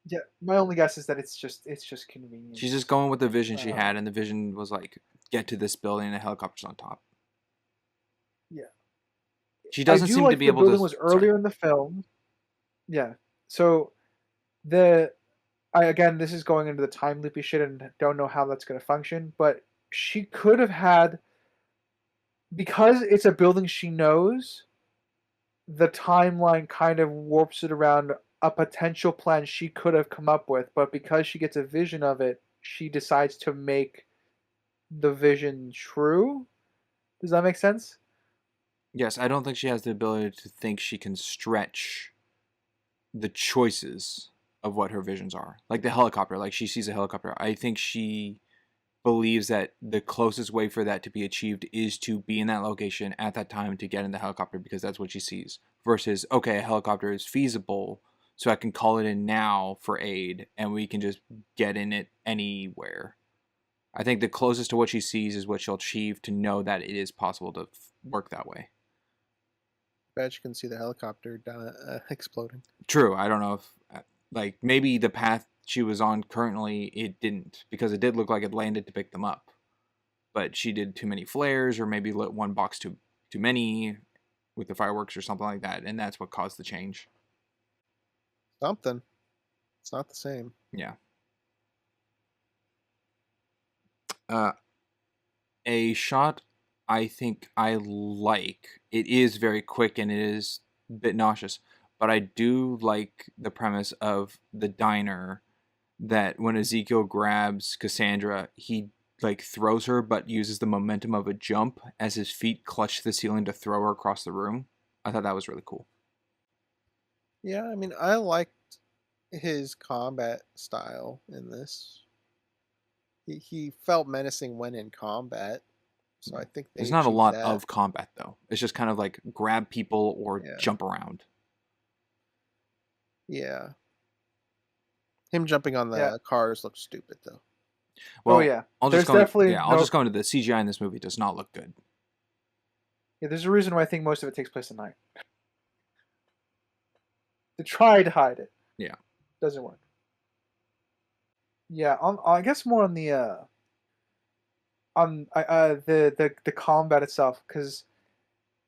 yeah. My only guess is that it's just convenient. She's just going with the vision she had, and the vision was like, get to this building and a helicopter's on top. Yeah. She I doesn't do seem like to be the able to. building was Sorry. earlier in the film. Yeah. So again, this is going into the time loopy shit, and don't know how that's going to function. But she could have had, because it's a building she knows. The timeline kind of warps it around a potential plan she could have come up with, but because she gets a vision of it, she decides to make the vision true. Does that make sense? Yes, I don't think she has the ability to think she can stretch the choices of what her visions are. Like the helicopter, like she sees a helicopter. I think she believes that the closest way for that to be achieved is to be in that location at that time to get in the helicopter because that's what she sees. Versus, okay, a helicopter is feasible, so I can call it in now for aid and we can just get in it anywhere. I think the closest to what she sees is what she'll achieve to know that it is possible to work that way. Bet you can see the helicopter exploding. True. I don't know if, like, maybe the path she was on currently, it didn't, because it did look like it landed to pick them up. But she did too many flares, or maybe lit one box too many with the fireworks or something like that, and that's what caused the change. Something. It's not the same. Yeah. A shot I think I like. It is very quick and it is a bit nauseous, but I do like the premise of the diner, that when Ezekiel grabs Cassandra, he like throws her but uses the momentum of a jump as his feet clutch the ceiling to throw her across the room. I thought that was really cool. Yeah, I mean, I liked his combat style in this. He felt menacing when in combat, so I think they There's not a achieved lot that. of combat though. It's just kind of like grab people or jump around. Yeah. Him jumping on the cars looks stupid though. Well, I'll just go into the CGI in this movie does not look good. Yeah, there's a reason why I think most of it takes place at night. They try to hide it. Yeah. Doesn't work. Yeah, I guess more on the combat itself, because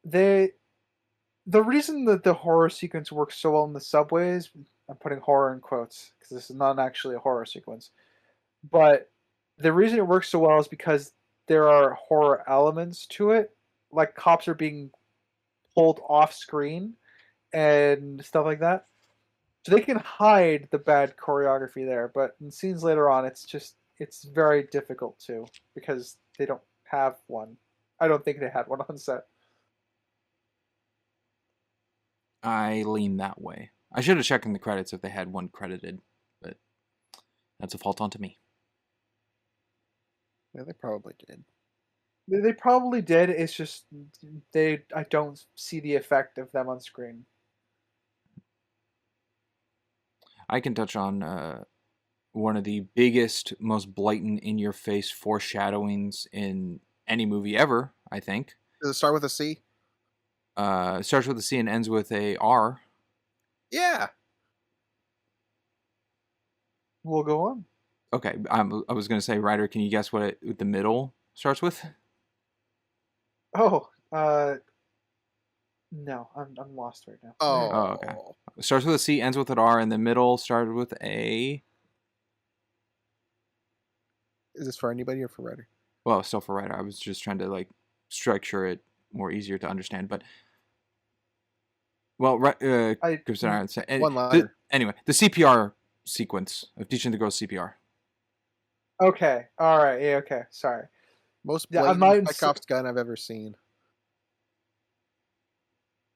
the reason that the horror sequence works so well in the subways, I'm putting horror in quotes because this is not actually a horror sequence, but the reason it works so well is because there are horror elements to it, like cops are being pulled off screen and stuff like that. So they can hide the bad choreography there, but in scenes later on, it's very difficult to, because they don't have one. I don't think they had one on set. I lean that way. I should have checked in the credits if they had one credited, but that's a fault onto me. Yeah, they probably did. They probably did. It's just I don't see the effect of them on screen. I can touch on one of the biggest, most blatant, in-your-face foreshadowings in any movie ever, I think. Does it start with a C? It starts with a C and ends with a R. Yeah. We'll go on. Okay, I was going to say, Ryder, can you guess what the middle starts with? Oh, no, I'm lost right now. Oh. Okay. It starts with a C, ends with an R, and the middle started with a... Is this for anybody or for Ryder? Well, still for Ryder. I was just trying to like structure it more easier to understand, but... Well, Cassandra would say... One liner. Anyway, the CPR sequence of teaching the girls CPR. Okay, all right, yeah, okay, sorry. Most blatant Chekhov's gun I've ever seen.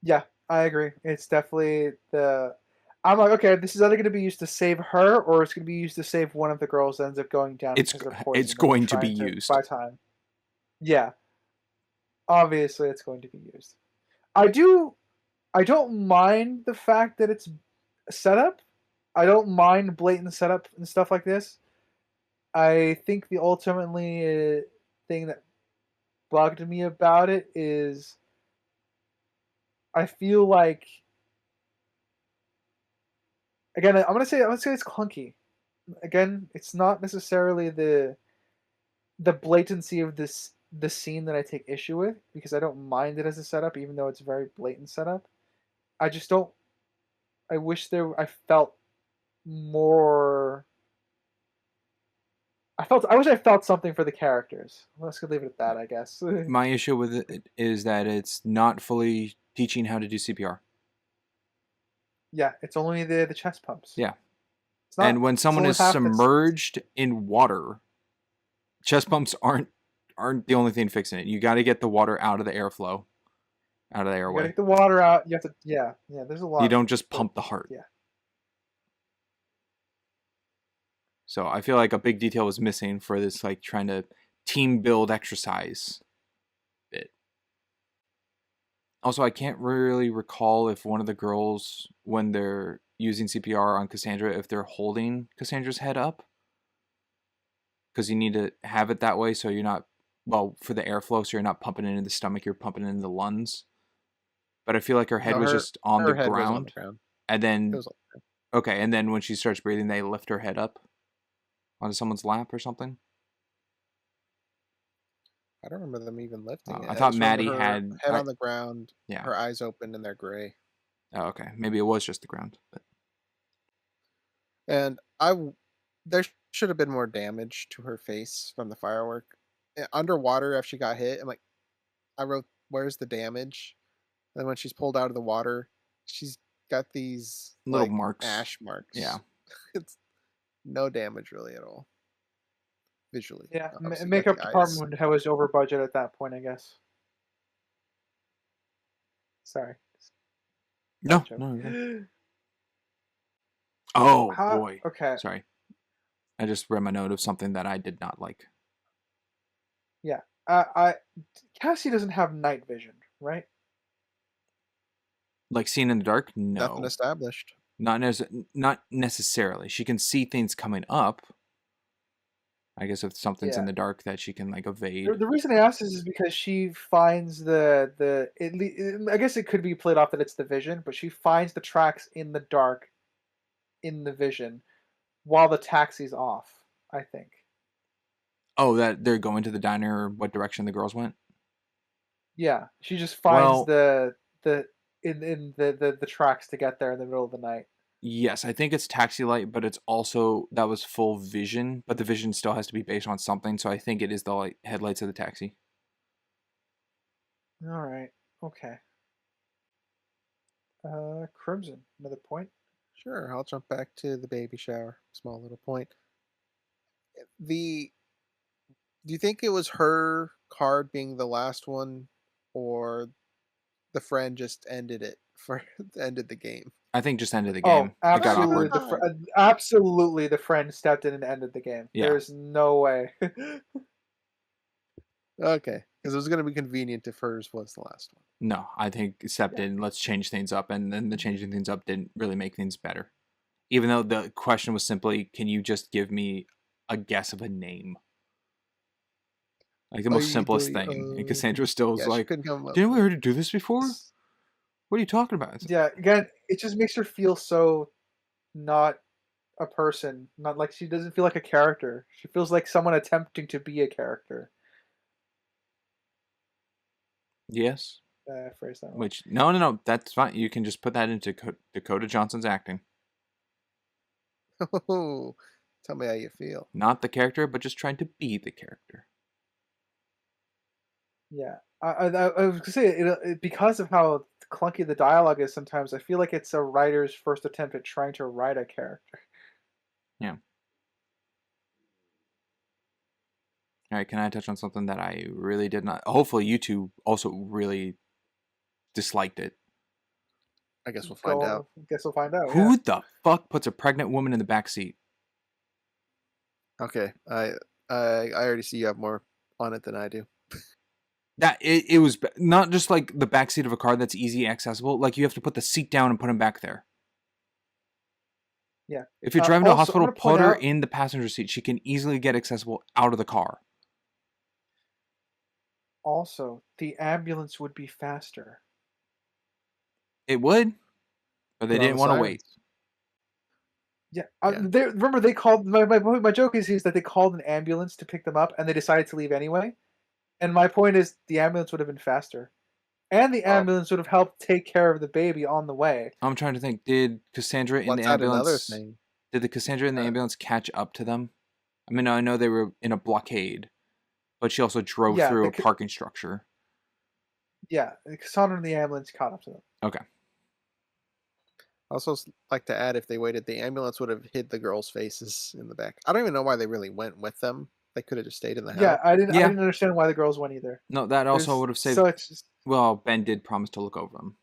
Yeah, I agree. It's definitely I'm like, okay, this is either going to be used to save her, or it's going to be used to save one of the girls that ends up going down. It's going to be used. By time. Yeah. Obviously, it's going to be used. I don't mind the fact that it's set up. I don't mind blatant setup and stuff like this. I think the ultimately thing that bugged me about it is I feel like, again, I'm gonna say it's clunky. Again, it's not necessarily the blatancy of the scene that I take issue with, because I don't mind it as a setup, even though it's a very blatant setup. I just don't. I felt more. I wish I felt something for the characters. Let's leave it at that, I guess. My issue with it is that it's not fully teaching how to do CPR. Yeah, it's only the chest pumps. Yeah. And when someone is submerged in water, chest pumps aren't the only thing fixing it. You got to get the water out of the airflow, out of the airway. You got to get the water out. You have to, yeah. There's a lot. You don't just pump the heart. Yeah. So I feel like a big detail was missing for this, like, trying to team build exercise bit. Also, I can't really recall if one of the girls, when they're using CPR on Cassandra, if they're holding Cassandra's head up. Because you need to have it that way so you're not, well, for the airflow, so you're not pumping it into the stomach, you're pumping it into the lungs. But I feel like her head was just on the ground. And then, okay, and then when she starts breathing, they lift her head up onto someone's lap or something. I don't remember them even lifting it. I thought Maddie had head on the ground, yeah, her eyes open, and they're gray. Oh, okay. Maybe it was just the ground. But... And there should have been more damage to her face from the firework. Underwater, after she got hit, I wrote, "Where's the damage?" And when she's pulled out of the water, she's got these little marks, ash marks. Yeah, it's no damage really at all. Visually. Yeah, makeup department was over budget at that point, I guess. Sorry. No. Oh, boy. Okay. Sorry. I just read my note of something that I did not like. Yeah. Cassie doesn't have night vision, right? Like seeing in the dark? No. Nothing established. Not necessarily. She can see things coming up. I guess if something's in the dark that she can like evade. The reason I asked this is because she finds I guess it could be played off that it's the vision, but she finds the tracks in the dark in the vision while the taxi's off, I think. Oh, that they're going to the diner, what direction the girls went? Yeah. She just finds the tracks to get there in the middle of the night. Yes, I think it's taxi light, but it's also, that was full vision, but the vision still has to be based on something, so I think it is the headlights of the taxi. All right. Okay. Crimson, another point? Sure, I'll jump back to the baby shower. Small little point. Do you think it was her card being the last one, or the friend just ended the game? I think just ended the game. Oh, absolutely. Absolutely, the friend stepped in and ended the game. Yeah. There's no way. Okay. Because it was going to be convenient if hers was the last one. No, I think Sep did. Let's change things up, and then the changing things up didn't really make things better. Even though the question was simply, "Can you just give me a guess of a name?" Like the most simplest thing. And Cassandra still was Yeah, she like, couldn't come up. "Didn't we already do this before? What are you talking about?" It's like, Yeah, again, it just makes her feel so not a person. Not like she doesn't feel like a character. She feels like someone attempting to be a character. yes. Phrase that. Which no, that's fine. You can just put that into Dakota Johnson's acting, Oh, tell me how you feel. not the character, but just trying to be the character. Yeah, I was gonna say because of how clunky the dialogue is. Sometimes I feel like it's a writer's first attempt at trying to write a character. Yeah. All right, can I touch on something that I really did not? Hopefully, you two also really disliked it. I guess we'll find out. Guess we'll find out. Who the fuck puts a pregnant woman in the back seat? Okay, I already see you have more on it than I do. That it was not just like the back seat of a car that's easy accessible. Like you have to put the seat down and put him back there. Yeah. If you're driving to a Also, hospital, I'm gonna point put her out- in the passenger seat. She can easily get accessible out of the car. Also, the ambulance would be faster. It would, but they Put on didn't the want to sirens. wait. Yeah, Yeah. remember they called my joke is that they called an ambulance to pick them up and they decided to leave anyway. And my point is the ambulance would have been faster, and the Oh. ambulance would have helped take care of the baby on the way. I'm trying to think. Did Cassandra in Let's the add another ambulance? thing. Did the Cassandra in the Uh, ambulance catch up to them? I mean, I know they were in a blockade, but she also drove Yeah, through the a ca- parking structure. Yeah, Cassandra and the ambulance caught up to them. Okay. I also like to add, if they waited, the ambulance would have hid the girls' faces in the back. I don't even know why they really went with them. They could have just stayed in the house. Yeah, I didn't Yeah. understand why the girls went either. No, that also There's would have saved. such Well, Ben did promise to look over them.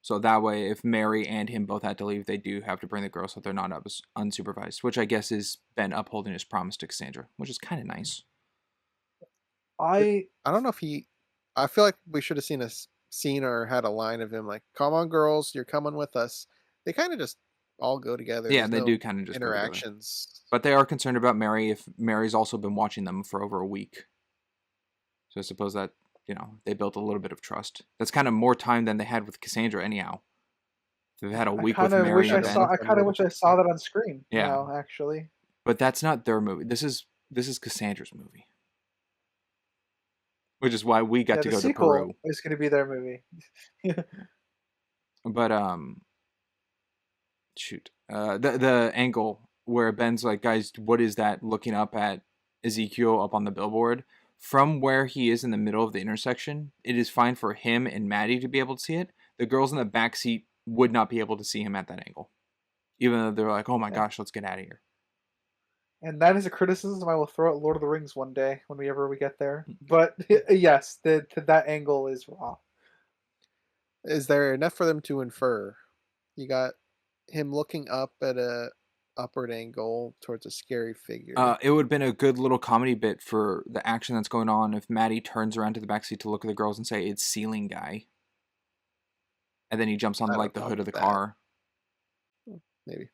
So that way, if Mary and him both had to leave, they do have to bring the girls so they're not unsupervised, which I guess is Ben upholding his promise to Cassandra, which is kind of nice. I I don't know if he. I feel like we should have seen a scene or had a line of him like, "Come on, girls, you're coming with us." They kind of just all go together. Yeah, There's they no do kind of just go together. interactions. But they are concerned about Mary if Mary's also been watching them for over a week. So I suppose that, they built a little bit of trust. That's kind of more time than they had with Cassandra anyhow. They've had a week with Mary and Ben. I kind of wish I saw that on screen. Yeah. Now, actually. But that's not their movie. This is Cassandra's movie. Which is why we got to the go to sequel Peru. is going to be their movie. But shoot. The angle where Ben's like, guys, what is that, looking up at Ezekiel up on the billboard? From where he is in the middle of the intersection, it is fine for him and Maddie to be able to see it. The girls in the back seat would not be able to see him at that angle. Even though they're like, oh my gosh, let's get out of here. And that is a criticism I will throw at Lord of the Rings one day, whenever we get there. But yes, that angle is raw. Is there enough for them to infer? You got him looking up at a upward angle towards a scary figure. It would have been a good little comedy bit for the action that's going on if Maddie turns around to the backseat to look at the girls and say, it's Ceiling Guy. And then he jumps on I like don't the hood know of the that. car. Maybe.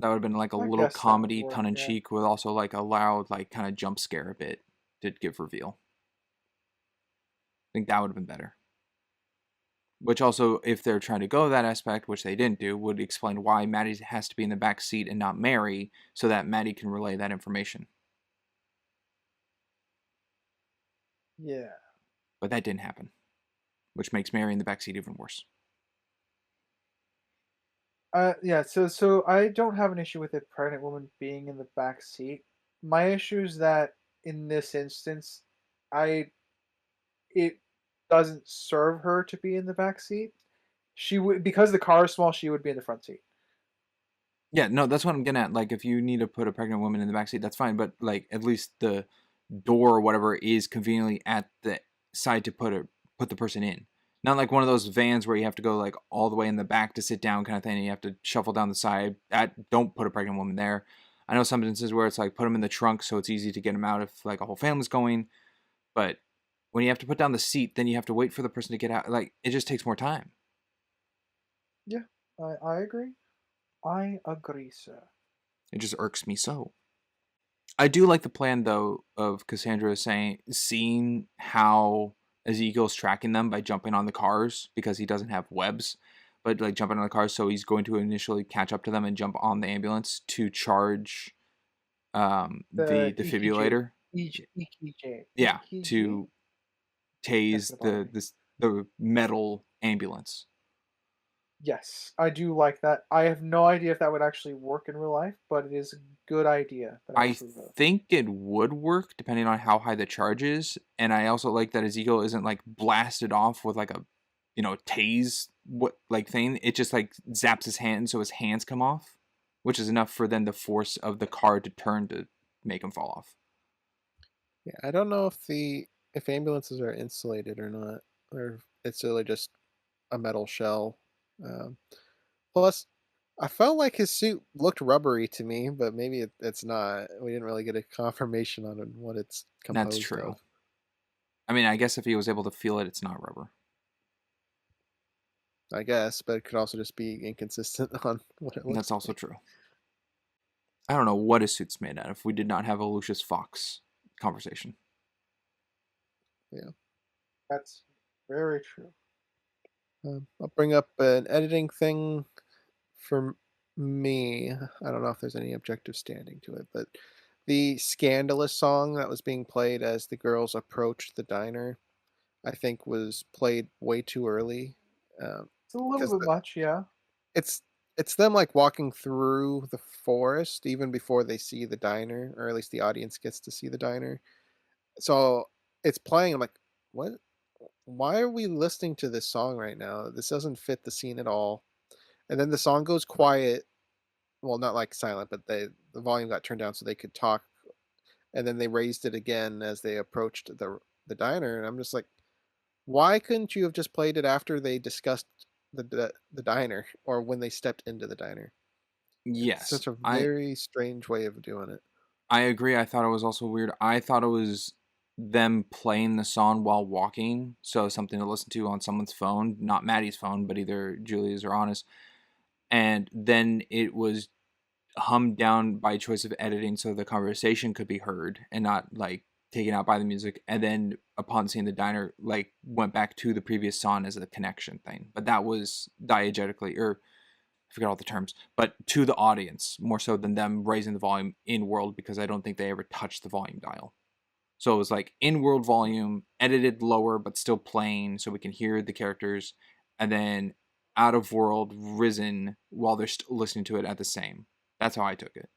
That would have been like a I little guess that comedy, would work, tongue-in-cheek, with also like a loud, like kind of jump scare a bit to give reveal. I think that would have been better. Which also, if they're trying to go that aspect, which they didn't do, would explain why Maddie has to be in the back seat and not Mary, so that Maddie can relay that information. Yeah. But that didn't happen, which makes Mary in the back seat even worse. Yeah, so I don't have an issue with a pregnant woman being in the back seat. My issue is that in this instance, it doesn't serve her to be in the back seat. She would, because the car is small, she would be in the front seat. Yeah, no, that's what I'm getting at. Like, if you need to put a pregnant woman in the back seat, that's fine. But like, at least the door or whatever is conveniently at the side to put the person in. Not like one of those vans where you have to go like all the way in the back to sit down kind of thing, and you have to shuffle down the side. Don't put a pregnant woman there. I know some instances where it's like put them in the trunk so it's easy to get them out if like a whole family's going. But when you have to put down the seat, then you have to wait for the person to get out. Like, it just takes more time. Yeah, I agree. I agree, sir. It just irks me so. I do like the plan, though, of Cassandra seeing how Ezekiel's tracking them by jumping on the cars because he doesn't have webs, but like jumping on the cars, so he's going to initially catch up to them and jump on the ambulance to charge the The defibrillator. EKG. Yeah, EKG? to That's tase the bottom. the metal ambulance. Yes, I do like that. I have no idea if that would actually work in real life, but it is a good idea that I I approve of. think it would work depending on how high the charge is, and I also like that Ezekiel isn't like blasted off with like a, tase thing. It just like zaps his hand, so his hands come off, which is enough for then the force of the car to turn to make him fall off. Yeah, I don't know if ambulances are insulated or not, or if it's really just a metal shell. Plus, I felt like his suit looked rubbery to me, but maybe it's not. We didn't really get a confirmation on what it's That's composed true. of. I mean, I guess if he was able to feel it, it's not rubber. I guess, but it could also just be inconsistent on what it looks That's also like. true. I don't know what his suit's made out of. We did not have a Lucius Fox conversation. Yeah. That's very true. I'll bring up an editing thing for me. I don't know if there's any objective standing to it, but the scandalous song that was being played as the girls approached the diner, I think was played way too early. It's a little Because bit much, yeah. it's them like walking through the forest even before they see the diner, or at least the audience gets to see the diner. So it's playing. I'm like, what? Why are we listening to this song right now? This doesn't fit the scene at all. And then the song goes quiet. Well, not like silent, but the volume got turned down so they could talk. And then they raised it again as they approached the diner. And I'm just like, why couldn't you have just played it after they discussed the diner, or when they stepped into the diner? It's Yes, such a very strange way of doing it. I agree. I thought it was also weird. I thought it was them playing the song while walking, so something to listen to on someone's phone, not Maddie's phone, but either Julia's or Anna's. And then it was hummed down by choice of editing so the conversation could be heard and not like taken out by the music. And then upon seeing the diner, like went back to the previous song as a connection thing. But that was diegetically, or I forget all the terms, but to the audience more so than them raising the volume in world, because I don't think they ever touched the volume dial. So it was like in world volume, edited lower, but still playing so we can hear the characters, and then out of world risen while they're still listening to it at the same. That's how I took it.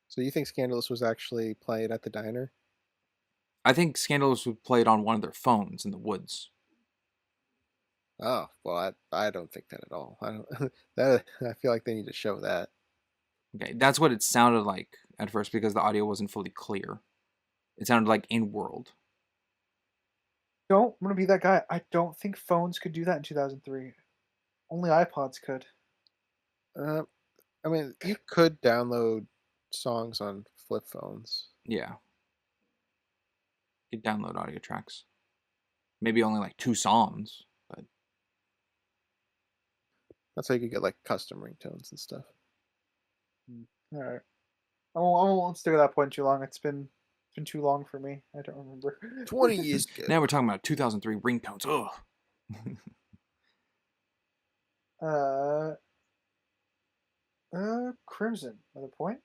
So you think Scandalous was actually played at the diner? I think Scandalous would play it on one of their phones in the woods. Oh, well, I don't think that at all. I don't that I feel like they need to show that. Okay, that's what it sounded like at first because the audio wasn't fully clear. It sounded like in world. I'm gonna be that guy. I don't think phones could do that in 2003. Only iPods could. I mean, you could download songs on flip phones. Yeah. You could download audio tracks. Maybe only like 2 songs, but That's how you could get like custom ringtones and stuff. All right. I won't stick at that point too long. It's been too long for me. I don't remember. 20 is good. now we're talking about 2003 ringtones. Ugh. Crimson. Another point.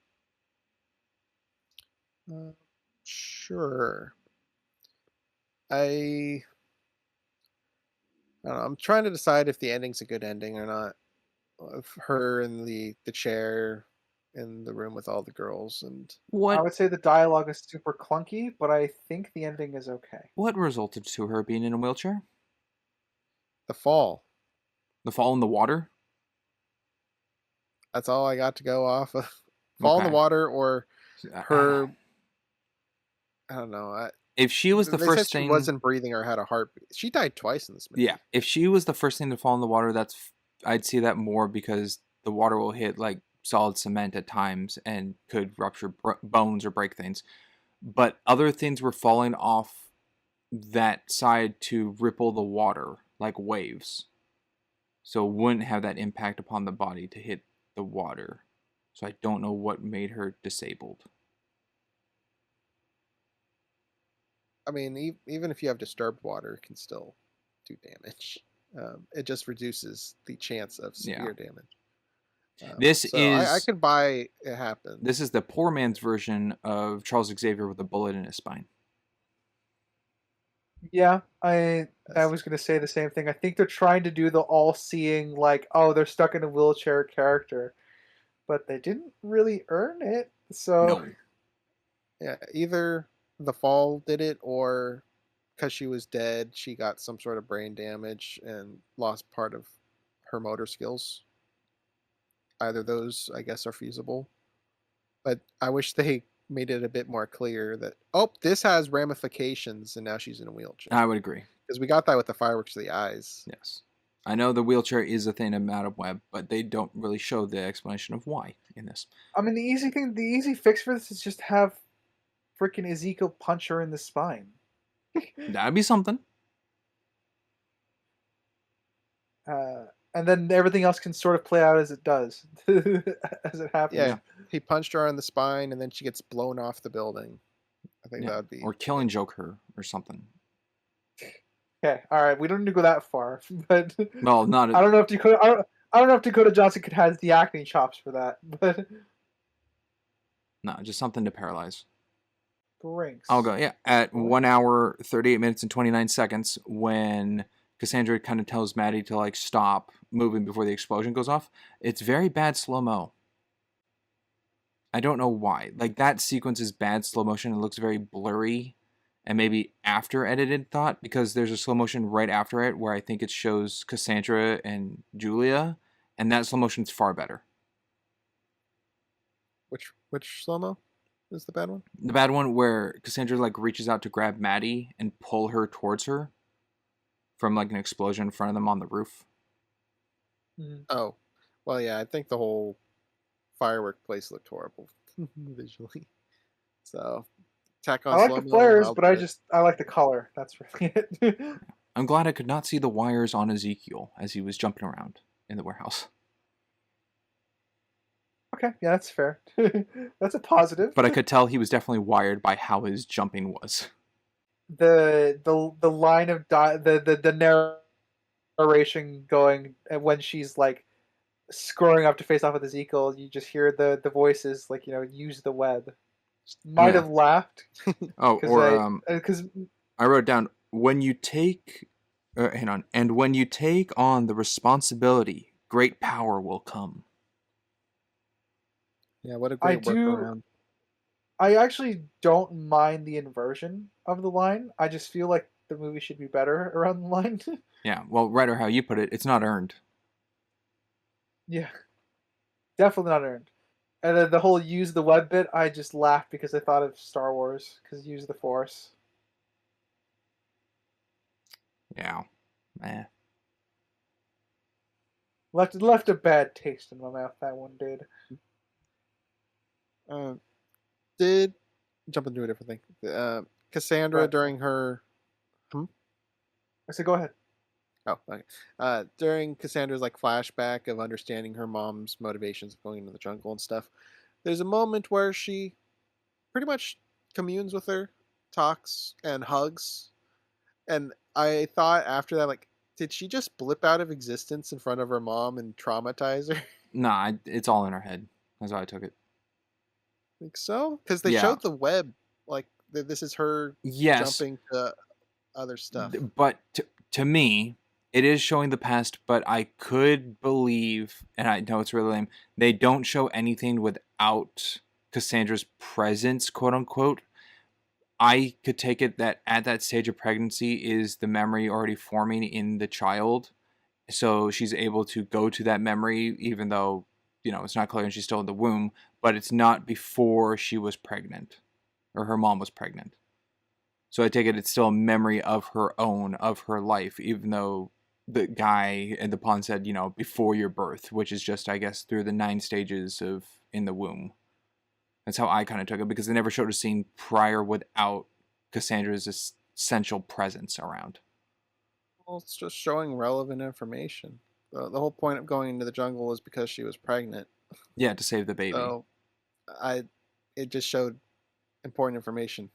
Sure. I don't know. I'm trying to decide if the ending's a good ending or not. Of her in the chair in the room with all the girls, and What I would say the dialogue is super clunky, but I think the ending is okay. what resulted to her being in a wheelchair? the fall. The fall in the water? That's all I got to go off of. Fall in the Okay. water, or her. I don't know. If she was the They first said thing, she wasn't breathing or had a heartbeat. She died twice in this movie. yeah, if she was the first thing to fall in the water, I'd see that more because the water will hit like solid cement at times and could rupture bones or break things. but other things were falling off that side to ripple the water like waves. So it wouldn't have that impact upon the body to hit the water. So I don't know what made her disabled. I mean, even if you have disturbed water, it can still do damage. It just reduces the chance of severe damage. I could buy it happen. This is the poor man's version of Charles Xavier with a bullet in his spine. Yeah, I was going to say the same thing. I think they're trying to do the all-seeing, like, oh, they're stuck in a wheelchair character, but they didn't really earn it. So, No. Yeah, either the fall did it, or because she was dead, she got some sort of brain damage and lost part of her motor skills. Either those, I guess, are feasible. But I wish they made it a bit more clear that, oh, this has ramifications and now she's in a wheelchair. I would agree. Because we got that with the fireworks to the eyes. Yes. I know the wheelchair is a thing in Madam Web, but they don't really show the explanation of why in this. I mean, the easy fix for this is just have freaking Ezekiel punch her in the spine. That'd be something. And then everything else can sort of play out as it does, as it happens. Yeah, he punched her on the spine, and then she gets blown off the building. I think that would be... Or Killing Joke her, or something. Okay, all right, we don't need to go that far, but well, not. I don't know if Dakota. I don't know if Dakota Johnson could have the acting chops for that, but no, just something to paralyze. Brinks. I'll go. Yeah, at 1 hour 38 minutes and 29 seconds, when Cassandra kind of tells Maddie to like stop moving before the explosion goes off. It's very bad slow-mo. I don't know why. Like, that sequence is bad slow motion. It looks very blurry, and maybe after edited thought, because there's a slow motion right after it where I think it shows Cassandra and Julia, and that slow motion's far better. Which slow-mo is the bad one? The bad one where Cassandra like reaches out to grab Maddie and pull her towards her from like an explosion in front of them on the roof. Mm-hmm. Oh, well, yeah, I think the whole firework place looked horrible visually. So, tack on I like slow-mo, the flares, but it. I like the color. That's really it. I'm glad I could not see the wires on Ezekiel as he was jumping around in the warehouse. Okay, yeah, that's fair. That's a positive. But I could tell he was definitely wired by how his jumping was. The line of the narration going when she's like scrolling up to face off with Ezekiel, you just hear the voices like, you know, use the web. Might have laughed. Oh, or because I wrote down when you take and when you take on the responsibility, great power will come. Yeah, what a great workaround. I actually don't mind the inversion of the line. I just feel like the movie should be better around the line. Yeah, well, right, or how you put it, it's not earned. Yeah, definitely not earned. And then the whole use the web bit, I just laughed because I thought of Star Wars, because use the Force. Yeah, Left a bad taste in my mouth, that one did. Did jump into a different thing. Cassandra during her... I said, go ahead. Oh, okay. During Cassandra's like flashback of understanding her mom's motivations of going into the jungle and stuff, there's a moment where she pretty much communes with her, talks and hugs, and I thought after that, like, did she just blip out of existence in front of her mom and traumatize her? Nah, it's all in her head. That's how I took it. Think so? Because they showed the web, like this is her jumping to other stuff. But to me, it is showing the past, but I could believe, and I know it's really lame, they don't show anything without Cassandra's presence, quote unquote. I could take it that at that stage of pregnancy is the memory already forming in the child. So she's able to go to that memory, even though, you know, it's not clear and she's still in the womb, but it's not before she was pregnant or her mom was pregnant. So I take it it's still a memory of her own, of her life, even though the guy in the pond said, you know, before your birth, which is just, I guess, through the 9 stages of in the womb. That's how I kind of took it, because they never showed a scene prior without Cassandra's essential presence around. Well, it's just showing relevant information. The whole point of going into the jungle is because she was pregnant. Yeah, to save the baby. So, it just showed important information.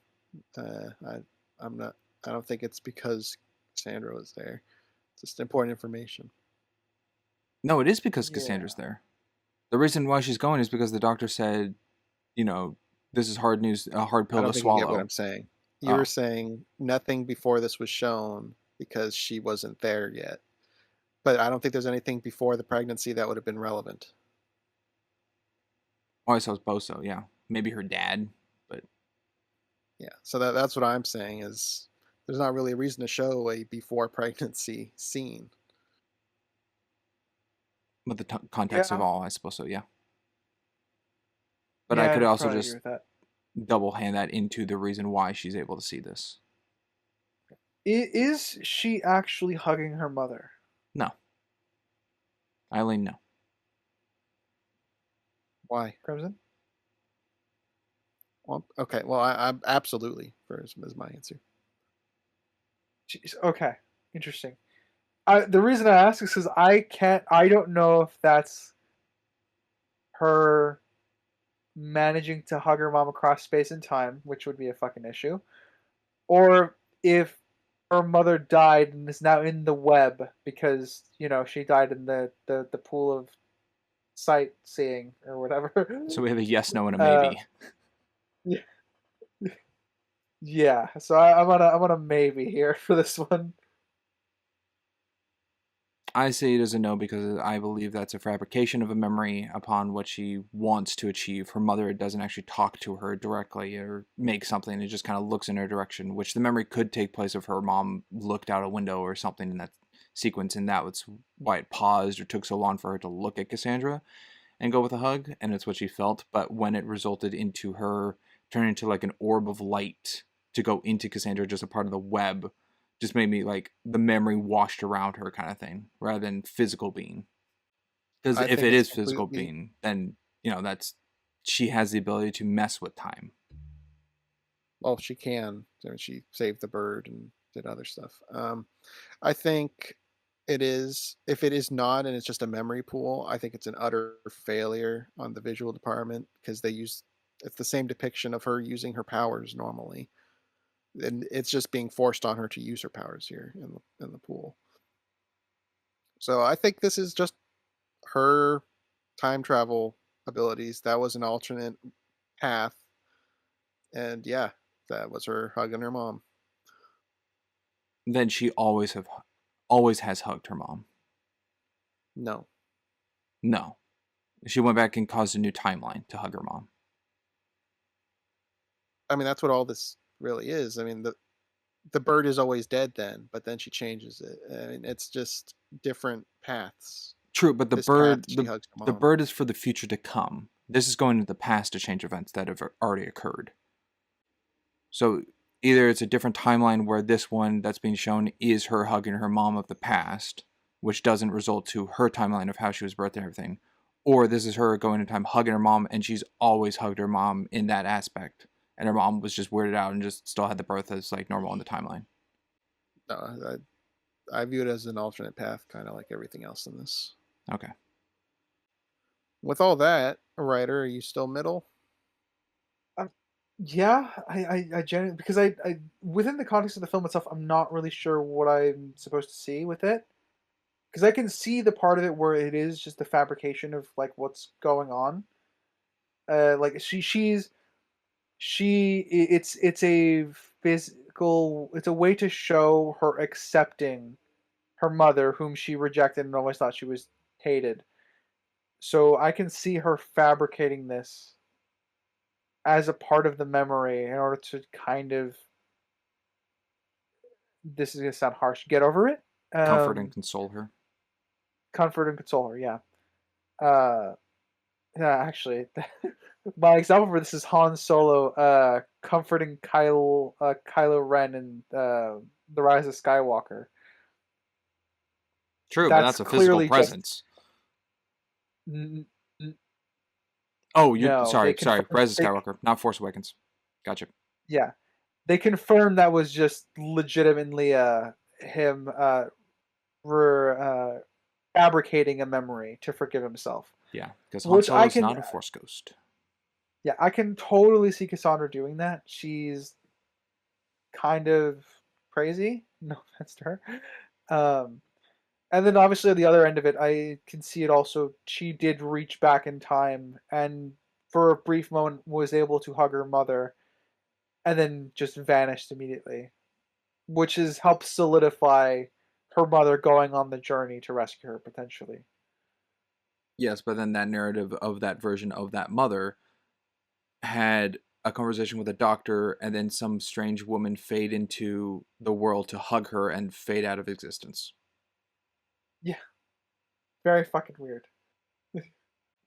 I'm not. I don't think it's because Cassandra was there. It's just important information. No, it is because Yeah. Cassandra's there. The reason why she's going is because the doctor said, this is hard news, a hard I pill don't to think you swallow. get what I'm saying. You were saying nothing before this was shown because she wasn't there yet. But I don't think there's anything before the pregnancy that would have been relevant. Oh, I suppose so, yeah. Maybe her dad, but... Yeah, so that's what I'm saying is there's not really a reason to show a before pregnancy scene. With the context of all, I suppose so, yeah. But yeah, I could also probably just agree with that. double hand that into the reason why she's able to see this. Is she actually hugging her mother? No. Eileen, no. Why? Crimson? Well, okay. Well, I'm absolutely is my answer. Jeez, okay, interesting. The reason I ask is because I don't know if that's her managing to hug her mom across space and time, which would be a fucking issue, or if her mother died and is now in the web because she died in the pool of sightseeing or whatever. So we have a yes, no, and a maybe. Yeah. So I'm on a maybe here for this one. I say it as a no because I believe that's a fabrication of a memory upon what she wants to achieve. Her mother doesn't actually talk to her directly or make something. It just kind of looks in her direction, which the memory could take place if her mom looked out a window or something in that sequence, and that was why it paused or took so long for her to look at Cassandra and go with a hug, and it's what she felt. But when it resulted into her turning into like an orb of light to go into Cassandra, just a part of the web, just made me like the memory washed around her kind of thing rather than physical being. Because if it is physical being, then that's she has the ability to mess with time. Well, she can. She saved the bird and did other stuff. I think it is. If it is not, and it's just a memory pool, I think it's an utter failure on the visual department because it's the same depiction of her using her powers normally. And it's just being forced on her to use her powers here in the pool. So I think this is just her time travel abilities. That was an alternate path, and yeah, that was her hugging her mom. Then she always has hugged her mom. No. She went back and caused a new timeline to hug her mom. I mean, that's what all this really is. I mean, the bird is always dead then, but then she changes it. I mean, it's just different paths. True, but the bird is for the future to come. This is going into the past to change events that have already occurred. So either it's a different timeline where this one that's being shown is her hugging her mom of the past, which doesn't result to her timeline of how she was birthed and everything, or this is her going in time hugging her mom, and she's always hugged her mom in that aspect. And her mom was just weirded out and just still had the birth as like normal in the timeline. No, I view it as an alternate path, kind of like everything else in this. Okay. With all that, writer, are you still middle? Yeah, I genuinely, because I within the context of the film itself, I'm not really sure what I'm supposed to see with it. Because I can see the part of it where it is just the fabrication of like what's going on. Like it's a physical, it's a way to show her accepting her mother, whom she rejected and always thought she was hated. So I can see her fabricating this as a part of the memory in order to kind of, this is going to sound harsh, get over it. Comfort and console her. Comfort and console her, yeah. Yeah, actually, my example for this is Han Solo comforting Kylo Ren in The Rise of Skywalker. True, but that's a physical presence. Oh, you're No, sorry. they Sorry. confirmed. Rise of Skywalker, not Force Awakens. Gotcha. Yeah, they confirmed that was just legitimately him fabricating a memory to forgive himself. Yeah, because Han Which I Solo's can, not a Force ghost. yeah, I can totally see Cassandra doing that. She's kind of crazy. No offense to her. Um, and then obviously at the other end of it, I can see it also. She did reach back in time and for a brief moment was able to hug her mother and then just vanished immediately, which has helped solidify her mother going on the journey to rescue her potentially. Yes, but then that narrative of that version of that mother had a conversation with a doctor, and then some strange woman fade into the world to hug her and fade out of existence. Yeah, very fucking weird.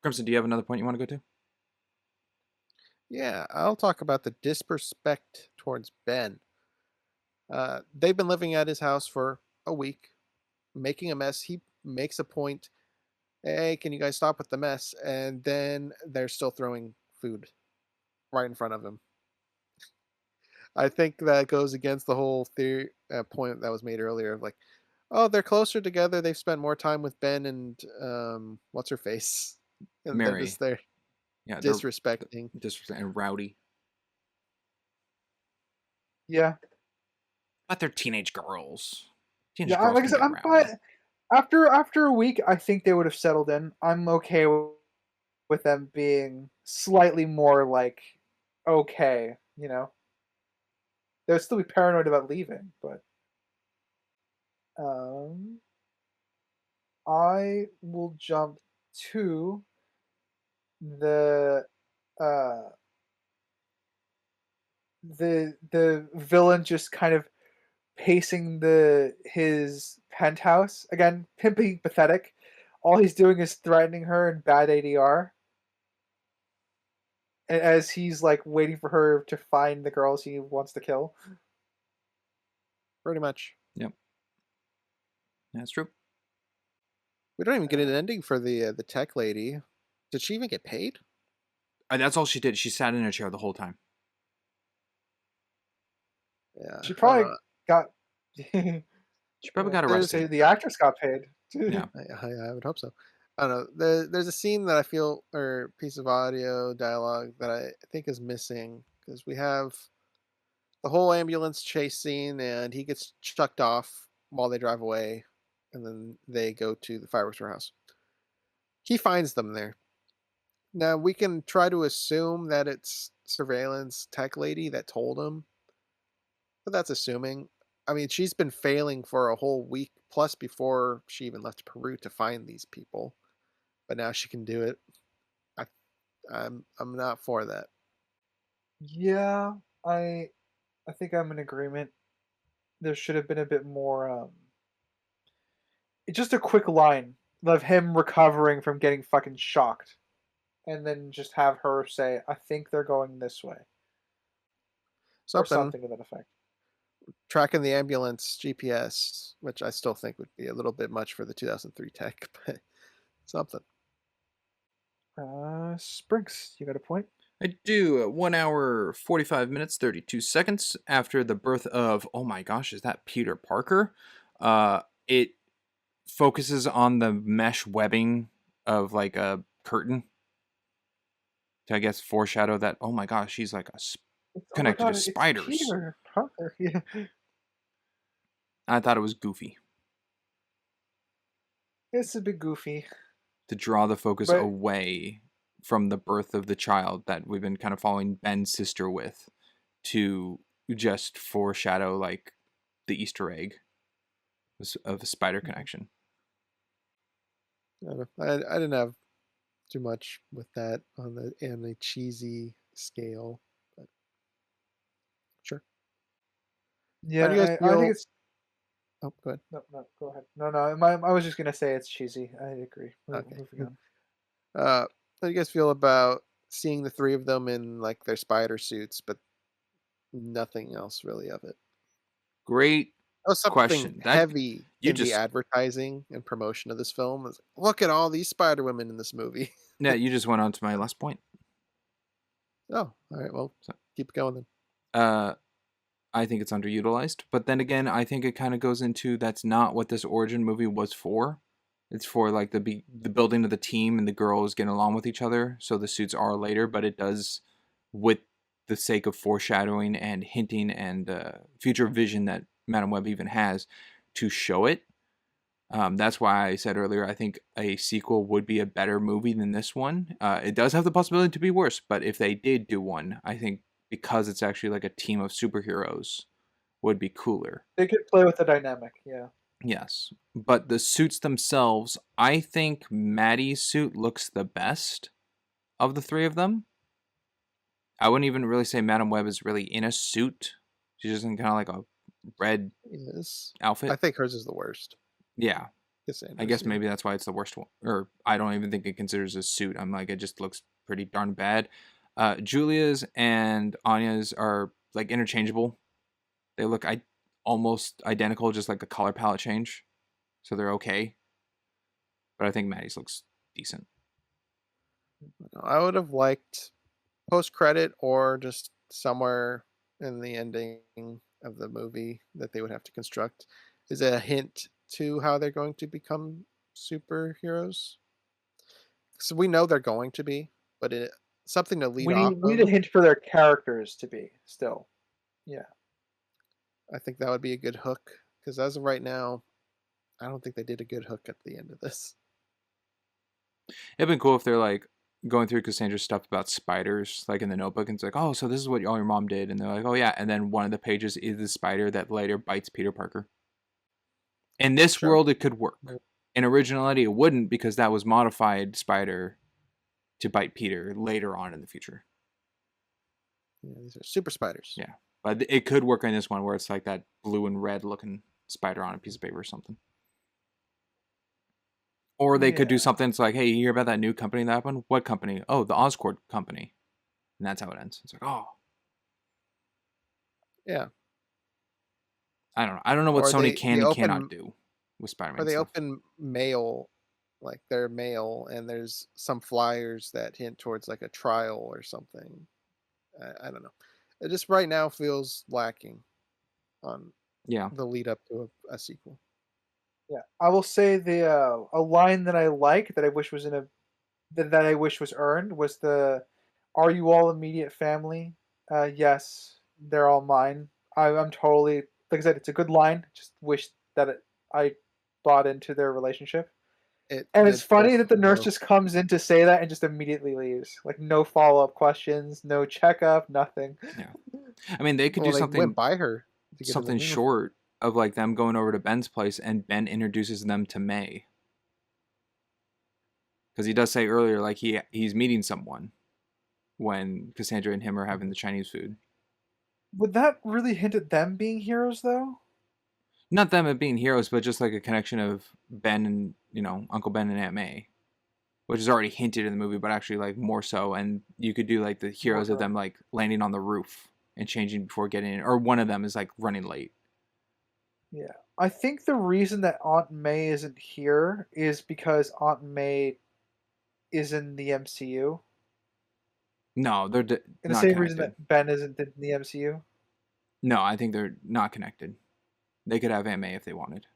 Crimson, do you have another point you want to go to? Yeah, I'll talk about the disrespect towards Ben. They've been living at his house for a week, making a mess. He makes a point, hey, can you guys stop with the mess? And then they're still throwing food right in front of him. I think that goes against the whole theory point that was made earlier of like, oh, they're closer together. They've spent more time with Ben and what's her face, and they're Mary. just there Yeah, disrespecting. Disrespecting and rowdy. Yeah. But they're teenage girls. Teenage Yeah, girls like I can said, get I'm rowdy. fine. After a week, I think they would have settled in. I'm okay with them being slightly more like okay, you know. They would still be paranoid about leaving, but um, I will jump to the uh the villain just kind of pacing his penthouse again, pimping pathetic. All he's doing is threatening her in bad ADR. As he's like waiting for her to find the girls he wants to kill. Pretty much. Yep. That's true. We don't even get an ending for the tech lady. Did she even get paid? That's all she did. She sat in a chair the whole time. Yeah, She probably got. She probably got There's- arrested. The actress got paid. Yeah. I would hope so. I don't know. There's a scene that I feel, or piece of audio dialogue that I think is missing because we have the whole ambulance chase scene, and he gets chucked off while they drive away, and then they go to the fireworks warehouse. He finds them there. Now we can try to assume that it's surveillance tech lady that told him, but that's assuming. I mean, she's been failing for a whole week plus before she even left Peru to find these people, but now she can do it. I'm not for that. Yeah, I think I'm in agreement. There should have been a bit more. Just a quick line of him recovering from getting fucking shocked, and then just have her say, "I think they're going this way," or something to that effect. Tracking the ambulance GPS, which I still think would be a little bit much for the 2003 tech, but something. Sprinks, you got a point? I do. 1 hour, 45 minutes, 32 seconds after the birth of, oh my gosh, is that Peter Parker? It focuses on the mesh webbing of like a curtain to, I guess, foreshadow that, oh my gosh, she's like connected to spiders. It's Peter Parker. Yeah. I thought it was goofy It's a bit goofy. to draw the focus But- away from the birth of the child that we've been kind of following Ben's sister with, to just foreshadow like the Easter egg of a spider connection. I don't know. I didn't have too much with that on the cheesy scale, but sure. Yeah, do you guys I feel- think it's. Oh, go ahead. No, go ahead. No, I was just gonna say it's cheesy. I agree. Okay. Moving on. How do you guys feel about seeing the three of them in like their spider suits, but nothing else really of it? Great That was something question. heavy you in just- the advertising and promotion of this film. It's like, look at all these Spider Women in this movie. Yeah, you just went on to my last point. Oh, all right. Well, So- keep going then. I think it's underutilized, but then again, I think it kind of goes into that's not what this origin movie was for. It's for like the building of the team and the girls getting along with each other. So the suits are later, but it does with the sake of foreshadowing and hinting and future vision that Madame Web even has to show it. That's why I said earlier I think a sequel would be a better movie than this one. It does have the possibility to be worse, but if they did do one, I think because it's actually like a team of superheroes would be cooler. They could play with the dynamic, yeah. Yes. But the suits themselves, I think Maddie's suit looks the best of the three of them. I wouldn't even really say Madame Web is really in a suit. She's just in kind of like a red Yes. outfit. I think hers is the worst. Yeah. Cassandra's, I guess yeah. maybe that's why it's the worst one. Or I don't even think it considers a suit. I'm like, it just looks pretty darn bad. Julia's and Anya's are like interchangeable. They look almost identical, just like a color palette change. So they're okay. But I think Maddie's looks decent. I would have liked post credit or just somewhere in the ending of the movie that they would have to construct is a hint to how they're going to become superheroes. So we know they're going to be, but something to lead We off need of. a hint for their characters to be still. Yeah. I think that would be a good hook because as of right now, I don't think they did a good hook at the end of this. It'd been cool if they're like going through Cassandra's stuff about spiders, like in the notebook, and it's like, oh, so this is what all your mom did, and they're like, oh yeah, and then one of the pages is the spider that later bites Peter Parker. In this Sure. world, it could work. In originality, it wouldn't because that was modified spider to bite Peter later on in the future. Yeah, these are super spiders. Yeah, but it could work in this one where it's like that blue and red looking spider on a piece of paper or something. Or they could do something. It's like, hey, you hear about that new company that happened? What company? Oh, the Oscorp company. And that's how it ends. It's like, oh. Yeah. I don't know. I don't know what Or Sony can and open, cannot do with Spider-Man or they stuff. open mail, like their mail, and there's some flyers that hint towards like a trial or something. I don't know. It just right now feels lacking on the lead up to a sequel. Yeah, I will say the a line that I like that I wish was in a that I wish was earned was the "Are you all immediate family?" Yes, they're all mine. I'm totally like I said, it's a good line. Just wish that I bought into their relationship. And it's funny that the nurse just comes in to say that and just immediately leaves. Like no follow up questions, no checkup, nothing. Yeah, I mean they could do They something. went by her to get something short of like them going over to Ben's place and Ben introduces them to May. Because he does say earlier, like he's meeting someone when Cassandra and him are having the Chinese food. Would that really hint at them being heroes, though? Not them being heroes, but just like a connection of Ben and Uncle Ben and Aunt May, which is already hinted in the movie, but actually like more so. And you could do like the heroes of them like landing on the roof and changing before getting in, or one of them is like running late. Yeah, I think the reason that Aunt May isn't here is because Aunt May is in the MCU. No, they're in the not same connected. reason that Ben isn't in the MCU. No, I think they're not connected. They could have Aunt May if they wanted.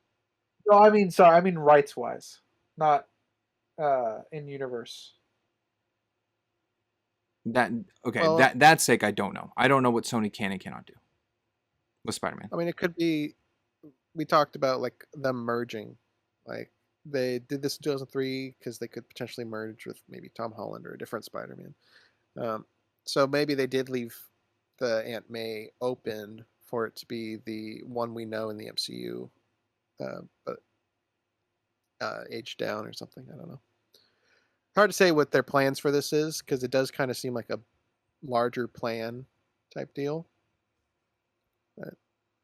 No, I mean rights wise, not in universe. That's sake I don't know. I don't know what Sony can and cannot do with Spider-Man. I mean, it could be. We talked about like them merging, like they did this in 2003 because they could potentially merge with maybe Tom Holland or a different Spider-Man. So maybe they did leave the Aunt May open for it to be the one we know in the MCU, but aged down or something. I don't know. Hard to say what their plans for this is because it does kind of seem like a larger plan type deal. But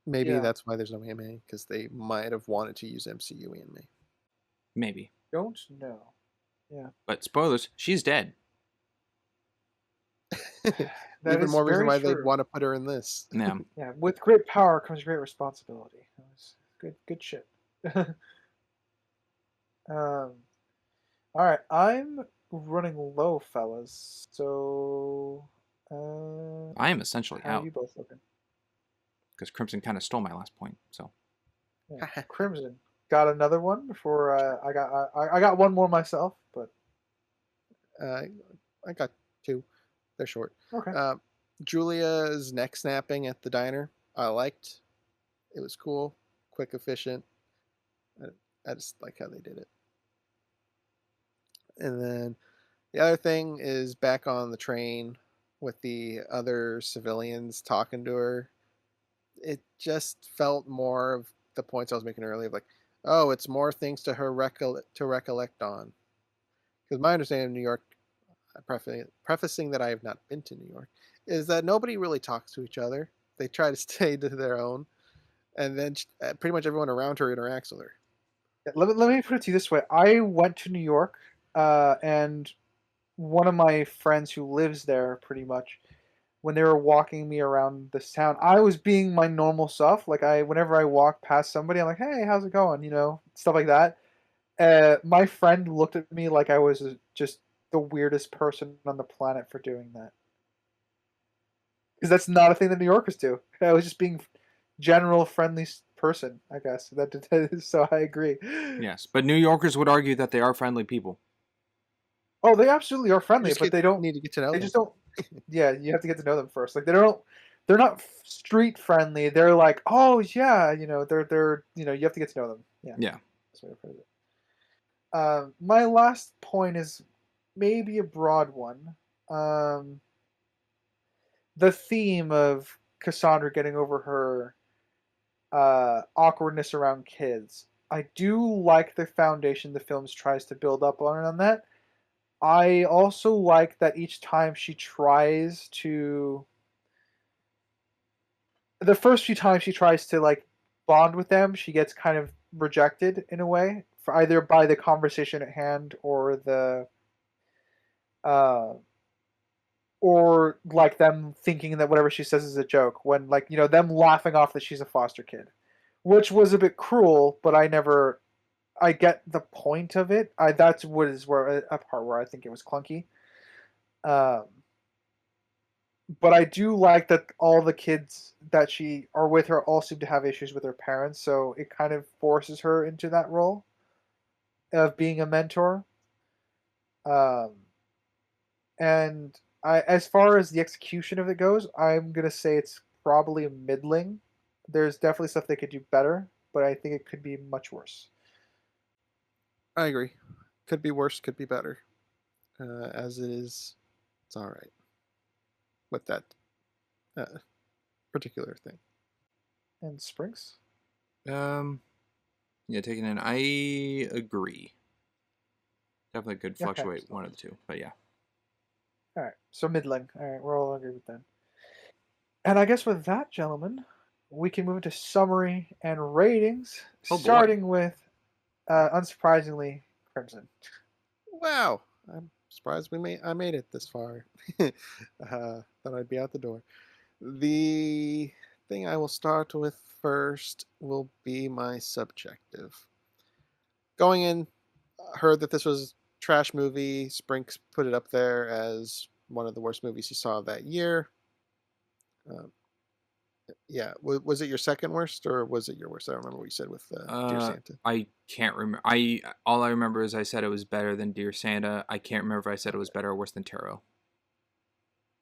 maybe that's why there's no Aunt May because they might have wanted to use MCU Aunt May. Maybe. Don't know. Yeah. But spoilers, she's dead. Even more reason why they'd want to put her in this. Yeah. Yeah. With great power comes great responsibility. That was good shit. All right, I'm running low, fellas. So, I am essentially How are out you both looking? because Crimson kind of stole my last point. So Yeah. Crimson got another one before I got one more myself, but I got two. They're short. okay. Julia's neck snapping at the diner, I liked. It was cool, quick, efficient. I just like how they did it. And then the other thing is back on the train with the other civilians talking to her. It just felt more of the points I was making earlier, of like, oh, it's more things to her to recollect on. Because my understanding of New York, prefacing that I have not been to New York, is that nobody really talks to each other. They try to stay to their own, and then pretty much everyone around her interacts with her. Let me put it to you this way. I went to New York, and one of my friends who lives there, pretty much, when they were walking me around this town, I was being my normal self. Like whenever I walk past somebody, I'm like, "Hey, how's it going?" Stuff like that. My friend looked at me like I was just the weirdest person on the planet for doing that. Because that's not a thing that New Yorkers do. I was just being general friendly person, I guess. So I agree. yes, but New Yorkers would argue that they are friendly people. Oh, they absolutely are You friendly, just but they don't. need to get to know They them. just don't. Yeah, you have to get to know them first. Like they don't. They're not street friendly. They're like, oh yeah, they're you have to get to know them. Yeah. Yeah. That's what I put it. My last point is maybe a broad one. Um, the theme of Cassandra getting over her awkwardness around kids. I do like the foundation the films tries to build up on that. I also like that each time she tries to, the first few times she tries to like bond with them, she gets kind of rejected in a way, for either by the conversation at hand uh or like them thinking that whatever she says is a joke, when like them laughing off that she's a foster kid, which was a bit cruel, but I get the point of it. That's what is where a part where I think it was clunky. Um, but I do like that all the kids that she are with her all seem to have issues with their parents, so it kind of forces her into that role of being a mentor. Um, and as far as the execution of it goes, I'm gonna say it's probably middling. There's definitely stuff they could do better, but I think it could be much worse. I agree. Could be worse, could be better. As it is, it's all right with that uh, particular thing. And Springs? Yeah, taking in. I agree. Definitely could Yeah, okay. fluctuate one of the two, but yeah. All right, so middling. All right, we're all agree with that. And I guess with that, gentlemen, we can move into summary and ratings, Oh, boy. starting with, unsurprisingly, Crimson. Wow, I'm surprised I made it this far. Thought I'd be out the door. The thing I will start with first will be my subjective. Going in, heard that this was trash movie. Sprinks put it up there as one of the worst movies he saw that year. Um, yeah, was it your second worst or was it your worst? I don't remember what you said with Dear Santa. I can't remember. All I remember is I said it was better than Dear Santa. I can't remember if I said it was better or worse than Tarot.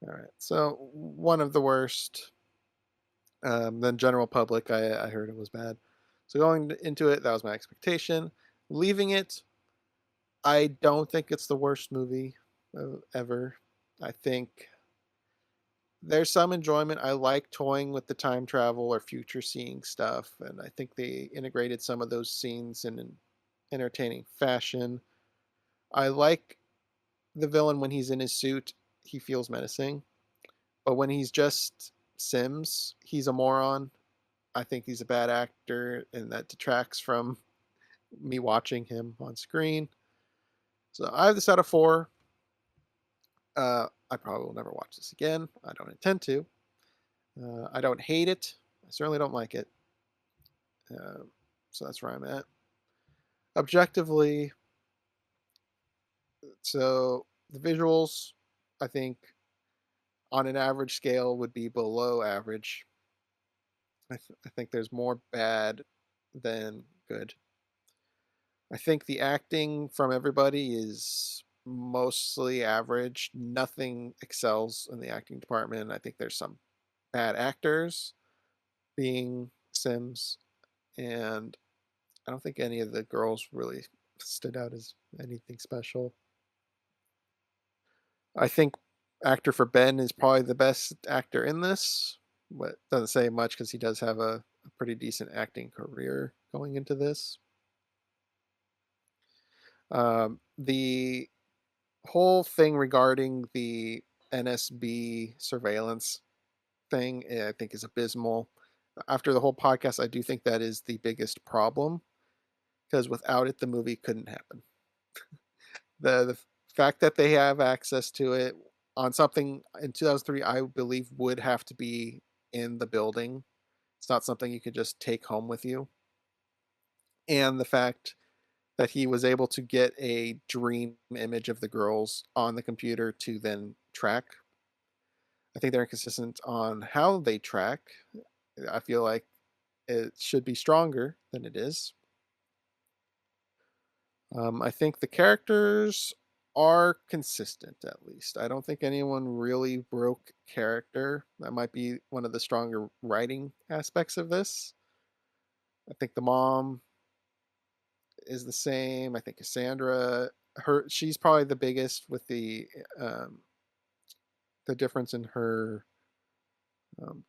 All right, so one of the worst. Then general public, I heard it was bad. So going into it, that was my expectation. Leaving it, I don't think it's the worst movie ever. I think there's some enjoyment. I like toying with the time travel or future seeing stuff, and I think they integrated some of those scenes in an entertaining fashion. I like the villain when he's in his suit, he feels menacing, but when he's just Sims, he's a moron. I think he's a bad actor, and that detracts from me watching him on screen. So I have this out of 4. I probably will never watch this again. I don't intend to. I don't hate it. I certainly don't like it. Uh, so that's where I'm at. Objectively, so the visuals, I think on an average scale would be below average. I think there's more bad than good. I think the acting from everybody is mostly average. Nothing excels in the acting department. I think there's some bad actors, being Sims, and I don't think any of the girls really stood out as anything special. I think actor for Ben is probably the best actor in this, but doesn't say much because he does have a pretty decent acting career going into this. The whole thing regarding the NSB surveillance thing, I think, is abysmal. After the whole podcast, I do think that is the biggest problem because without it, the movie couldn't happen. The fact that they have access to it on something in 2003, I believe, would have to be in the building. It's not something you could just take home with you. And the fact that he was able to get a dream image of the girls on the computer to then track. I think they're inconsistent on how they track. I feel like it should be stronger than it is. I think the characters are consistent, at least. I don't think anyone really broke character. That might be one of the stronger writing aspects of this. I think the mom is the same. I think Cassandra, she's probably the biggest with the difference in her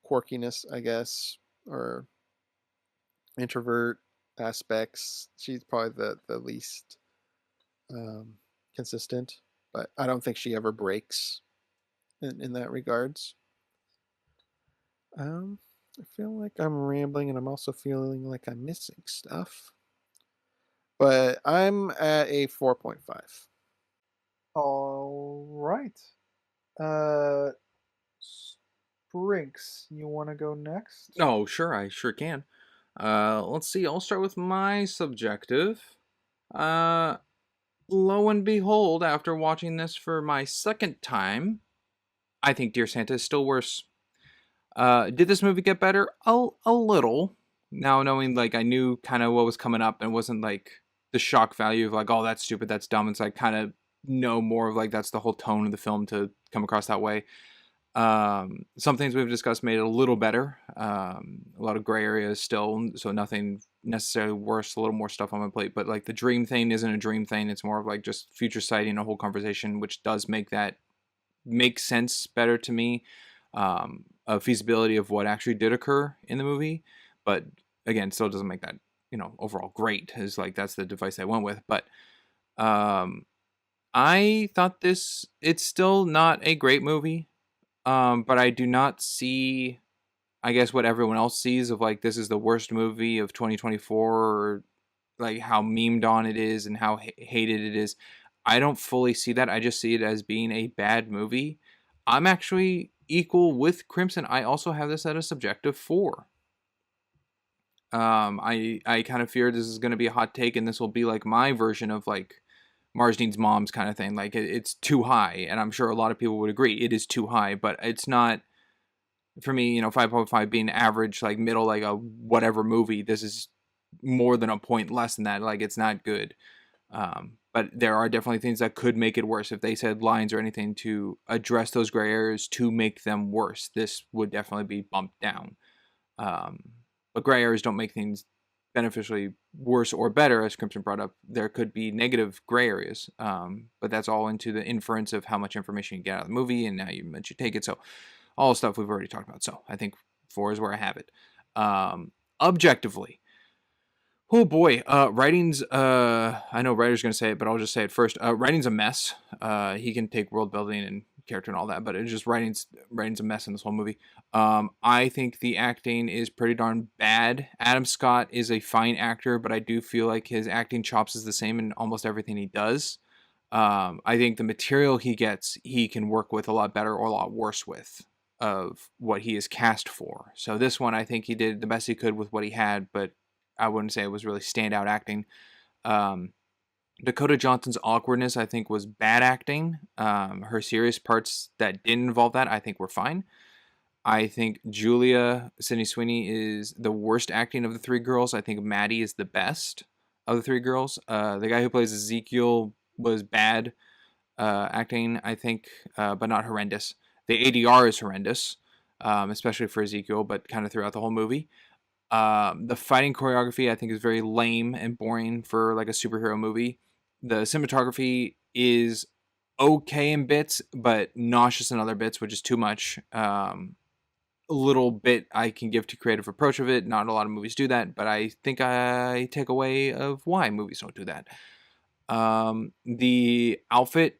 quirkiness, I guess, or introvert aspects. She's probably the least consistent, but I don't think she ever breaks in that regards. I feel like I'm rambling, and I'm also feeling like I'm missing stuff. But I'm at a 4.5. All right. Uh, Sprinks, you want to go next? Oh, sure, I sure can. Let's see, I'll start with my subjective. Lo and behold, after watching this for my second time, I think Dear Santa is still worse. Did this movie get better? A little. Now knowing, like, I knew kind of what was coming up and wasn't like the shock value of like, oh, that's stupid, that's dumb. It's like kind of know more of like that's the whole tone of the film to come across that way. Some things we've discussed made it a little better. A lot of gray areas still, so nothing necessarily worse. A little more stuff on my plate, but like the dream thing isn't a dream thing. It's more of like just future sighting a whole conversation, which does make that make sense better to me. A feasibility of what actually did occur in the movie, but again, still doesn't make that overall great. Is like that's the device I went with, but I thought it's still not a great movie. But I do not see, I guess, what everyone else sees of like this is the worst movie of 2024, or like how memed on it is and how hated it is. I don't fully see that. I just see it as being a bad movie. I'm actually equal with Crimson. I also have this at a subjective 4. I kind of fear this is going to be a hot take, and this will be like my version of like Marsden's mom's kind of thing. Like it's too high, and I'm sure a lot of people would agree it is too high, but it's not for me. 5.5 being average, like middle, like a whatever movie. This is more than a point less than that. Like it's not good. But there are definitely things that could make it worse. If they said lines or anything to address those gray areas to make them worse, this would definitely be bumped down. But gray areas don't make things beneficially worse or better. As Crimson brought up, there could be negative gray areas, but that's all into the inference of how much information you get out of the movie and how much you take it. So all the stuff we've already talked about. So I think 4 is where I have it. Objectively, oh boy, writing's, I know writer's going to say it, but I'll just say it first. Writing's a mess. He can take world building and character and all that, but it's just writing's a mess in this whole movie. I think the acting is pretty darn bad. Adam Scott is a fine actor, but I do feel like his acting chops is the same in almost everything he does. I think the material he gets, he can work with a lot better or a lot worse with of what he is cast for. So this one, I think he did the best he could with what he had, but I wouldn't say it was really standout acting. Dakota Johnson's awkwardness, I think, was bad acting. Her serious parts that didn't involve that, I think, were fine. I think Julia Sydney Sweeney is the worst acting of the three girls. I think Maddie is the best of the three girls. The guy who plays Ezekiel was bad acting, I think, but not horrendous. The ADR is horrendous, especially for Ezekiel, but kind of throughout the whole movie. The fighting choreography, I think, is very lame and boring for like a superhero movie. The cinematography is okay in bits, but nauseous in other bits, which is too much. A little bit I can give to creative approach of it. Not a lot of movies do that, but I think I take away of why movies don't do that. The outfit,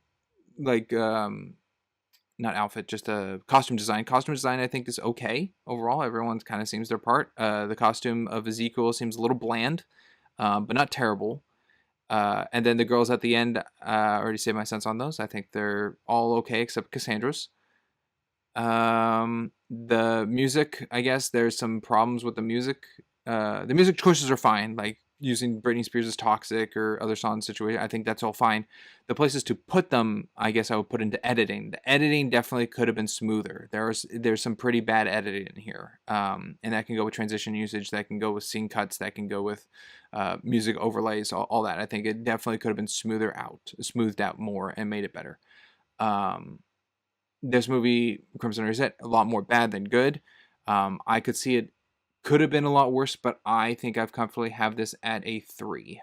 like not outfit, just a costume design. Costume design, I think, is okay overall. Everyone kind of seems their part. The costume of Ezekiel seems a little bland, but not terrible. And then the girls at the end, I already saved my sense on those. I think they're all okay except Cassandra's. The music, I guess there's some problems with the music. The music choices are fine, like using Britney Spears' Toxic or other song situation. I think that's all fine. The places to put them, I guess I would put into editing. The editing definitely could have been smoother. There's some pretty bad editing in here. And that can go with transition usage, that can go with scene cuts, that can go with music overlays, all that. I think it definitely could have been smoothed out more and made it better. This movie, Crimson Reset, a lot more bad than good. I could see it could have been a lot worse, but I think I've comfortably have this at a 3.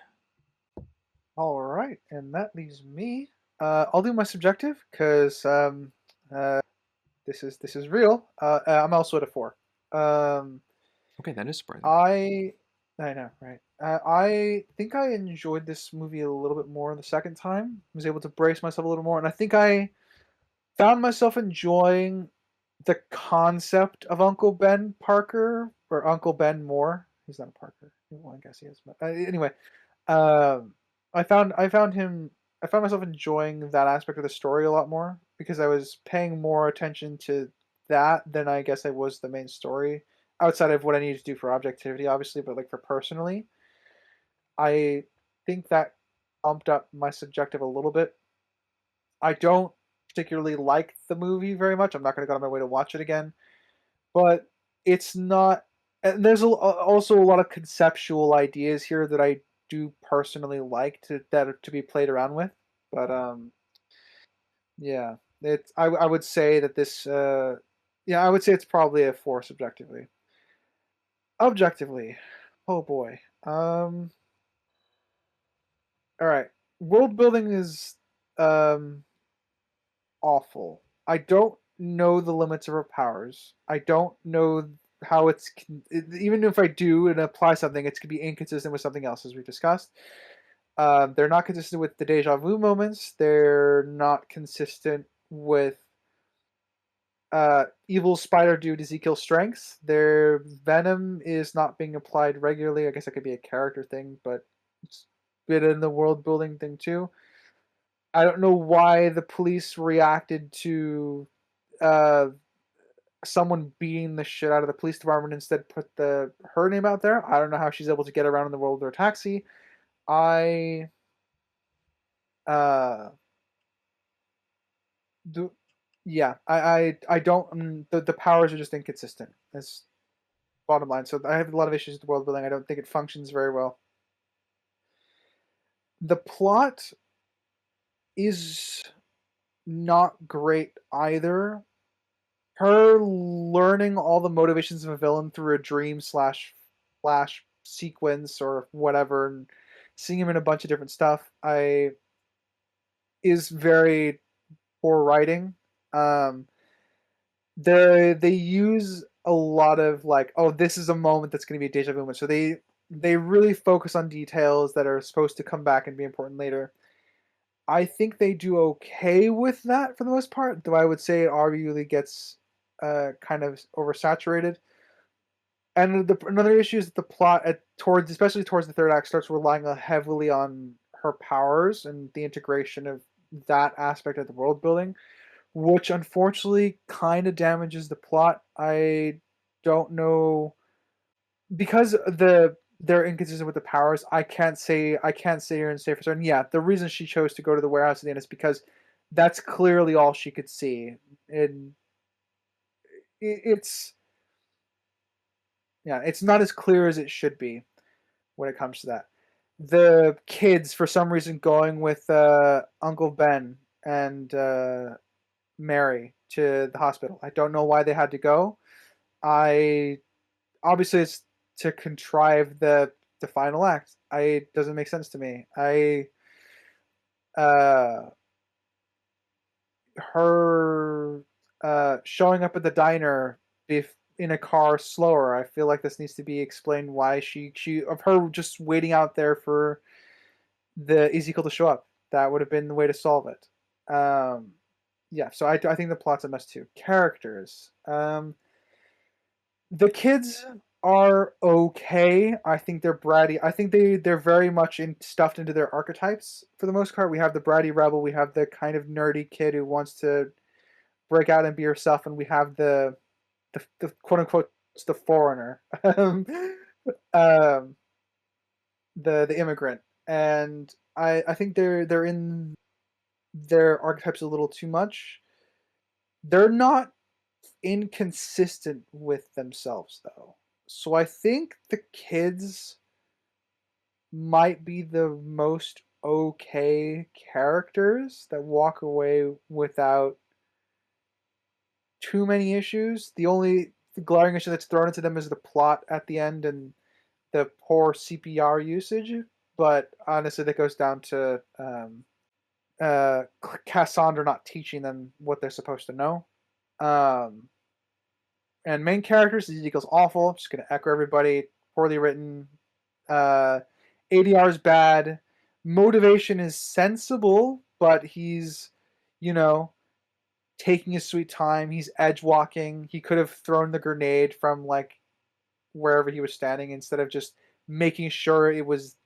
All right, and that leaves me. I'll do my subjective because this is real. I'm also at a 4. Okay, that is surprising. I know, right? I think I enjoyed this movie a little bit more the second time. I was able to brace myself a little more, and I think I found myself enjoying the concept of Uncle Ben Parker or Uncle Ben Moore. He's not a Parker. Well, I guess he is. But anyway, um, I found myself enjoying that aspect of the story a lot more because I was paying more attention to that than I guess I was the main story outside of what I needed to do for objectivity, obviously, but like for personally, I think that bumped up my subjective a little bit. I don't particularly like the movie very much. I'm not going to go on my way to watch it again, but it's not. And there's also a lot of conceptual ideas here that I do personally like that are to be played around with. But yeah, I would say that this yeah, I would say it's probably a 4 subjectively. Objectively, oh boy. All right. World building is um awful. I don't know the limits of her powers. I don't know how even if I do and apply something, it's gonna be inconsistent with something else, as we discussed. They're not consistent with the deja vu moments. They're not consistent with evil spider dude Ezekiel's strengths. Their venom is not being applied regularly. I guess that could be a character thing, but it's a bit in the world building thing too. I don't know why the police reacted to uh, someone beating the shit out of the police department instead put her name out there. I don't know how she's able to get around in the world with her taxi. I uh do yeah, I don't the powers are just inconsistent. That's bottom line. So I have a lot of issues with the world building. I don't think it functions very well. The plot is not great either. Her learning all the motivations of a villain through a dream slash flash sequence or whatever, and seeing him in a bunch of different stuff, is very poor writing. Um, they use a lot of like, oh, this is a moment that's going to be a deja vu moment. So they really focus on details that are supposed to come back and be important later. I think they do okay with that for the most part, though I would say it arguably gets kind of oversaturated. And another issue is that the plot especially towards the third act starts relying heavily on her powers and the integration of that aspect of the world building, which unfortunately kind of damages the plot. I don't know because they're inconsistent with the powers. I can't say here and say for certain. Yeah, the reason she chose to go to the warehouse at the end is because that's clearly all she could see, and it's it's not as clear as it should be when it comes to that. The kids, for some reason, going with Uncle Ben and Mary to the hospital. I don't know why they had to go. I obviously it's to contrive the final act. It doesn't make sense to me. Her showing up at the diner in a car slower. I feel like this needs to be explained why she of her just waiting out there for the Ezekiel to show up. That would have been the way to solve it. Yeah, so I think the plot's a mess too. Characters. The kids are okay. I think they're bratty. I think they're very much stuffed into their archetypes for the most part. We have the bratty rebel. We have the kind of nerdy kid who wants to break out and be herself, and we have the quote unquote the foreigner, the immigrant. And I think they're in their archetypes a little too much. They're not inconsistent with themselves though. So I think the kids might be the most okay characters that walk away without too many issues. The only glaring issue that's thrown into them is the plot at the end and the poor CPR usage. But honestly, that goes down to Cassandra not teaching them what they're supposed to know. And main characters, Ezekiel's awful. Just gonna echo everybody. Poorly written. ADR is bad. Motivation is sensible, but he's, taking his sweet time. He's edge walking. He could have thrown the grenade from like wherever he was standing instead of just making sure he was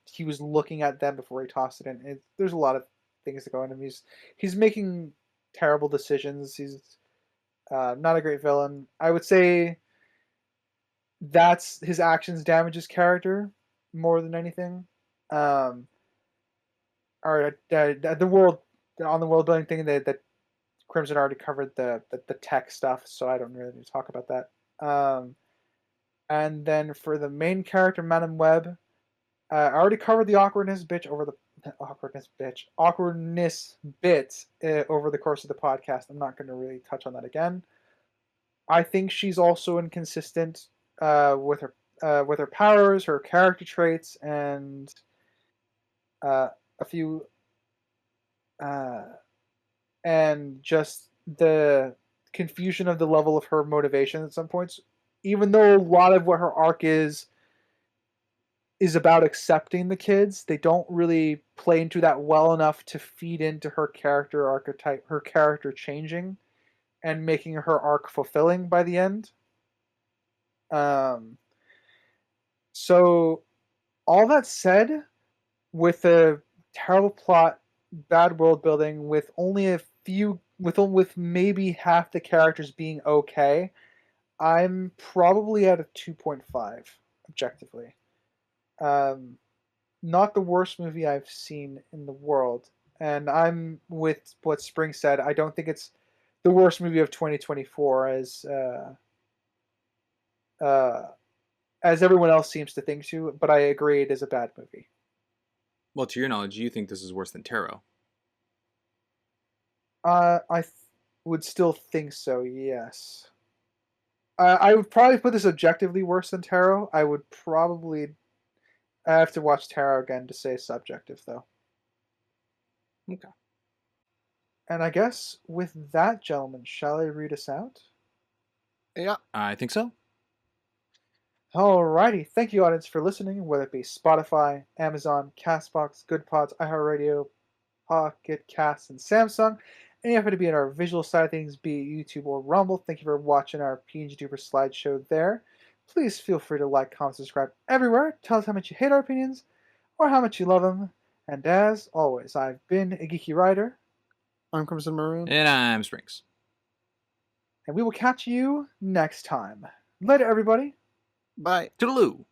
looking at them before he tossed it in. There's a lot of things that go into him. He's making terrible decisions. He's not a great villain. I would say that's his actions damage his character more than anything. Or the world building thing that Crimson already covered the tech stuff, so I don't really need to talk about that. And then for the main character, Madam Web, I already covered the awkwardness bit over the course of the podcast. I'm not going to really touch on that again. I think she's also inconsistent with her powers, her character traits, and a few and just the confusion of the level of her motivation at some points. Even though a lot of what her arc is about accepting the kids, they don't really play into that well enough to feed into her character archetype, her character changing and making her arc fulfilling by the end. So all that said, with a terrible plot, bad world building, with only a few, with maybe half the characters being okay, I'm probably at a 2.5 objectively. Not the worst movie I've seen in the world, and I'm with what Spring said. I don't think it's the worst movie of 2024 as everyone else seems to think to, but I agree it is a bad movie. Well, to your knowledge, you think this is worse than Tarot? I would still think so, yes. I would probably put this objectively worse than Tarot. I would probably have to watch Tarot again to say subjective, though. Okay. And I guess with that, gentlemen, shall I read us out? Yeah. I think so. Alrighty. Thank you, audience, for listening, whether it be Spotify, Amazon, CastBox, GoodPods, iHeartRadio, Pocket Casts, and Samsung. And you happen to be in our visual side of things, be it YouTube or Rumble. Thank you for watching our PNGTuber slideshow there. Please feel free to like, comment, subscribe everywhere. Tell us how much you hate our opinions or how much you love them. And as always, I've been a Geeky Writer. I'm Crimson Maroon. And I'm Springs. And we will catch you next time. Later, everybody. Bye. Toodaloo.